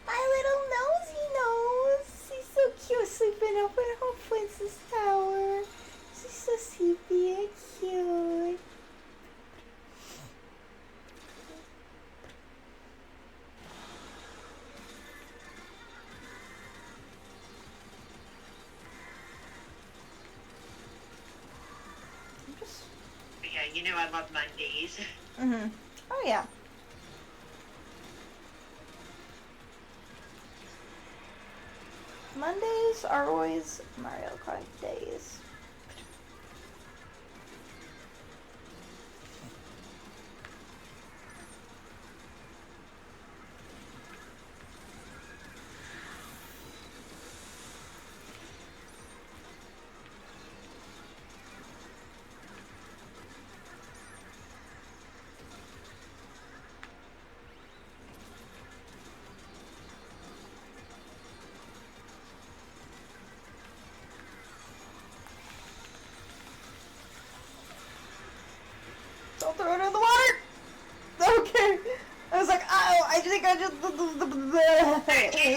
My little nosy nose. He's so cute sleeping up in her You know I love Mondays. Mhm. Oh yeah. Mondays are always Mario Kart days. Don't throw it in the water! Okay. I was like, oh, I think I just... Hey, we're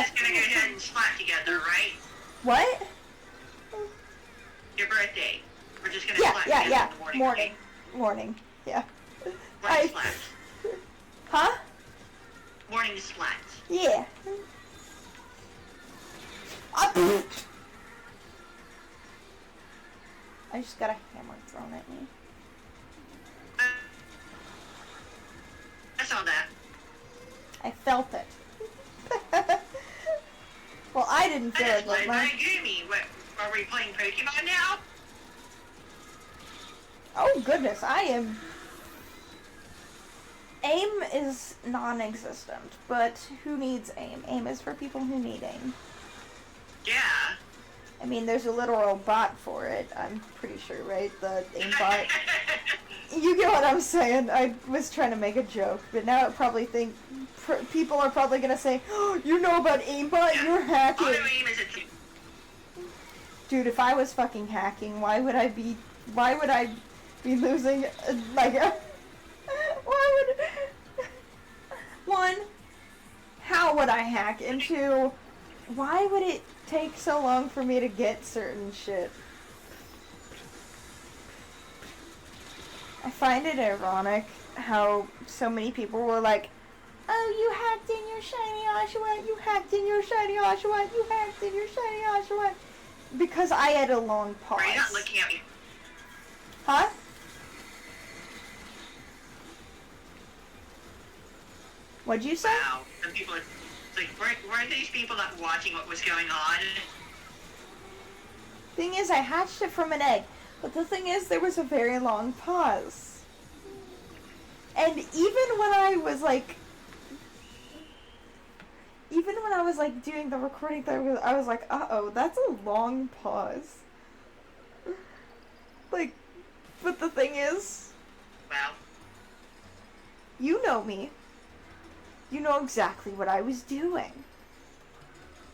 just gonna go ahead and slap together, right? What? Your birthday. We're just gonna slap together in the morning. Morning. Okay? Morning. Yeah. Morning slaps. Huh? Morning slaps. Yeah. I just got a hammer thrown at me. I saw that. I felt it. Well, I didn't feel it, but my Gumi. What, are we playing Pokemon now? Oh goodness, I am... AIM is non-existent, but who needs AIM? AIM is for people who need AIM. Yeah. I mean, there's a literal bot for it, I'm pretty sure, right? The AIM bot. You get what I'm saying. I was trying to make a joke, but now I probably think... people are probably gonna say, oh, you know about aimbot? Yeah. You're hacking. Auto aim is a thing. Dude, if I was fucking hacking, why would I be losing, like, why would, one, how would I hack? And two, why would it take so long for me to get certain shit? I find it ironic how so many people were like, oh, you hacked in your shiny Oshawott, you hacked in your shiny Oshawott, you hacked in your shiny Oshawott. Because I had a long pause. Are you not looking at me? Huh? What'd you say? Wow. Some people are, like, weren't these people not watching what was going on? Thing is, I hatched it from an egg. But the thing is, there was a very long pause. And even when I was like doing the recording thing, I was like, uh-oh, that's a long pause. Like, but the thing is... Well. You know me. You know exactly what I was doing.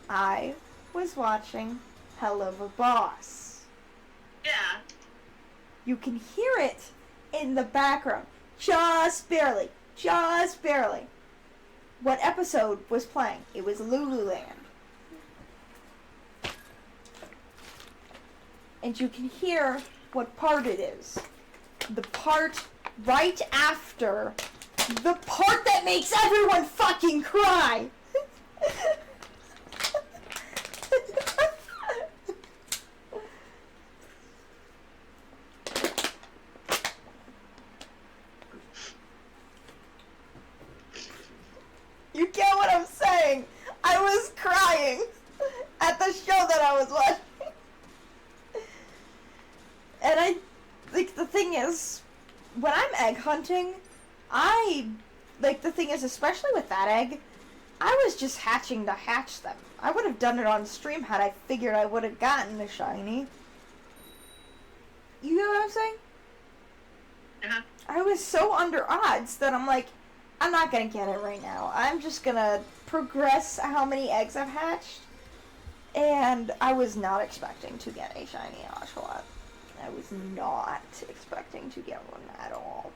I was watching Hell of a Boss. Yeah. You can hear it in the background. Just barely. Just barely. What episode was playing? It was Lululand. And you can hear what part it is. The part right after the part that makes everyone fucking cry. You get what I'm saying? I was crying at the show that I was watching. And the thing is, when I'm egg hunting, the thing is, especially with that egg, I was just hatching to hatch them. I would have done it on stream had I figured I would have gotten a shiny. You know what I'm saying? Uh-huh. I was so under odds that I'm like, I'm not gonna get it right now. I'm just gonna progress how many eggs I've hatched. And I was not expecting to get a shiny Oshawott. I was not expecting to get one at all.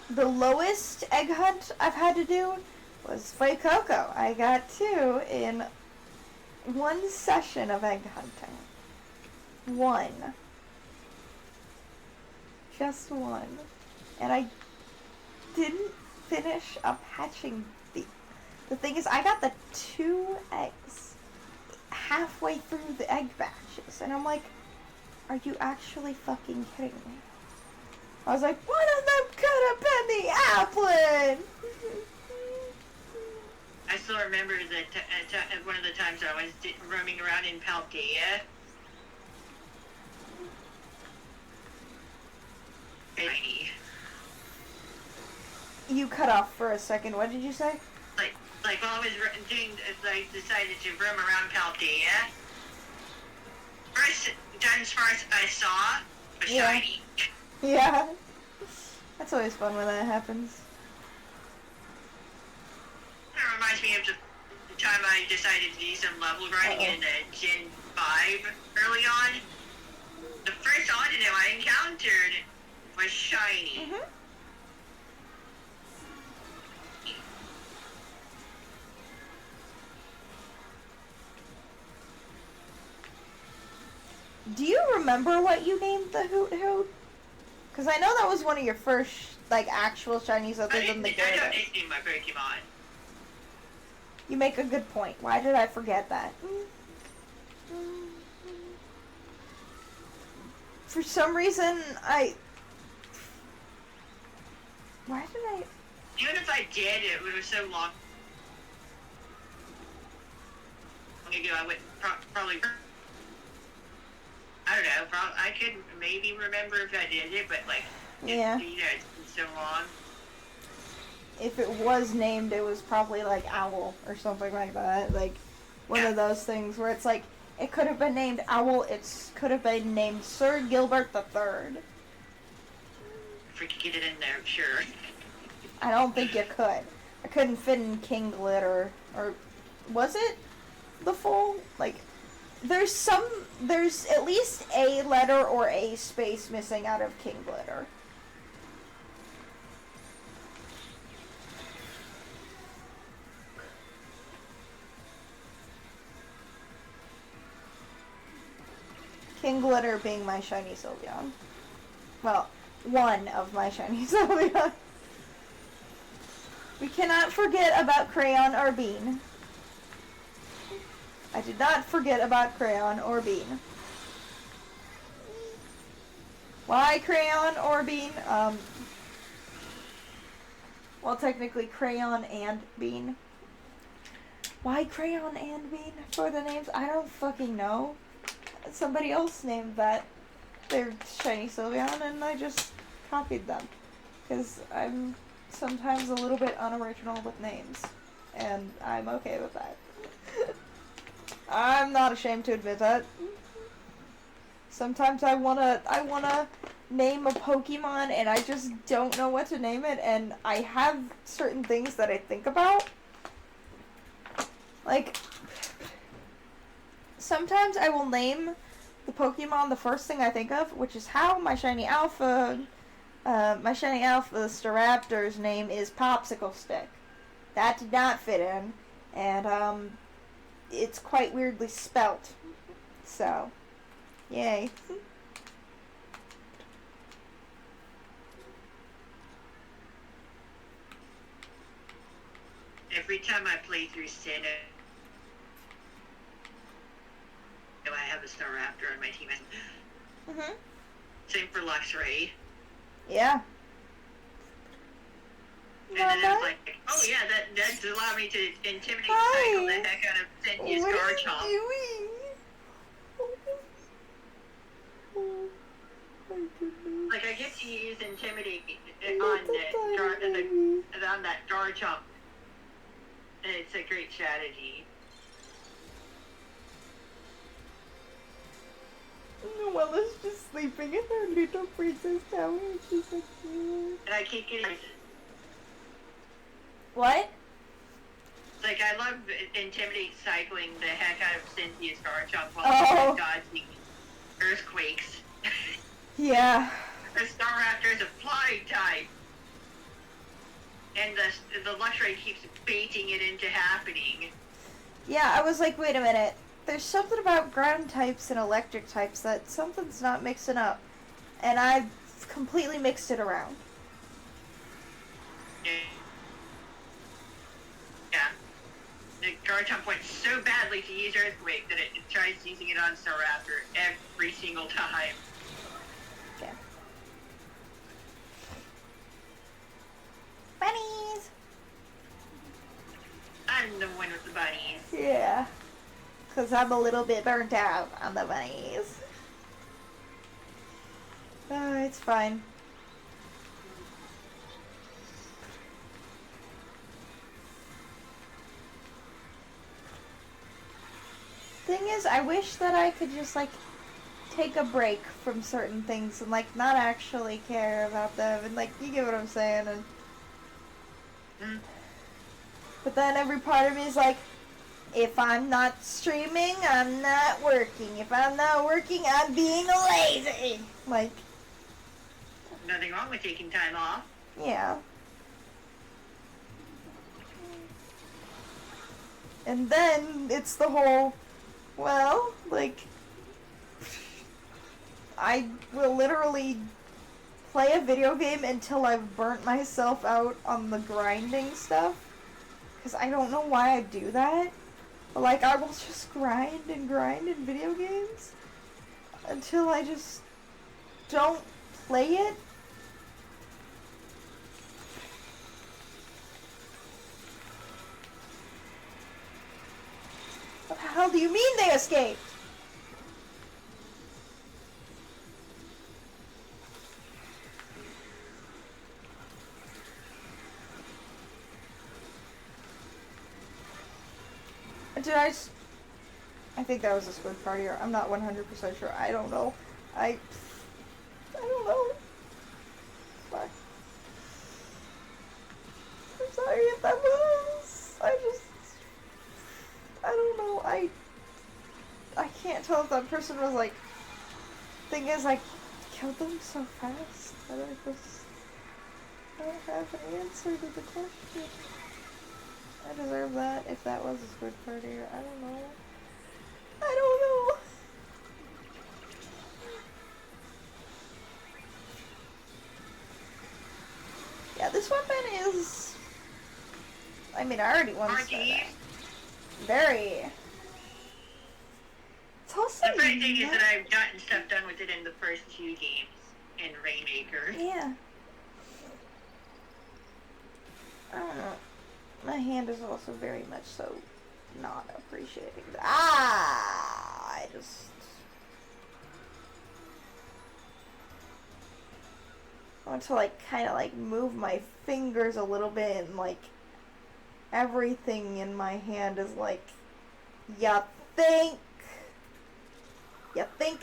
The lowest egg hunt I've had to do was Fight Coco. I got 2 in one session of egg hunting. 1. Just 1. And I didn't finish up hatching the thing is, I got the 2 eggs halfway through the egg batches, and I'm like, Are you actually fucking kidding me? I was like, one of them could have been the Applin! I still remember that one of the times I was roaming around in Paldea. Tiny. You cut off for a second. What did you say? Like while I was doing, I decided to roam around Paldea. First Dunsparce I saw was shiny. Yeah. That's always fun when that happens. It reminds me of the time I decided to do some level grinding in Gen 5 early on. The first Audino I encountered was shiny. Mm-hmm. Do you remember what you named the Hoot Hoot? Because I know that was one of your first, like, actual shinies other than the Gyarados. I don't nickname my Pokemon. You make a good point. Why did I forget that? For some reason, why did I... Even if I did, it was so long ago, I would probably... I don't know, I could maybe remember if I did it, but, like, yeah. You know, it's been so long. If it was named, it was probably, like, Owl or something like that. Like, one of those things where it's like, it could have been named Owl, it could have been named Sir Gilbert III. If we could get it in there, sure. I don't think you could. I couldn't fit in King Glitter, or was it the full, like... There's at least a letter or a space missing out of King Glitter. King Glitter being my shiny Sylveon. Well, one of my shiny Sylveon. We cannot forget about Crayon or Bean. I did not forget about Crayon or Bean. Why Crayon or Bean? Well, technically Crayon and Bean. Why Crayon and Bean for the names? I don't fucking know. Somebody else named that their shiny Sylveon, and I just copied them. Because I'm sometimes a little bit unoriginal with names. And I'm okay with that. I'm not ashamed to admit that. Sometimes I wanna name a Pokemon and I just don't know what to name it, and I have certain things that I think about. Like, sometimes I will name the Pokemon the first thing I think of, which is how my shiny Alpha Staraptor's name is Popsicle Stick. That did not fit in, and it's quite weirdly spelt. So, yay. Every time I play through Sinnoh, I have a Staraptor on my team. Mhm. Same for Luxray. Yeah. And then I was like, oh yeah, that allowed me to intimidate cycle the heck out of Cynthia's Garchomp. What are you doing? Oh my goodness. Like, I get to use intimidate on that Garchomp. And it's a great strategy. Noella's just sleeping in her little princess tower. She's like, And I keep getting... what? Like, I love intimidate cycling the heck out of Cynthia's Garchomp while dodging earthquakes. Yeah. The Staraptor is a fly type. And the Luxray keeps baiting it into happening. Yeah, I was like, wait a minute. There's something about ground types and electric types that something's not mixing up. And I completely mixed it around. Yeah. The Garchomp went so badly necessarily to use Earthquake, that it tries using it on Staraptor every single time. Okay. Bunnies! I'm the one with the bunnies. Yeah. Because I'm a little bit burnt out on the bunnies. It's fine. Thing is, I wish that I could just, like, take a break from certain things and, like, not actually care about them. And, like, you get what I'm saying. And But then every part of me is like, if I'm not streaming, I'm not working. If I'm not working, I'm being lazy. Like, Nothing wrong with taking time off. yeah. And then it's the whole, well, like, I will literally play a video game until I've burnt myself out on the grinding stuff. Because I don't know why I do that. But, like, I will just grind and grind in video games until I just don't play it. What the hell do you mean they escaped? I think that was a squid partier. I'm not 100% sure. I don't know. I don't know. Fuck. I'm sorry if that was. I don't know. I can't tell if that person was like. Thing is, I killed them so fast that I don't have an answer to the question. I deserve that if that was a squid partier. I don't know. I don't know. Yeah, this weapon is... I mean, I already once said that. Very. It's also the funny thing is that I've gotten stuff done with it in the first 2 games in Rainmaker. Yeah. I don't know. My hand is also very much so not appreciating that. I want to, like, kind of, like, move my fingers a little bit and, like, everything in my hand is like, you think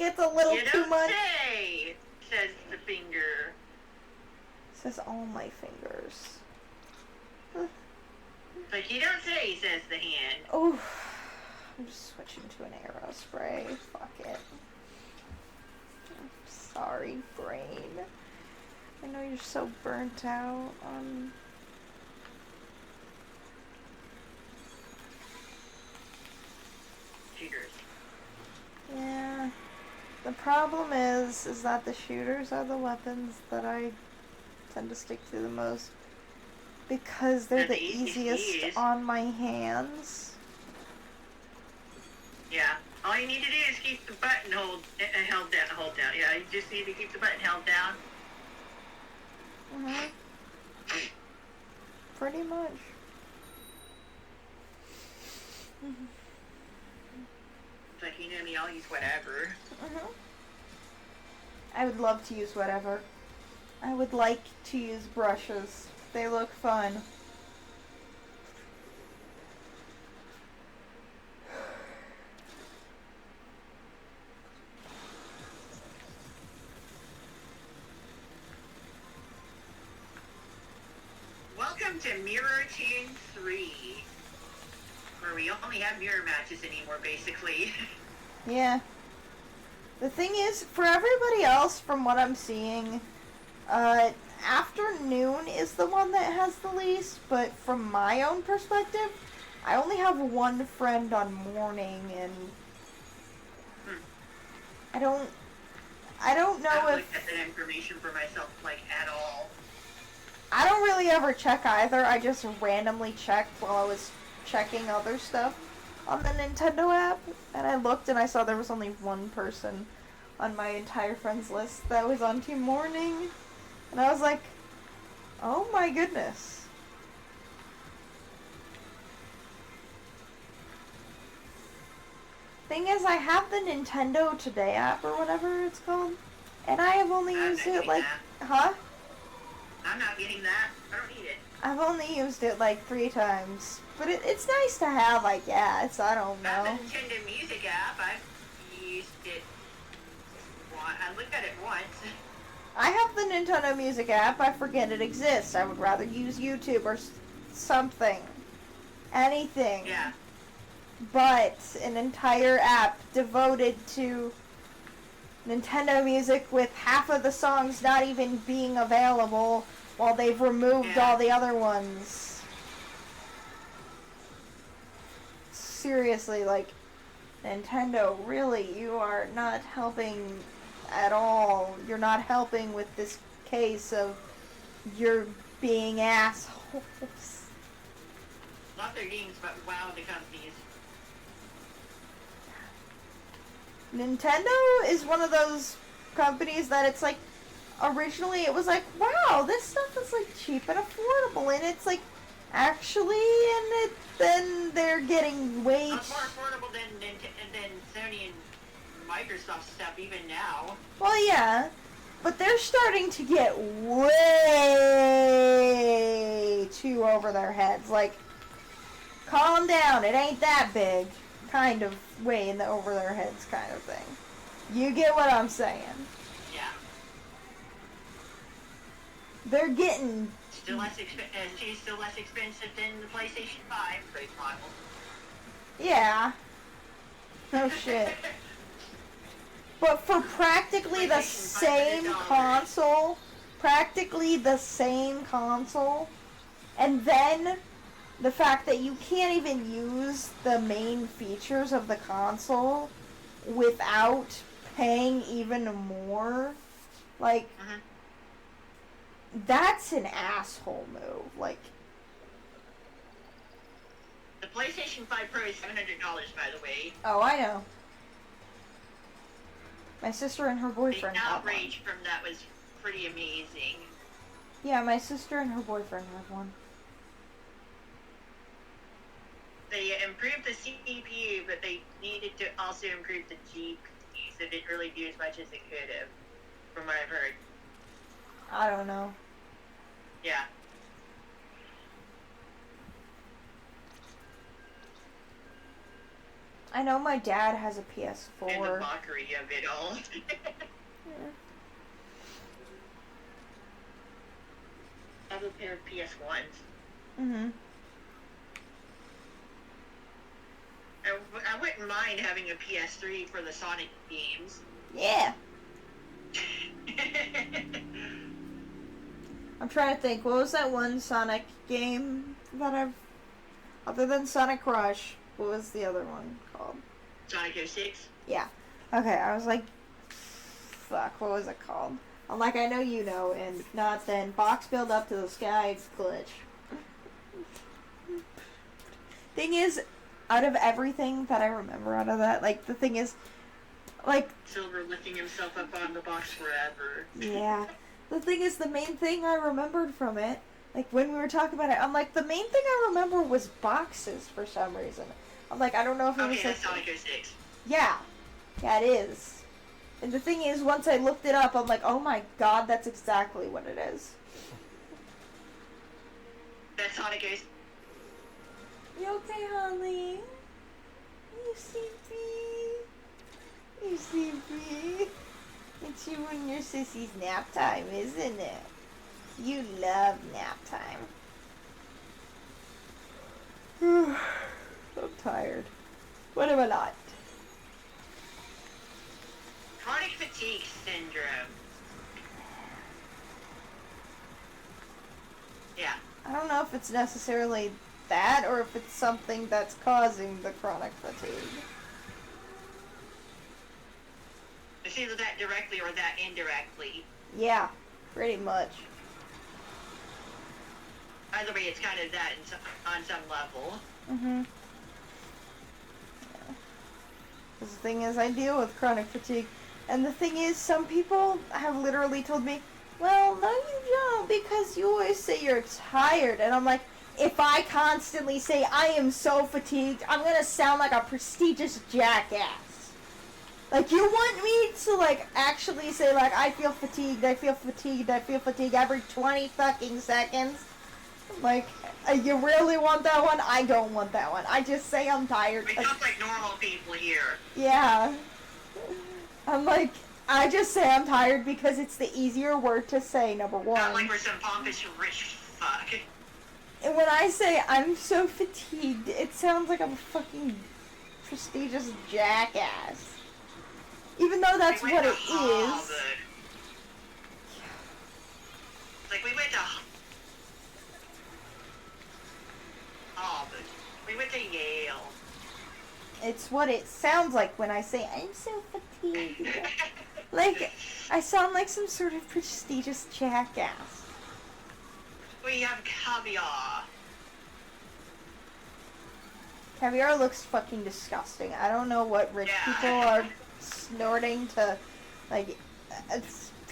it's a little too much? Say, says the finger. Says all my fingers. Like, you don't say, says the hand. Oh, I'm just switching to an arrow spray. Fuck it. I'm sorry, brain. I know you're so burnt out on... Shooters. Yeah. The problem is that the shooters are the weapons that I tend to stick to the most. Because they're the easiest on my hands. Yeah. All you need to do is keep the button held down. Yeah, you just need to keep the button held down. Mhm. Pretty much. It's like, you know me, I'll use whatever. Mhm. I would love to use whatever. I would like to use brushes. They look fun. Welcome to Mirror Team 3, where we only have mirror matches anymore, basically. Yeah. The thing is, for everybody else, from what I'm seeing, afternoon is the one that has the least, but from my own perspective, I only have one friend on morning, and I don't know I don't if... look at that information for myself, like, at all. I don't really ever check either. I just randomly checked while I was checking other stuff on the Nintendo app, and I looked and I saw there was only one person on my entire friends list that was on Team Morning, and I was like, oh my goodness. Thing is, I have the Nintendo Today app or whatever it's called, and I have only used it like, huh? I'm not getting that. I don't need it. I've only used it like 3 times, but it's nice to have, I guess. I don't know. The Nintendo Music app, I've used it. I looked at it once. I have the Nintendo Music app. I forget it exists. I would rather use YouTube or something, anything. Yeah. But an entire app devoted to Nintendo Music with half of the songs not even being available while they've removed all the other ones. Seriously, like, Nintendo, really, you are not helping at all. You're not helping with this case of you're being assholes. Not their games, but wow, the companies. Nintendo is one of those companies that it's like, originally it was like, wow, this stuff is like cheap and affordable, and it's like, actually, and then they're getting way It's more affordable than Sony and Microsoft stuff even now. Well, yeah, but they're starting to get way too over their heads. Like, calm down, it ain't that big. Kind of way in the over their heads kind of thing. You get what I'm saying? Yeah. They're getting still less expensive than the PlayStation 5 base model. Yeah. No shit. But for practically the same console, and then the fact that you can't even use the main features of the console without paying even more, like, that's an asshole move. Like, the PlayStation 5 Pro is $700, by the way. Oh, I know. My sister and her boyfriend the have one. outrage from that was pretty amazing. Yeah, my sister and her boyfriend have one. They improved the CPU, but they needed to also improve the GPU, so it didn't really do as much as it could have, from what I've heard. I don't know. Yeah. I know my dad has a PS4. And the mockery of it all. Yeah. I have a pair of PS1s. Mm-hmm. I wouldn't mind having a PS3 for the Sonic games. Yeah. I'm trying to think. What was that one Sonic game that I've... Other than Sonic Rush, what was the other one called? Sonic 06? Yeah. Okay, I was like... Fuck, what was it called? I'm like, I know you know, and not then. Box build up to the sky glitch. Thing is, out of everything that I remember out of that, like, the thing is, like... Silver lifting himself up on the box forever. Yeah. The thing is, the main thing I remembered from it, like, when we were talking about it, I'm like, the main thing I remember was boxes for some reason. I'm like, I don't know if it was... Okay, that's Sonic 06. Yeah. Yeah, it is. And the thing is, once I looked it up, I'm like, oh my god, that's exactly what it is. That's Sonic 06. You okay, Holly? You sleepy? You sleepy? It's you and your sissy's nap time, isn't it? You love nap time. I'm tired. What am I not? Chronic fatigue syndrome. Yeah. I don't know if it's necessarily that or if it's something that's causing the chronic fatigue. It's either that directly or that indirectly. Yeah, pretty much. Either way, it's kind of that on some level. Mm-hmm. Because the thing is, I deal with chronic fatigue. And the thing is, some people have literally told me, well, no you don't, because you always say you're tired. And I'm like, if I constantly say I am so fatigued, I'm gonna sound like a prestigious jackass. Like, you want me to, like, actually say, like, I feel fatigued, I feel fatigued, I feel fatigued every 20 fucking seconds? Like, you really want that one? I don't want that one. I just say I'm tired. We sound like normal people here. Yeah. I'm like, I just say I'm tired because it's the easier word to say, number one. Not like we're some pompous rich fuck. And when I say I'm so fatigued, it sounds like I'm a fucking prestigious jackass. Even though that's what it is. Like, we went to Harvard. We went to Yale. It's what it sounds like when I say I'm so fatigued. Like, I sound like some sort of prestigious jackass. We have caviar. Caviar looks fucking disgusting. I don't know what rich people are snorting to, like,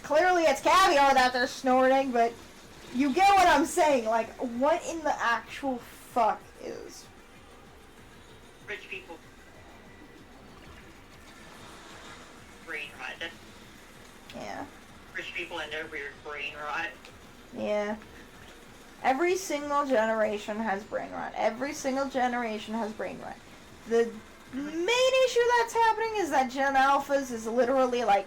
clearly it's caviar that they're snorting, but you get what I'm saying. Like, what in the actual fuck is? Rich people. Brain rot. Yeah. Rich people and their weird brain rot. Yeah. Every single generation has brain rot. Every single generation has brain rot. The main issue that's happening is that Gen Alphas is literally, like,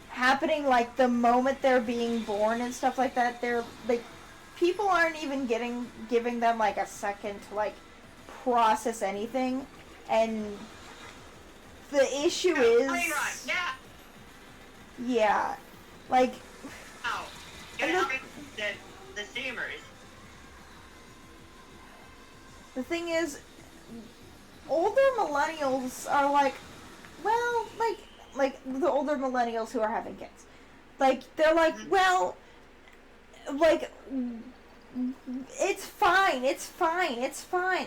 happening, like, the moment they're being born and stuff like that. They're, like, people aren't even giving them, like, a second to, like, process anything. And the issue is... Brain rot, yeah! Yeah. Like... Ow. Get out the steamers. The thing is, older millennials are like, well, like the older millennials who are having kids. Like, they're like, well, like, it's fine.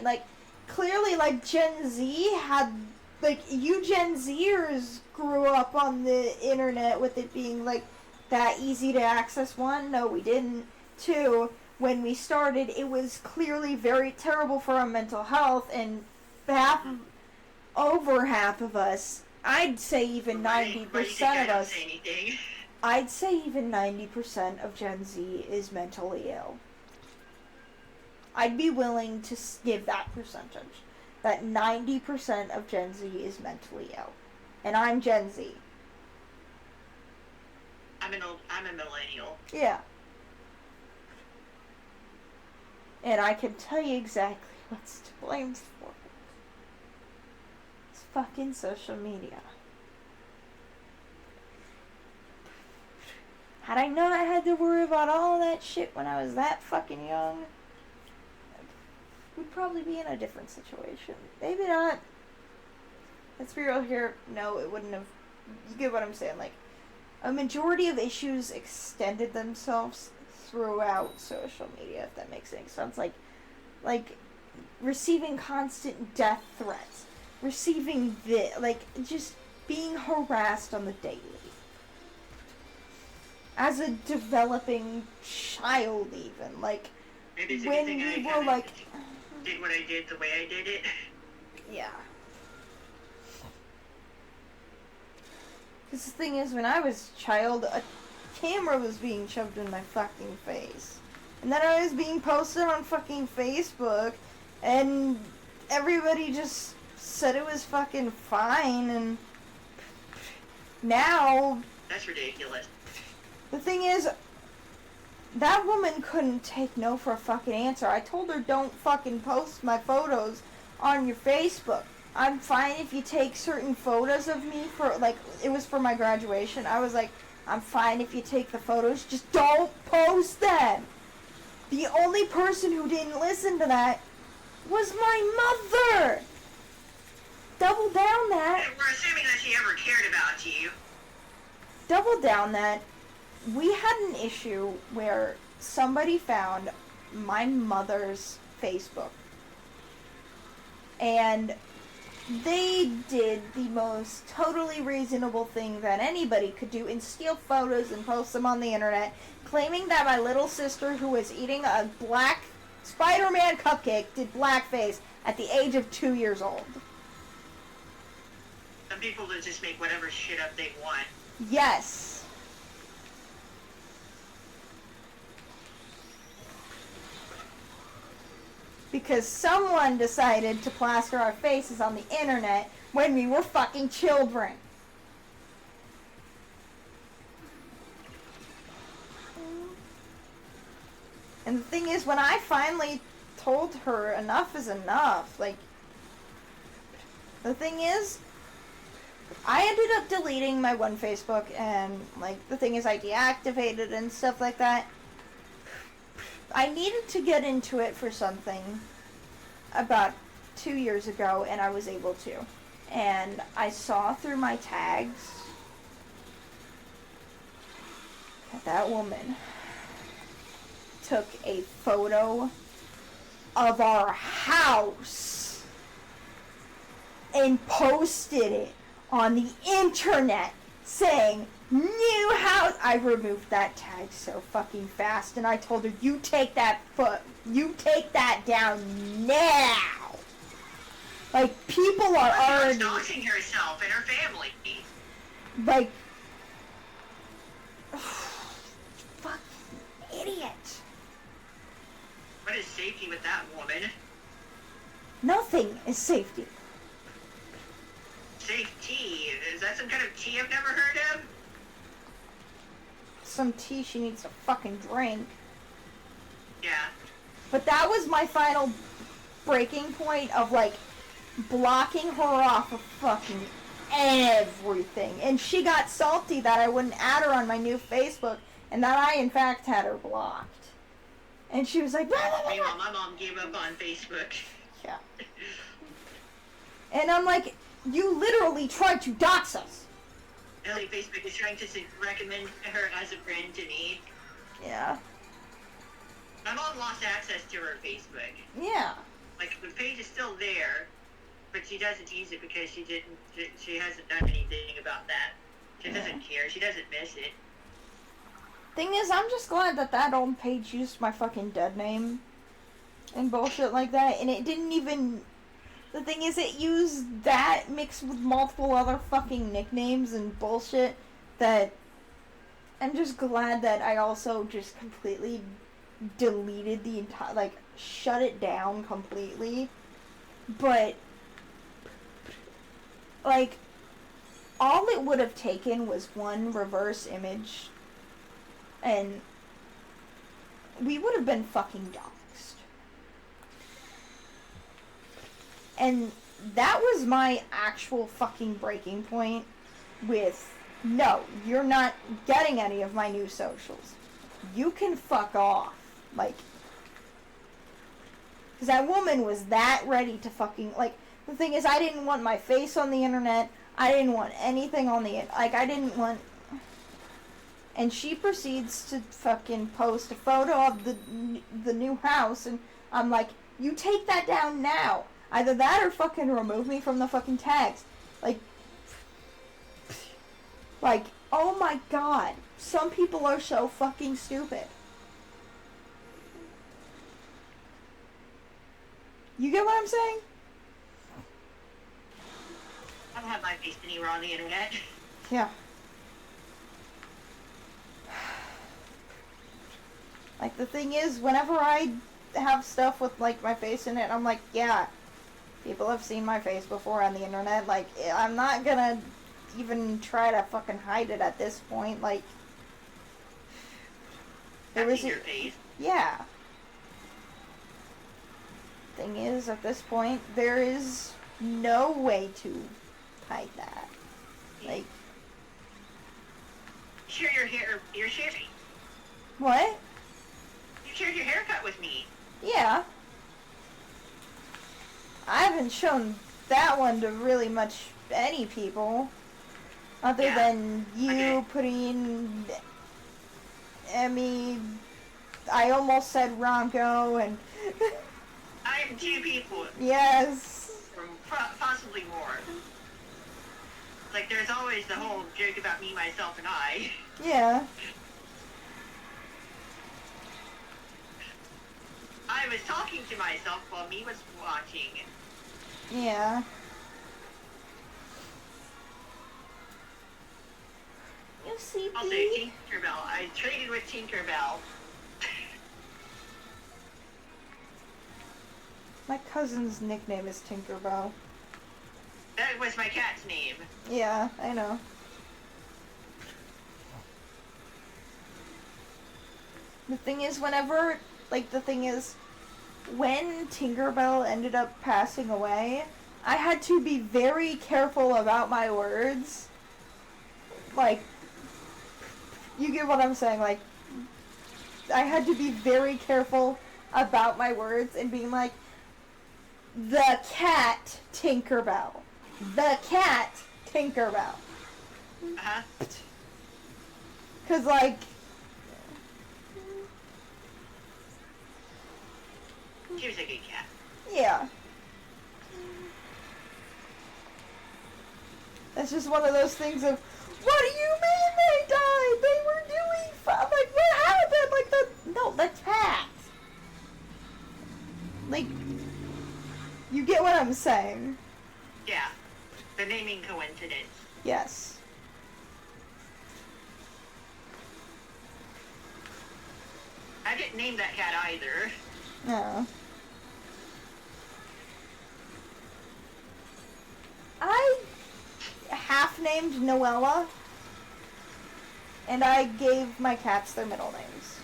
Like, clearly, like, Gen Z had, like, you Gen Zers grew up on the internet with it being, like, that easy to access. One, no, we didn't. Two, when we started, it was clearly very terrible for our mental health, and over half of us, I'd say even 90% of us, I'd say even 90% of Gen Z is mentally ill. I'd be willing to give that percentage, that 90% of Gen Z is mentally ill. And I'm Gen Z. I'm a millennial. Yeah. And I can tell you exactly what's to blame for it. It's fucking social media. Had I not had to worry about all that shit when I was that fucking young, we'd probably be in a different situation. Maybe not. Let's be real here. No, it wouldn't have. You get what I'm saying? Like, a majority of issues extended themselves throughout social media, if that makes any sense. Like receiving constant death threats, receiving just being harassed on the daily. As a developing child, even, like, when we were like, did what I did the way I did it. Yeah. Because the thing is, when I was a child, a camera was being shoved in my fucking face. And then I was being posted on fucking Facebook, and everybody just said it was fucking fine, and now... That's ridiculous. The thing is, that woman couldn't take no for a fucking answer. I told her, don't fucking post my photos on your Facebook. I'm fine if you take certain photos of me for, like, it was for my graduation. I was like, I'm fine if you take the photos, just don't post them. The only person who didn't listen to that was my mother. Double down that. We're assuming that she ever cared about you. Double down that. We had an issue where somebody found my mother's Facebook. And they did the most totally reasonable thing that anybody could do and steal photos and post them on the internet, claiming that my little sister, who was eating a black Spider-Man cupcake, did blackface at the age of 2 years old. Some people will just make whatever shit up they want. Yes. Because someone decided to plaster our faces on the internet when we were fucking children. And the thing is, when I finally told her enough is enough, like, the thing is, I ended up deleting my one Facebook, and, like, the thing is, I deactivated and stuff like that. I needed to get into it for something about 2 years ago, and I was able to. And I saw through my tags that woman took a photo of our house and posted it on the internet saying, "New house." I removed that tag so fucking fast, and I told her, you take that down now. Like, people are already doxing herself and her family. like, fucking idiot. What is safety with that woman? Nothing is safety. Safety? Is that some kind of tea I've never heard of? Some tea she needs to fucking drink. Yeah. But that was my final breaking point of, like, blocking her off of fucking everything. And she got salty that I wouldn't add her on my new Facebook and that I, in fact, had her blocked. And she was like, blah, blah, blah. Meanwhile, my mom gave up on Facebook. Yeah. And I'm like, you literally tried to dox us. Really, Facebook is trying to recommend her as a friend to me. Yeah. My mom lost access to her Facebook. Yeah. Like, the page is still there, but she doesn't use it because she hasn't done anything about that. She doesn't care. She doesn't miss it. Thing is, I'm just glad that old page used my fucking dead name and bullshit like that, and it didn't even... The thing is, it used that mixed with multiple other fucking nicknames and bullshit that... I'm just glad that I also just completely deleted the entire... Like, shut it down completely. But... Like, all it would have taken was one reverse image, and we would have been fucking doxxed. And that was my actual fucking breaking point with, no, you're not getting any of my new socials. You can fuck off. Like, because that woman was that ready to fucking, like, the thing is, I didn't want my face on the internet. I didn't want anything on the, like, I didn't want... And she proceeds to fucking post a photo of the new house, and I'm like, you take that down now. Either that or fucking remove me from the fucking tags. Like, oh my god. Some people are so fucking stupid. You get what I'm saying? I don't have my face anywhere on the internet. Yeah. Like, the thing is, whenever I have stuff with, like, my face in it, I'm like, yeah, people have seen my face before on the internet. Like, I'm not gonna even try to fucking hide it at this point. Like, I've seen your face. Yeah. Thing is, at this point, there is no way to hide that. Like, share your hair, your shaving. what? You shared your haircut with me. Yeah. I haven't shown that one to really much any people. Other than you putting Emmy, I almost said Ronco, and... I am two people. Yes. possibly more. Like, there's always the whole joke about me, myself, and I. Yeah. I was talking to myself while me was watching. Yeah. You see, Also, Tinkerbell. I traded with Tinkerbell. My cousin's nickname is Tinkerbell. That was my cat's name. Yeah, I know. The thing is, when Tinkerbell ended up passing away, I had to be very careful about my words. Like, you get what I'm saying? Like, I had to be very careful about my words and being like, the cat Tinkerbell. The cat Tinkerbell. Uh-huh. Cause like... She was a good cat. Yeah. That's just one of those things of, what do you mean they died? They were doing fine. Like, what happened? Like, no, the cat. Like, you get what I'm saying? Yeah. The naming coincidence. Yes. I didn't name that cat either. No. I half-named Noella, and I gave my cats their middle names.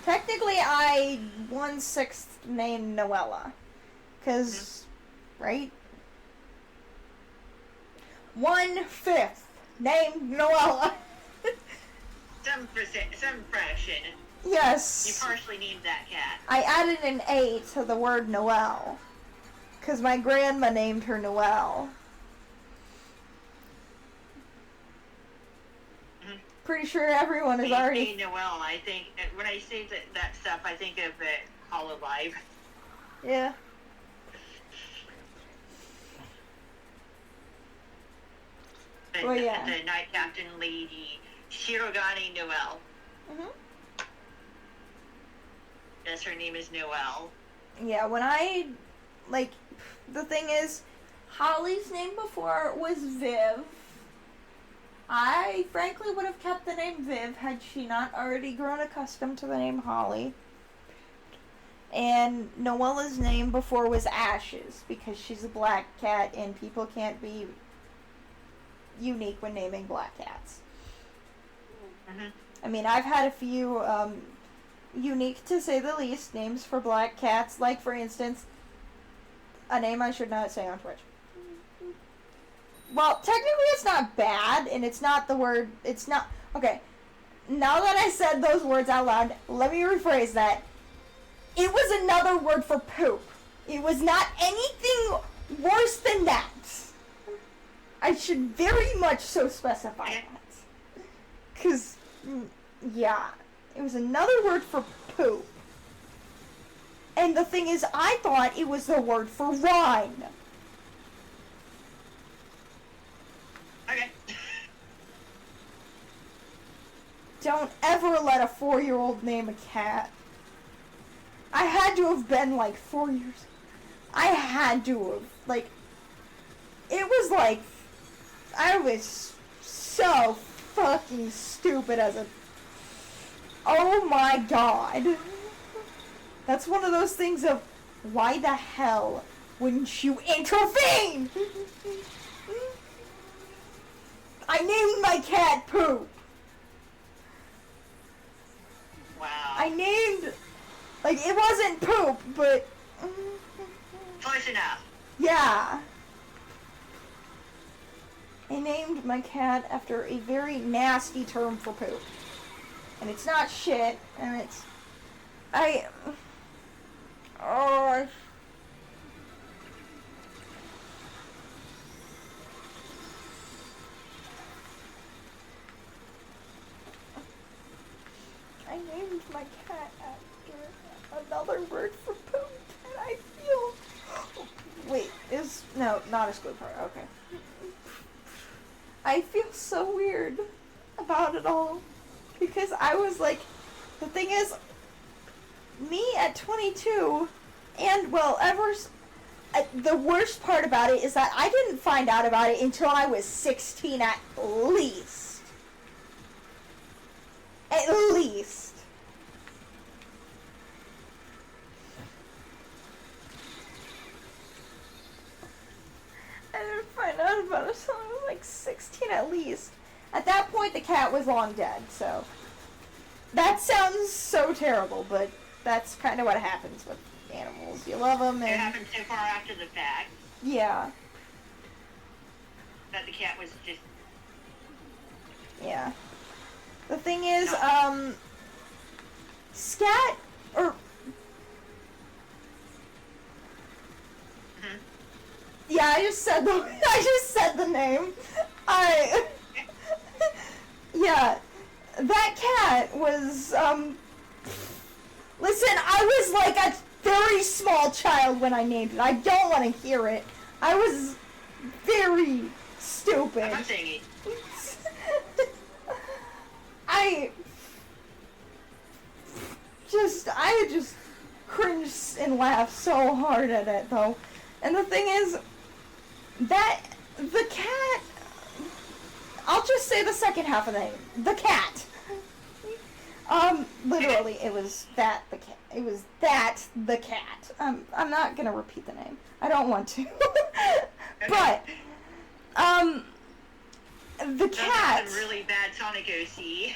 Technically, I 1/6 named Noella. Because, right? 1/5 named Noella. Some fraction. Yes. You partially named that cat. I added an A to the word Noel. Because my grandma named her Noel. Pretty sure everyone is already... When you say Noel, I think, when I say that stuff, I think of Hololive. Yeah. The Night Captain Lady Shirogane Noel. Mhm. Yes, her name is Noel. Yeah, when I... Like, the thing is, Holly's name before was Viv. I frankly would have kept the name Viv had she not already grown accustomed to the name Holly. And Noella's name before was Ashes, because she's a black cat and people can't be unique when naming black cats. Mm-hmm. I mean, I've had a few unique, to say the least, names for black cats, like, for instance, a name I should not say on Twitch. Well, technically it's not bad, and it's not the word, it's not, okay, now that I said those words out loud, let me rephrase that. It was another word for poop. It was not anything worse than that. I should very much so specify that. Because, yeah, it was another word for poop. And the thing is, I thought it was the word for wine. Okay. Don't ever let a 4-year-old name a cat. I had to have been like 4 years. I had to have. Like, it was like, I was so fucking stupid as a... Oh my god. That's one of those things of, why the hell wouldn't you intervene? I named my cat Poop. Wow. I named, like, it wasn't Poop, but... Close enough. Yeah. I named my cat after a very nasty term for poop. And it's not shit, and it's... Oh... I named my cat after another word for poop, and I feel... Wait, no, not a squid part, okay. I feel so weird about it all, because I was like, the thing is, me at 22, and well, the worst part about it is that I didn't find out about it until I was 16 at least. At least. I didn't find out about it until I was like 16 at least. At that point, the cat was long dead, so... That sounds so terrible, but that's kind of what happens with animals. You love them, and... It happened so far after the fact. Yeah. That the cat was just... Yeah. The thing is, No. Scat, or... Mhm. Yeah, I just said the name. Yeah, that cat was, listen, I was like a very small child when I named it. I don't want to hear it. I was very stupid. I'm not saying it. I just cringed and laughed so hard at it, though. And the thing is, that the cat, I'll just say the second half of the name, the cat. Literally, it was that the cat. It was that the cat. I'm not gonna repeat the name. I don't want to. But, the cat. That's some really bad Sonic OC.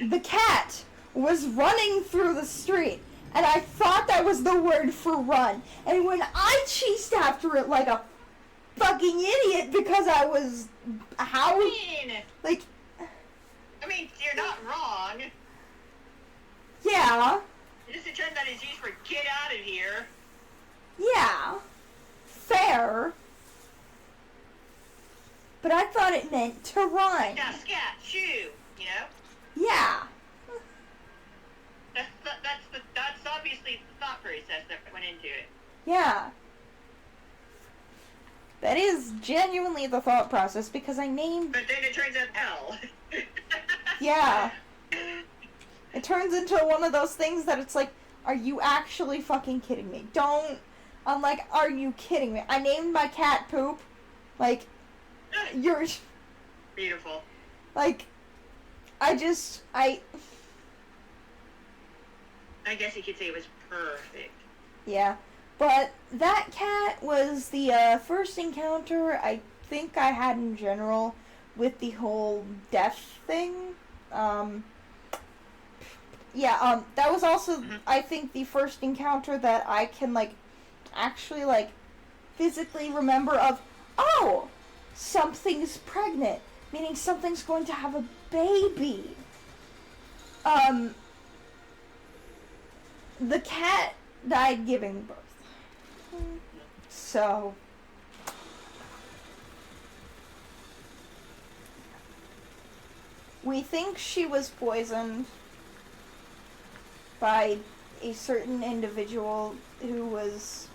The cat was running through the street, and I thought that was the word for run. And when I chased after it like a fucking idiot because I was I mean, you're not wrong. Yeah. Just a term that is used for get out of here. Yeah. Fair. But I thought it meant to run. Now, scat, shoo, you know? Yeah. That's obviously the thought process that went into it. Yeah. That is genuinely the thought process because I named... But then it turns out hell. Yeah. It turns into one of those things that it's like, are you actually fucking kidding me? I'm like, are you kidding me? I named my cat Poop. Like, you're... Beautiful. Like, I guess you could say it was perfect. Yeah. But that cat was the first encounter I think I had in general with the whole death thing. That was also, I think, the first encounter that I can, like, actually, like, physically remember of, oh, something's pregnant, meaning something's going to have a baby. The cat died giving birth. So, we think she was poisoned by a certain individual who was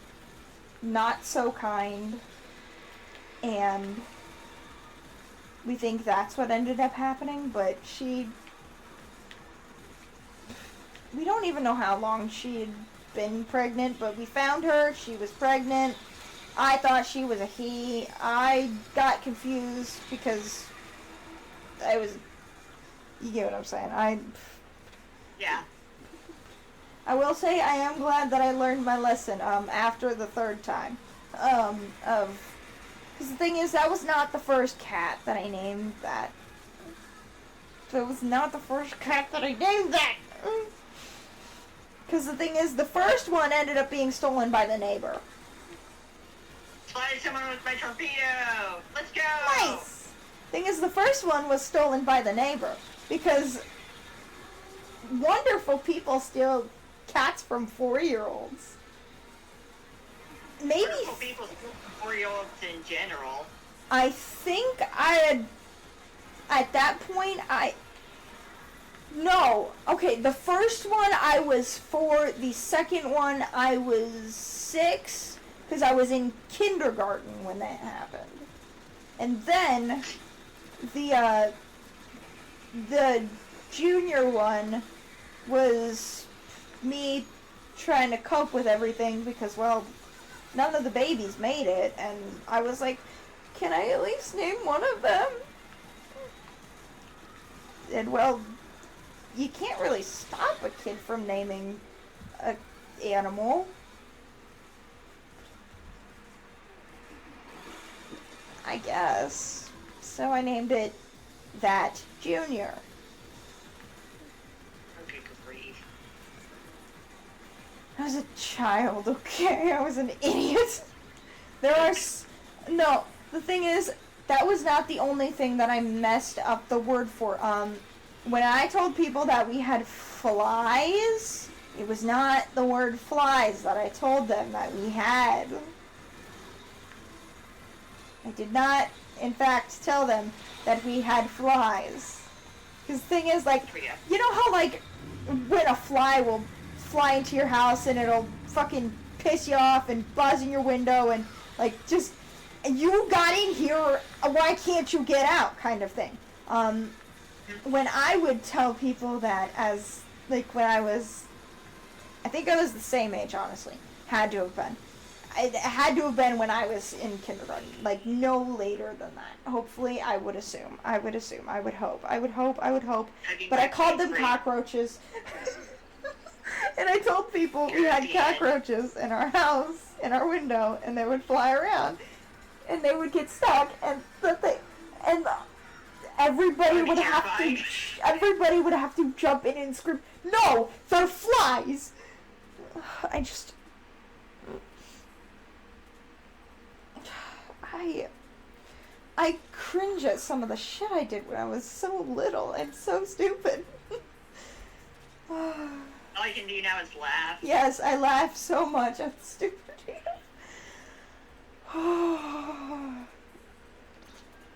not so kind, and we think that's what ended up happening, but we don't even know how long she had been pregnant, but we found her, she was pregnant. I thought she was a he. I got confused because you get what I'm saying. Yeah. I will say I am glad that I learned my lesson, after the third time. Because the thing is, that was not the first cat that I named that. That was not the first cat that I named that! Because the thing is, the first one ended up being stolen by the neighbor. Slide someone with my torpedo! Let's go! Nice! Thing is, the first one was stolen by the neighbor. Because wonderful people cats from 4-year-olds. Maybe... Wonderful people, 4-year-olds in general. I think I had... At that point, No. Okay, the first one I was 4. The second one I was 6. Because I was in kindergarten when that happened. And then the junior one was me trying to cope with everything because, well, none of the babies made it. And I was like, can I at least name one of them? And, well, you can't really stop a kid from naming an animal. I guess. So I named it That Junior. Okay, good grief. I was a child, okay? I was an idiot. There are... No, the thing is, that was not the only thing that I messed up the word for. When I told people that we had flies, it was not the word flies that I told them that we had. I did not, in fact, tell them that we had flies. Because the thing is, like, you know how, like, when a fly will fly into your house and it'll fucking piss you off and buzz in your window and, like, just, you got in here, why can't you get out, kind of thing. When I would tell people that as, like, when I was, I think I was the same age, honestly. Had to have been. It had to have been when I was in kindergarten. Like, no later than that. Hopefully, I would assume. I would hope. But I called them cockroaches. And I told people we had cockroaches in our house, in our window, and they would fly around. And they would get stuck, and everybody would have to jump in and scream, "No, they're flies!" I cringe at some of the shit I did when I was so little and so stupid. All you can do now is laugh. Yes, I laugh so much at the stupid shit.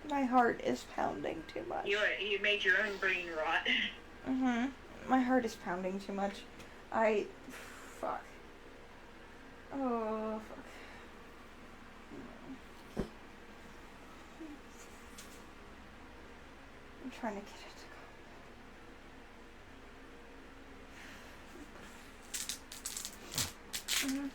My heart is pounding too much. You made your own brain rot. My heart is pounding too much. Fuck. Oh, fuck. I'm trying to get it to go.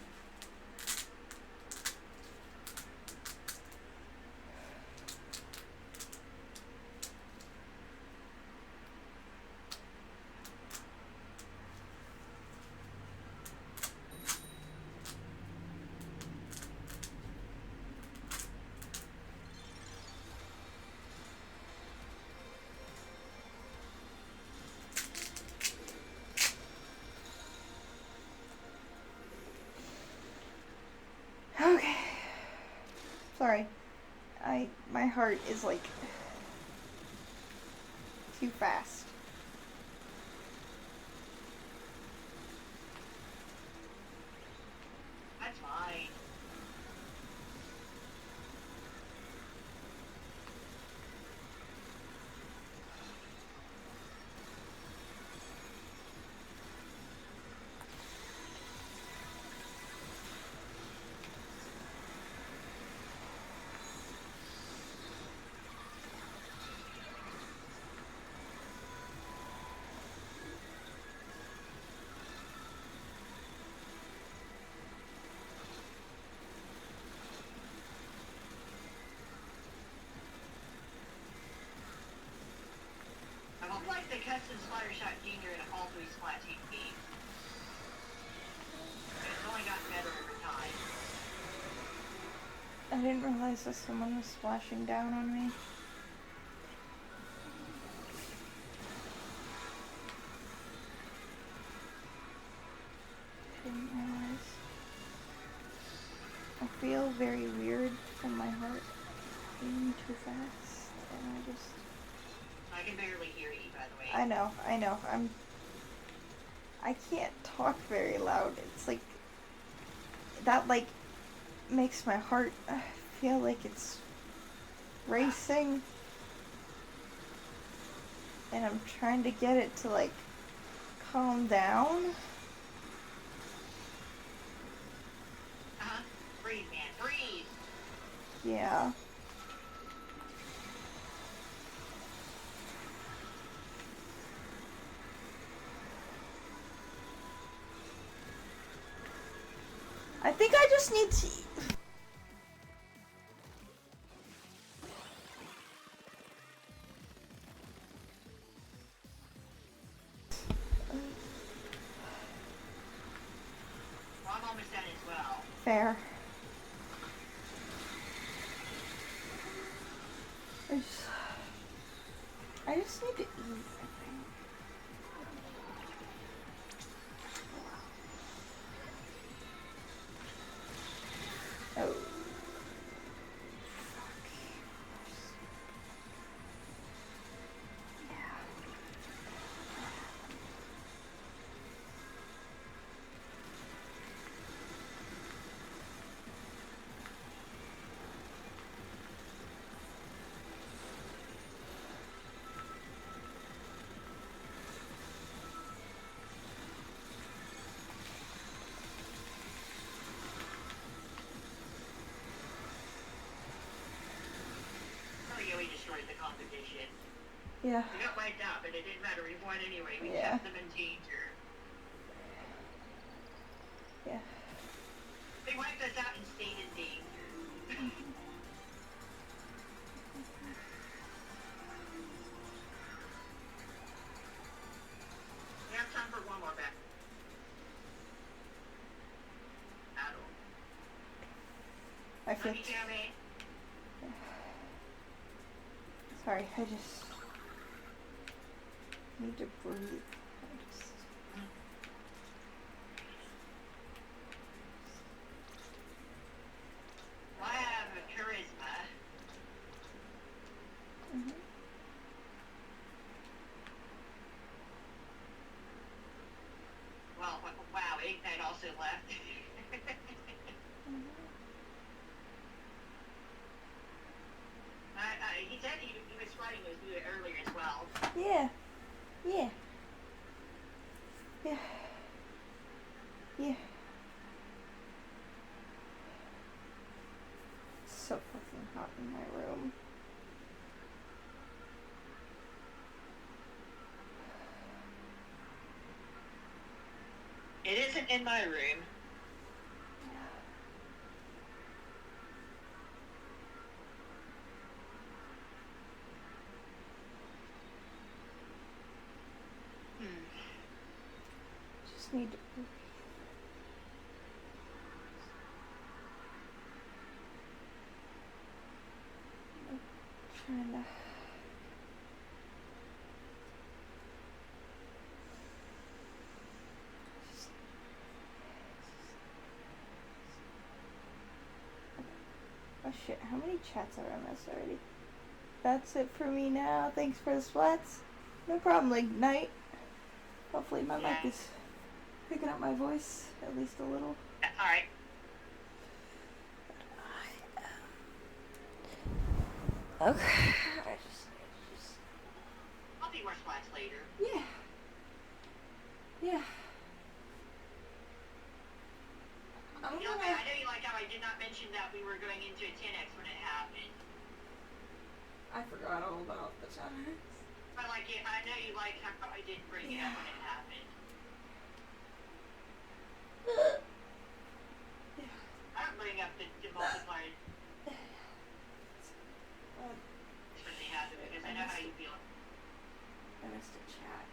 Okay. Sorry. My heart is like too fast. That's fine. I would like the custom slider shot Junior in all 3 Splat Team games. It's only gotten better over time. I didn't realize that someone was splashing down on me. Didn't realize. I feel very weird from my heart beating too fast, and I can barely hear you, by the way. I know. I can't talk very loud. It's like, that like, makes my heart feel like it's racing. and I'm trying to get it to like calm down. Breathe, man, breathe. Yeah. I think I just need to. Well, I'm almost done as well. Fair. I just need to eat, I think. Oh. We destroyed the competition. Yeah. We got wiped out, but it didn't matter. We won anyway. We Yeah. kept them in danger. Yeah. They wiped us out and stayed in danger. We have time for one more battle. I feel. Love you, Tammy. Sorry, I just need to breathe. I have a charisma. Mm-hmm. Well, wow, Ignite also left. He said he was fighting with you earlier as well. Yeah. Yeah. Yeah. Yeah. It's so fucking hot in my room. It isn't in my room. Just need to breathe. I'm trying to. Oh shit, how many chats have I missed already? That's it for me now. Thanks for the splats. No problem, Ignite. Hopefully my mic is picking up my voice at least a little. Alright. Okay. I'll be more splats later. Yeah. Yeah. I know you like how I did not mention that we were going into a 10x when it happened. I forgot all about the 10x. But like, I know you like how I didn't bring it up when it happened. I don't bring up the multipliers when they happen because I know how you feel. I missed a chat.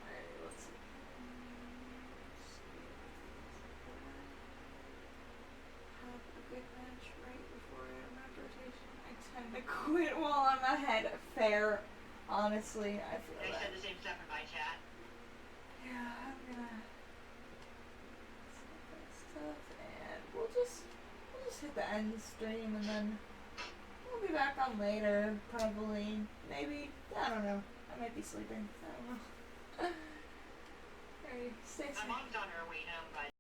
Alright, let's see. Have a good match right before I have rotation. I tend to quit while I'm ahead. Fair. Honestly, I feel They that. said the same stuff in my chat. Yeah, I'm gonna stop that stuff and we'll just hit the end stream and then we'll be back on later, probably. Maybe. I don't know. I might be sleeping. I don't know. Alright, stay safe. My mom's on